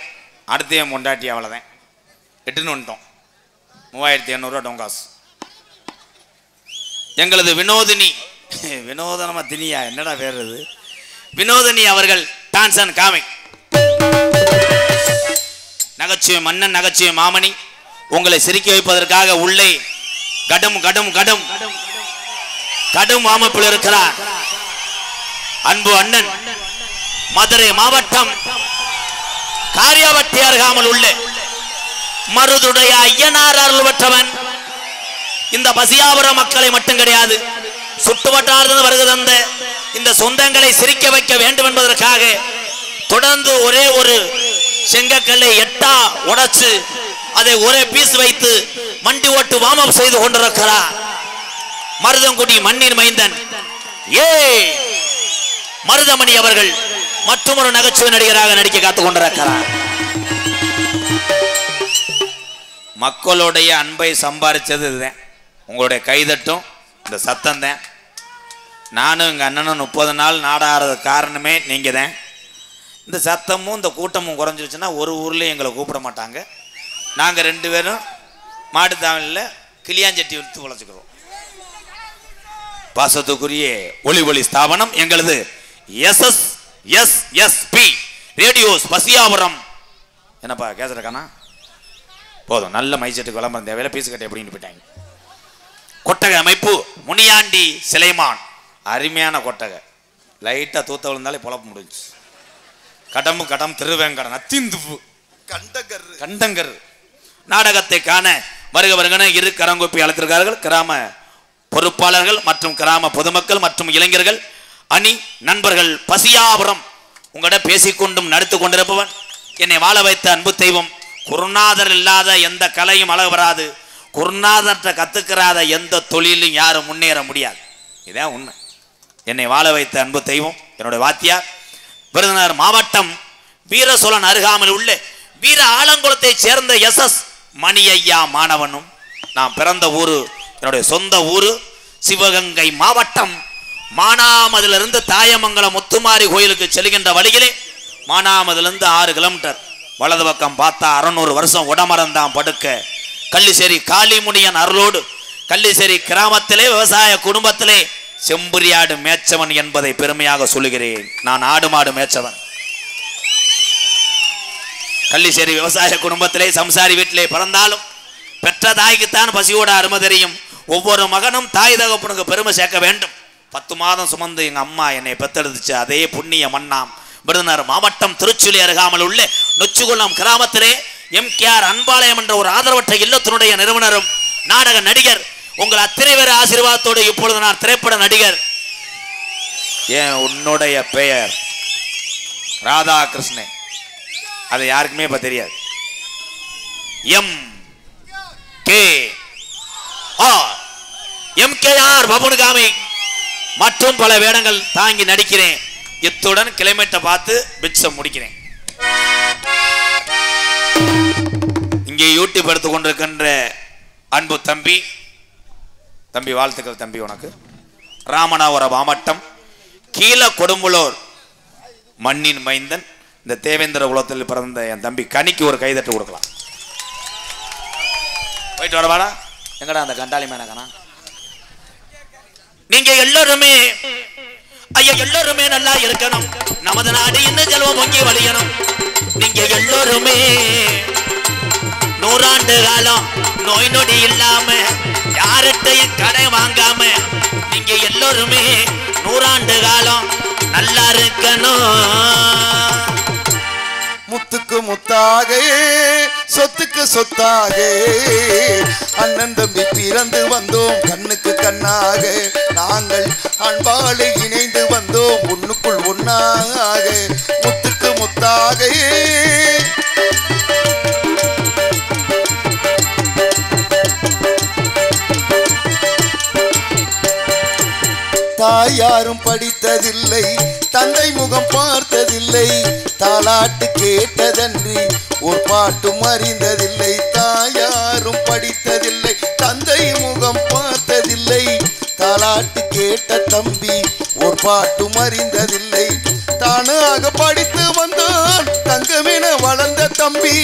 அடுத்தையும் கொண்டாட்டி அவ்வளோதான் எட்டுன்னு வந்துட்டோம் 3800 டொங்காஸ் எங்களது வினோதினி வினோதனமா தினியா என்னடா பேர் இது வினோதினி அவர்கள் டான்ஸ் அண்ட் காமிக் நகைச்சுவை மன்னன் நகைச்சுவை மாமணி உங்களை சிரிக்க வைப்பதற்காக உள்ளே கடும் கடும் கடும் கடும் மாமப்பில் இருக்கிறார் அன்பு அண்ணன் மதுரை மாவட்டம் காரியாவட்டி அருகாமல் உள்ள மருதுடைய ஐயனார் அருள் பெற்றவன் இந்த பசியாபுரம் மக்களை மட்டும் கிடையாது சுற்றுவட்டாரத்தில் வருகை தந்த இந்த சொந்தங்களை சிரிக்க வைக்க வேண்டும் என்பதற்காக தொடர்ந்து ஒரே ஒரு செங்கக்கல்லை 8 உடைச்சு அதை ஒரே பீஸ் வைத்து மண்டி ஓட்டு வார்ம் செய்து கொண்டிருக்கிறார் மருதங்குடி மண்ணின் மைந்தன் மருதமணி அவர்கள் மற்றொரு நகைச்சுவை நடிகராக நடிக்க காத்துக் கொண்டிருக்கிறார் மக்களுடைய அன்பை சம்பாதிச்சது இதுதான் உங்களுடைய கைதட்டும் இந்த சத்தம் தான் நானும் எங்கள் அண்ணனும் 30 நாள் நாடாடுறது காரணமே நீங்கள் தான் இந்த சத்தமும் இந்த கூட்டமும் குறைஞ்சிருச்சுன்னா ஒரு ஊர்லேயும் எங்களை கூப்பிட மாட்டாங்க நாங்கள் 2 பேரும் மாட்டுத்தாவணியில் கிளியாஞ்சட்டி விற்று உழைச்சிக்கிறோம் பாசத்துக்குரிய ஒளி ஸ்தாபனம் எங்களது SSSSP ரேடியோஸ் பசியாபுரம் என்னப்பா கேசரக்கானா போதும் நல்ல மைசெட்டுக்கு விளம்பரம் தேவையில்ல பீஸ் கட்ட எப்படின்னு போயிட்டாங்க கொட்டகை அமைப்பு முனியாண்டி சிலைமான் அருமையான கொட்டகை லைட்டா தூத்த விழுந்தாலே பொழப்பு முடிஞ்சு. கடம் திருவேங்கடம் அத்திந்துப்பு கண்டங்கர் நாடகத்தை காண வருக வருகன இரு கரங்கூப்பி அழைத்திருக்கிறார்கள். கிராம பொறுப்பாளர்கள் மற்றும் கிராம பொதுமக்கள் மற்றும் இளைஞர்கள் அணி நண்பர்கள். பசியாபுரம் உங்களிடம் பேசிக்கொண்டும் நடித்து கொண்டிருப்பவன் என்னை வாழ வைத்த அன்பு தெய்வம். குருநாதர் இல்லாத எந்த கலையும் அழகு வராது. குருநாதர்கிட்ட கத்துக்கிறாத எந்த தொழிலும் யாரும் முன்னேற முடியாது. இதான் உண்மை. என்னை வாழ வைத்த அன்பு தெய்வம் என்னுடைய வாத்தியார். விருதுநகர் மாவட்டம் வீர சோழன் அருகாமையில் உள்ள வீர ஆலங்குளத்தை சேர்ந்த SS மணி ஐயா மாணவனும். நான் பிறந்த ஊரு என்னுடைய சொந்த ஊரு சிவகங்கை மாவட்டம் மானாமதிலிருந்து தாயமங்கலம் முத்துமாரி கோயிலுக்கு செல்கின்ற வழியிலே மானாமதிலிருந்து 6 கிலோமீட்டர் வலது பக்கம் பார்த்தா 600 வருஷம் உடமரந்தான் படுக்க கள்ளிசேரி காளிமுனியன் அருளோடு கள்ளிசேரி கிராமத்திலே விவசாய குடும்பத்திலே செம்புரியாடு மேய்ச்சவன் என்பதை பெருமையாக சொல்லுகிறேன். நான் ஆடு மாடு மேய்ச்சவன். கள்ளிசேரி விவசாய குடும்பத்திலே சம்சாரி வீட்டிலே பிறந்தாலும் பெற்ற தாய்க்குத்தான் பசியோட அருமை தெரியும். ஒவ்வொரு மகனும் தாய் தகப்பனுக்கு பெருமை சேர்க்க வேண்டும். 10 மாதம் சுமந்து எங்க அம்மா என்னை பெத்தெடுத்துச்சு. அதே புண்ணிய மண்ணாம் விருதுநகர் மாவட்டம் திருச்சுழி அருகாமல் உள்ள நொச்சுகுளம் கிராமத்திலே MKR அன்பாலயம் என்ற ஒரு ஆதரவற்ற இல்லத்தினுடைய நிறுவனரும் நாடக நடிகர் உங்கள் அத்தனை பேர் ஆசீர்வாதத்தோடு இப்பொழுது நான் திரைப்பட நடிகர். ஏன் உன்னுடைய பெயர் ராதாகிருஷ்ணன், அது யாருக்குமே இப்ப தெரியாது. MKR பபுனுகாமி மற்றும் பல வேடங்கள் தாங்கி நடிக்கிறேன். இத்துடன் கிளைமேட்டை பார்த்து பிக்சம் முடிக்கிறேன். இங்கே யூடியூப் எடுத்துக் கொண்டிருக்கின்ற அன்பு தம்பி வாழ்த்துக்கள் தம்பி உனக்கு. ராமநாதபுரம் மாவட்டம் கீழ கொடும்புலூர் மண்ணின் மைந்தன் இந்த தேவேந்திர குலத்தில் பிறந்த என் தம்பி கனிக்கு ஒரு கைதட்டு கொடுக்கலாம். போயிட்டு வரவாடா. எங்கடா அந்த கண்டாளி மேனகனா? நீங்க எல்லாருமே ஐயா எல்லாருமே நல்லா இருக்கணும். நமது நாடு இன்னும் செல்வம் பொங்கி வழியணும். நீங்க எல்லாருமே 100 ஆண்டு காலம் நோய் நொடி இல்லாம யார்கிட்டையும் கடை வாங்காம நீங்க எல்லாருமே 100 ஆண்டு காலம் நல்லா இருக்கணும். முத்துக்கு முத்தாக சொத்துக்கு சொத்தாக அண்ணன் தம்பி பிறந்து வந்தோம் கண்ணுக்கு கண்ணாக. நாங்கள் அன்பாலே இணைந்து வந்தோம் ஒண்ணுக்குள் ஒன்னாக. முத்துக்கு முத்தாக தாயாரும் படித்ததில்லை தந்தை முகம் பார்த்ததில்லை. தாலாட்டு கேட்டதன்றி ஒரு பாட்டும் அறிந்ததில்லை. தாயாரும் படித்ததில்லை தந்தை முகம் பார்த்ததில்லை. தாலாட்டு கேட்ட தம்பி ஒரு பாட்டும் அறிந்ததில்லை. தானாக படித்து வந்தான் தங்கமென வளர்ந்த தம்பி.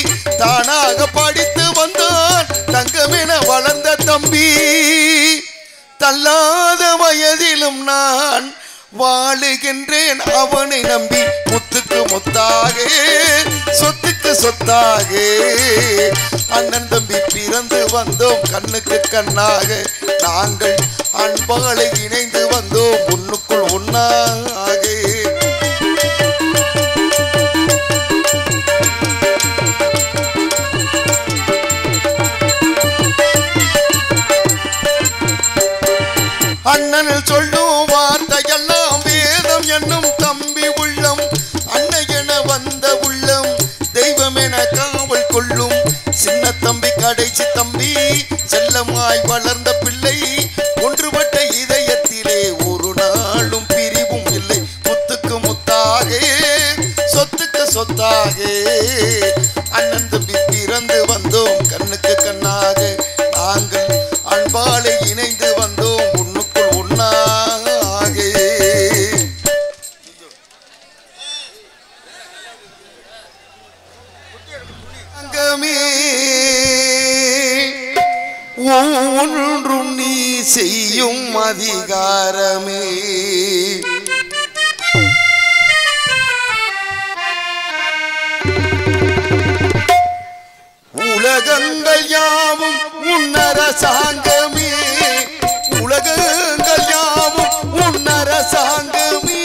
தானாக படித்து வந்தான் தங்கமென வளர்ந்த தம்பி. தள்ளாத வயதிலும் நான் வாழுகின்றேன் அவனை நம்பி. முத்துக்கு முத்தாக சொத்துக்கு சொத்தாக அண்ணன் தம்பி பிறந்து வந்தோம் கண்ணுக்கு கண்ணாக. நாங்கள் அன்பாலை இணைந்து வந்தோம் ஒண்ணுக்குள் ஒன்னாக. அண்ணனில் சொல்லும் வார்த்தையெல்லாம் வேதம் என்னும் தம்பி உள்ளம். அண்ணன் என வந்த உள்ளம் தெய்வம் என காவல் கொள்ளும். சின்ன தம்பி கடைசி தம்பி செல்லமாய் வளர்ந்த பிள்ளை. ஒன்றுபட்ட இதயத்திலே ஒரு நாளும் பிரிவும் இல்லை. முத்துக்கு முத்தாக சொத்துக்கு சொத்தாக அண்ணன் தம்பி பிறந்து வந்தோம் கண்ணுக்கு கண்ணாக. நாங்கள் அன்பாலை இணைந்து வந்தோம் ஒண்ணுக்குள் ஒன்னாக. அங்கமே ஒன்றும் நீ செய்யும் அதிகாரமே. உலகங்கள் யாவும் உன்னரசாங்கமே. உலகங்கள் யாவும் உன்னரசாங்கமே.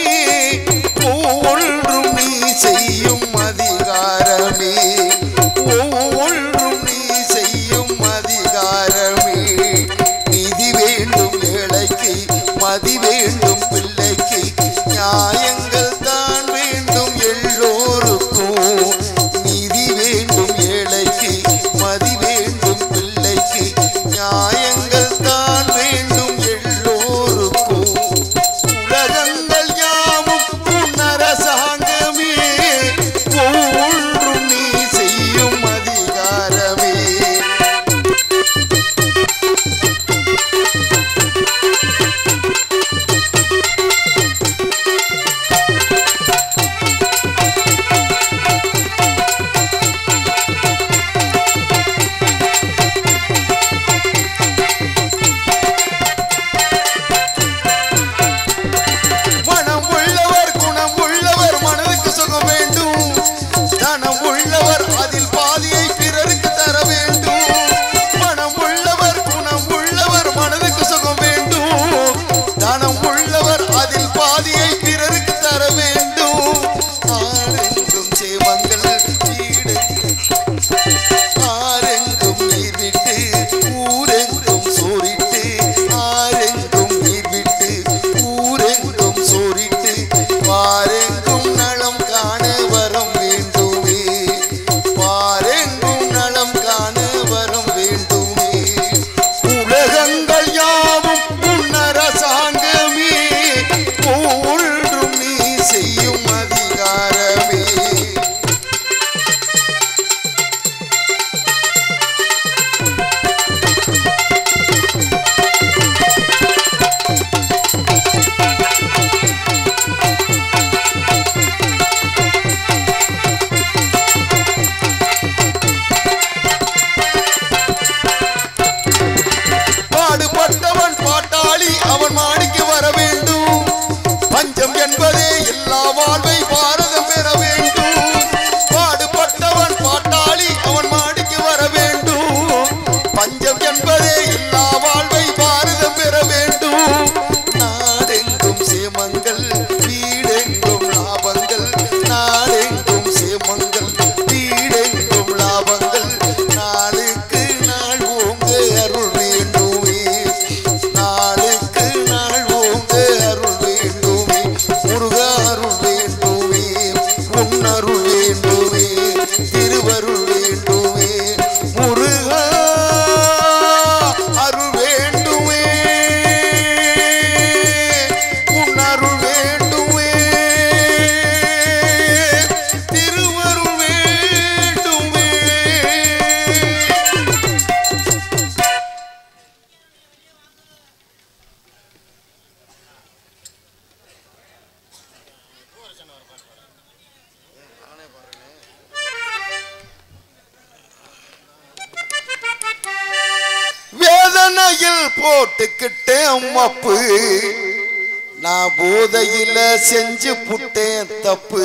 அருள் வேண்டுமே உன்னருள் வேண்டுமே திருவருள் வேண்டுமே முருகா அருள் வேண்டுமே உன்னருள் வேண்டுமே திருவருள் வேண்டுமே. வேதனையில் போட்டுக்கிட்டேன் அம்மாப்பு நான் போதையில செஞ்சு புட்டேன் தப்பு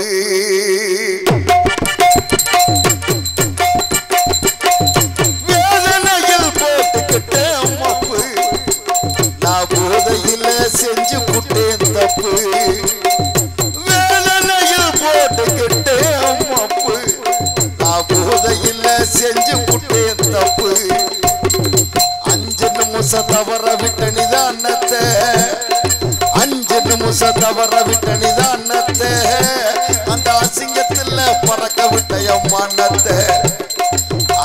வேதனையில் போட்டுக்கிட்டேன் அம்மாப்பு நான் போதையில செஞ்சு புட்டேன் தப்பு வேதனையில் போட்டுக்கிட்டேன் அம்மாப்பு நான் போதையில செஞ்சு புட்டேன் தப்பு தவற விட்ட நிதானத்தை 5 நிமிஷம் தவற விட்ட நிதானத்தை அந்த அசிங்கத்துல பறக்க விட்ட எம்மானத்தை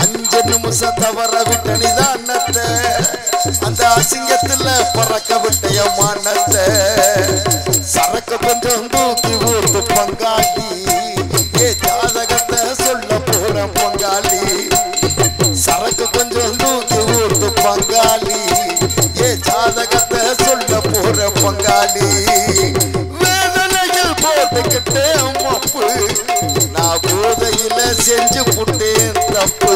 5 நிமிஷம் தவற விட்ட நிதானத்தை அந்த அசிங்கத்துல பறக்க விட்ட எம்மானத்தை சரக்கு கொஞ்சம் தூக்கி ஊத்து பங்காளி ஏ ஜாதகத்தை சொல்ல போற பங்காளி சரக்கு கொஞ்சம் தூக்கி ஊத்து பங்காளி ஏ ஜாதகத்தை சொல்ல போற பங்காளி வேதனையில் போட்டுக்கிட்டேன் அம்மாப்பு நான் போதையில செஞ்சு புட்டேன் தப்பு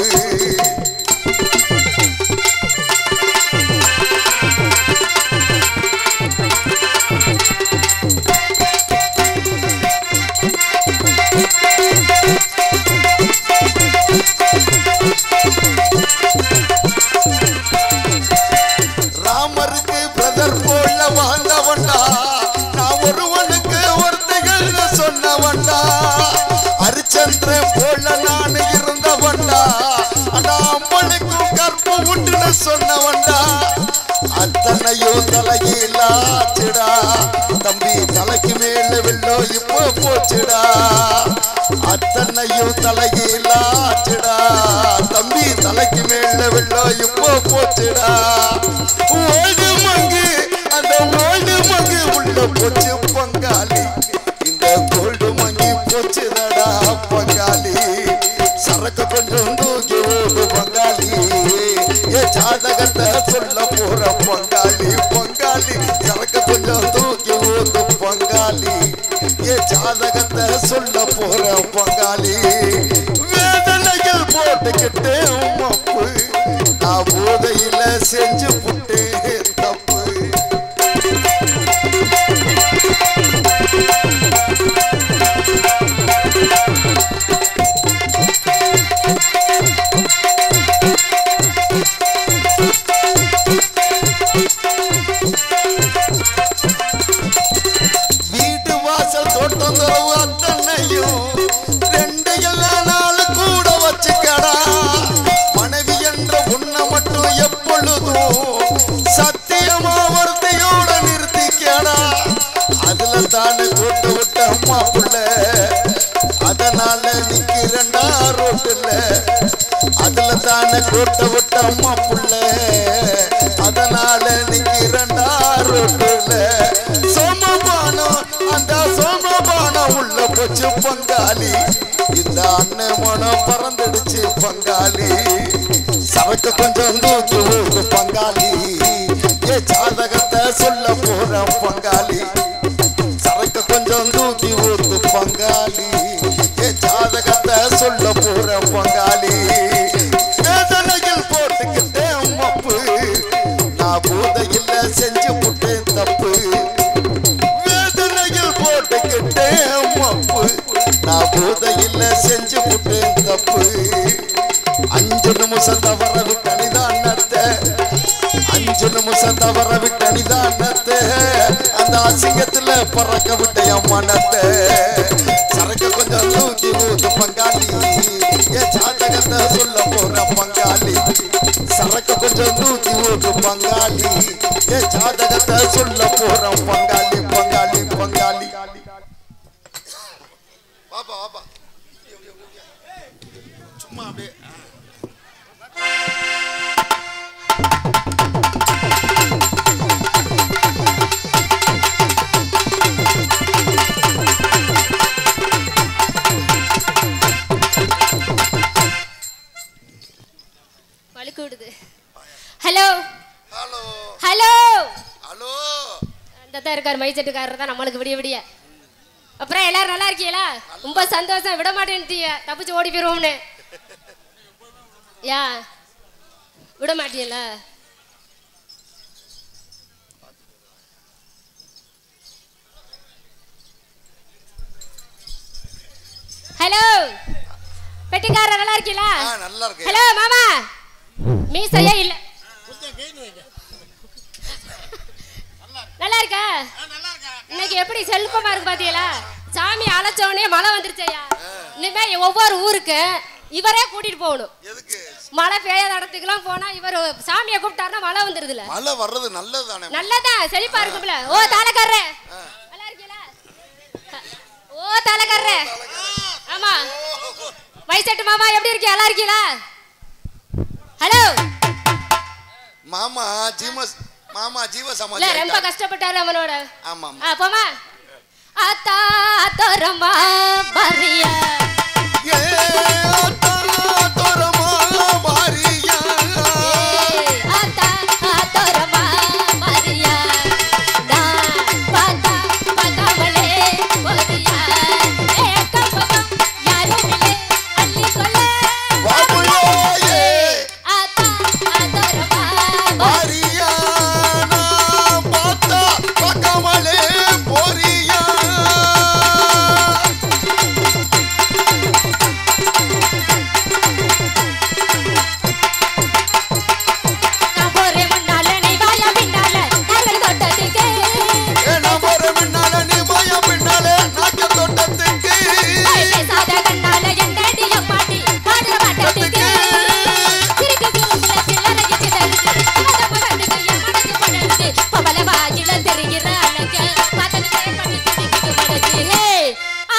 ராமருக்கு பிரதர் போல வாழ்ந்தவன்டா நான் ஒருவனுக்கு ஒருத்தைகள் சொன்னவன்டா ஹரிச்சந்திரன் போல நான் இருந்தவன்டா அடா அம்பளுக்கும் கற்பம் உண்டுன்னு சொன்னவன்டா அத்தனையும் தலையிலாச்சுடா தம்பி தலைக்கு மேல வெள்ளோ இப்போ போச்சுடா அத்தனையும் தலையிலாச்சுடா தம்பி தலைக்கு மேல வெள்ளோ இப்போ போச்சுடா ஓடு மங்கு அந்த ஓடு மங்கு உள்ள போச்சு பங்காளி இந்த கோல்டு மங்கி போச்சுதடா பங்காளி சரக்கு கொஞ்சம் தூக்கி ஓடு பங்காளி ஏ ஜாதகத்தை சொல்ல போற பங்காளி பங்காளி சரக்கு கொஞ்சம் தூக்கி ஓடு பங்காளி ஏ ஜாதகத்தை சொல்ல போற பங்காளி வேதனைகள் போட்டுக்கிட்டே உம்மப்பு நான் போதையில செஞ்சு புட்டேன் தப்பு வீட்டு வாசல் தோட்டம் தரவு அத்தனையும் 2 எல்லா நாள் கூட வச்சுக்கடா மனைவி என்ற உன்னை மட்டும் எப்பொழுதும் சத்தியமா வார்த்தையோட நிறுத்திக்கடா அதுல தானே கூட்டு விட்ட அம்மா புள்ள அதனால நிக்கிறண்டா ரோட்டுல அதுல தானே கூட்டு விட்ட அம்மா புள்ள அதனால நிக்கிறண்டா ரோட்டுல சோமபானம் அந்த சோமபானம் உள்ள போச்சு பங்காளி இந்த அண்ணன் மனம் பறந்துடுச்சு பங்காளி சரக்கு கொஞ்சம் தூக்கி ஊத்து பங்காளி ஏ ஜாதகத்தை சொல்ல போற பங்காளி சரக்கு கொஞ்சம் தூக்கி ஊத்து பங்காளி ஏ ஜாதகத்தை சொல்ல போற பங்காளி வேதனையில் போட்டுக்கிட்டேன் அம்மப்பு நான் போதையில் செஞ்சு புட்டேன் தப்பு வேதனையில் போட்டுக்கிட்டேன் அம்மப்பு நான் போதையில் செஞ்சு புட்டேன் தப்பு 5 நிமிஷம் தவற விட்ட நிதானத்தை 5 நிமிஷம் தவற விட்ட நிதானத்தை அந்த அசிங்கத்துல பறக்க விட்ட என் மனத்தை சரக்கு கொஞ்சம் தூக்கி ஊத்து பங்காளி ஏ ஜாதகத்தை சொல்ல போற பங்காளி சரக்கு கொஞ்சம் தூக்கி ஊத்து பங்காளி ஏ ஜாதகத்தை சொல்ல போற பங்காளி பங்காளி பங்காளி வாப்பா வாப்பா சும்மா அப்படியே வழுக்குடுது. ஹலோ ஹலோ ஹலோ ஹலோ அந்த தான் இருக்கார் மைச்சட்டுக்காரர் தான் நம்மளுக்கு விடிய விடிய. அப்புறம் எல்லாரும் நல்லா இருக்கீங்களா? ரொம்ப சந்தோஷம். விட மாட்டேன்ட்டீங்க, தப்பிச்சு ஓடி போயிருவோம்னு. யா விட மாட்டீங்களா? ஹலோ பெட்டிக்காரர் நல்லா இருக்கீங்களா? நல்லா இருக்கு. ஹலோ மாமா மீசையே இல்ல. நல்லா இருக்கா? இன்னைக்கு எப்படி செல்பமா இருக்கு பாத்தீங்களா? சாமி அழைச்சவனே மழை வந்துருச்சையா. இனிமே ஒவ்வொரு ஊருக்கு இவரே கூட்டிட்டு போகணும். எதுக்கு? மழை பெய்யாத இடத்துக்குலாம் போனா இவர் சாமியை கூப்பிட்டாருன்னா மழை வந்துருதுல. மழை வர்றது நல்லதுதானே? நல்லதா செழிப்பா இருக்கும்ல. ஓ தாளக்காரரே நல்லா இருக்கீங்களா? ஓ தாளக்காரரே ஆமா மைசெட்டு மாமா எப்படி இருக்கீங்க? நல்லா இருக்கீங்களா? ஹலோ மாமா ஜீவ இல்ல சமாதி ரொம்ப கஷ்டப்பட்டாரு அவனோட. ஆமா போமா ஆத்தா தோரமா பாரியா ஏ ஆத்தா தோரமா பாரியா ஆத்தா தோரமா பாரியா நான் பாத்தா பாத்தாமலே போறியா ஏ கம்பகம் யாரும் இல்லை அள்ளி கொள்ள வாபுலோ ஏ ஆத்தா தோரமா பாரியா நான் பார்த்தா பக்கமலே போரியா நான் போறேன் முன்னால நீ வாயா பின்னால நாங்கள் தோட்டத்துக்கு நான் போற பின்னால நீ போய பின்னாலே நாக்க தோட்டத்துக்கு பேசாத கண்ணால என்னடி அம்மாடி பாடுற மாட்டத்துக்கு சிரிக்க சிரிப்புல சில்லறைக்கு சிதறுது மதம வந்துக்கு என் மனசு படருது பவள வாயில தெரிகிற அழக பதனே பண்ணி துடிக்குது மனசு ஹே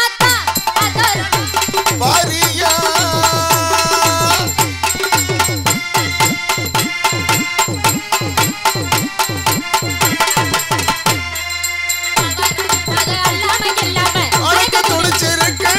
ஆத்தா அதோரமா பாரியா அது அல்லாம இல்லாம அழைக்க துடிச்சிருக்கு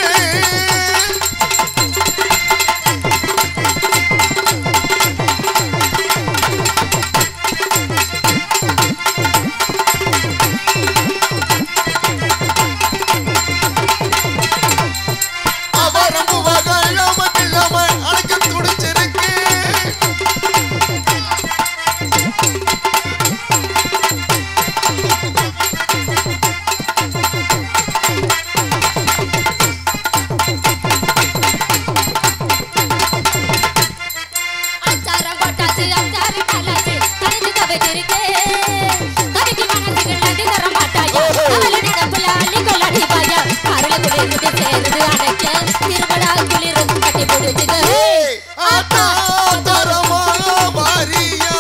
அவரம்பு வகையாம இல்லாம அழைக்க துடிச்சிருக்கு அச்சாரம் போட்டாச்சு அச்சாரம் கலாச்சு கரைஞ்சு தவிச்சிருக்கு கரைக்கு மனசுகள் நடி தர மாட்டாயா அவள நடப்புல அள்ளிகள் அடிப்பாயா அருள குளிர்ந்து சேருது அடைக்க திருவிழா குளிரும் கட்டி பிடிச்சுது ஆத்தா தரமா பாரியா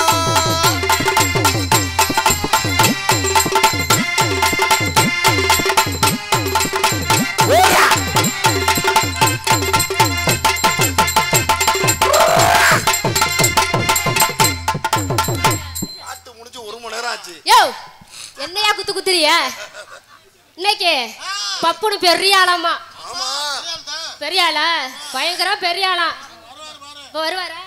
ஆட்டு முடிஞ்சு 1 மணி நேரம் ஆச்சு. யோ என்னையா குத்து குத்துறிய இன்னைக்கு பப்புனு பெரிய ஆளாமா. ஆமா பெரிய ஆளா பயங்கரம் பெரிய ஆளா இப்போ வருவாரா?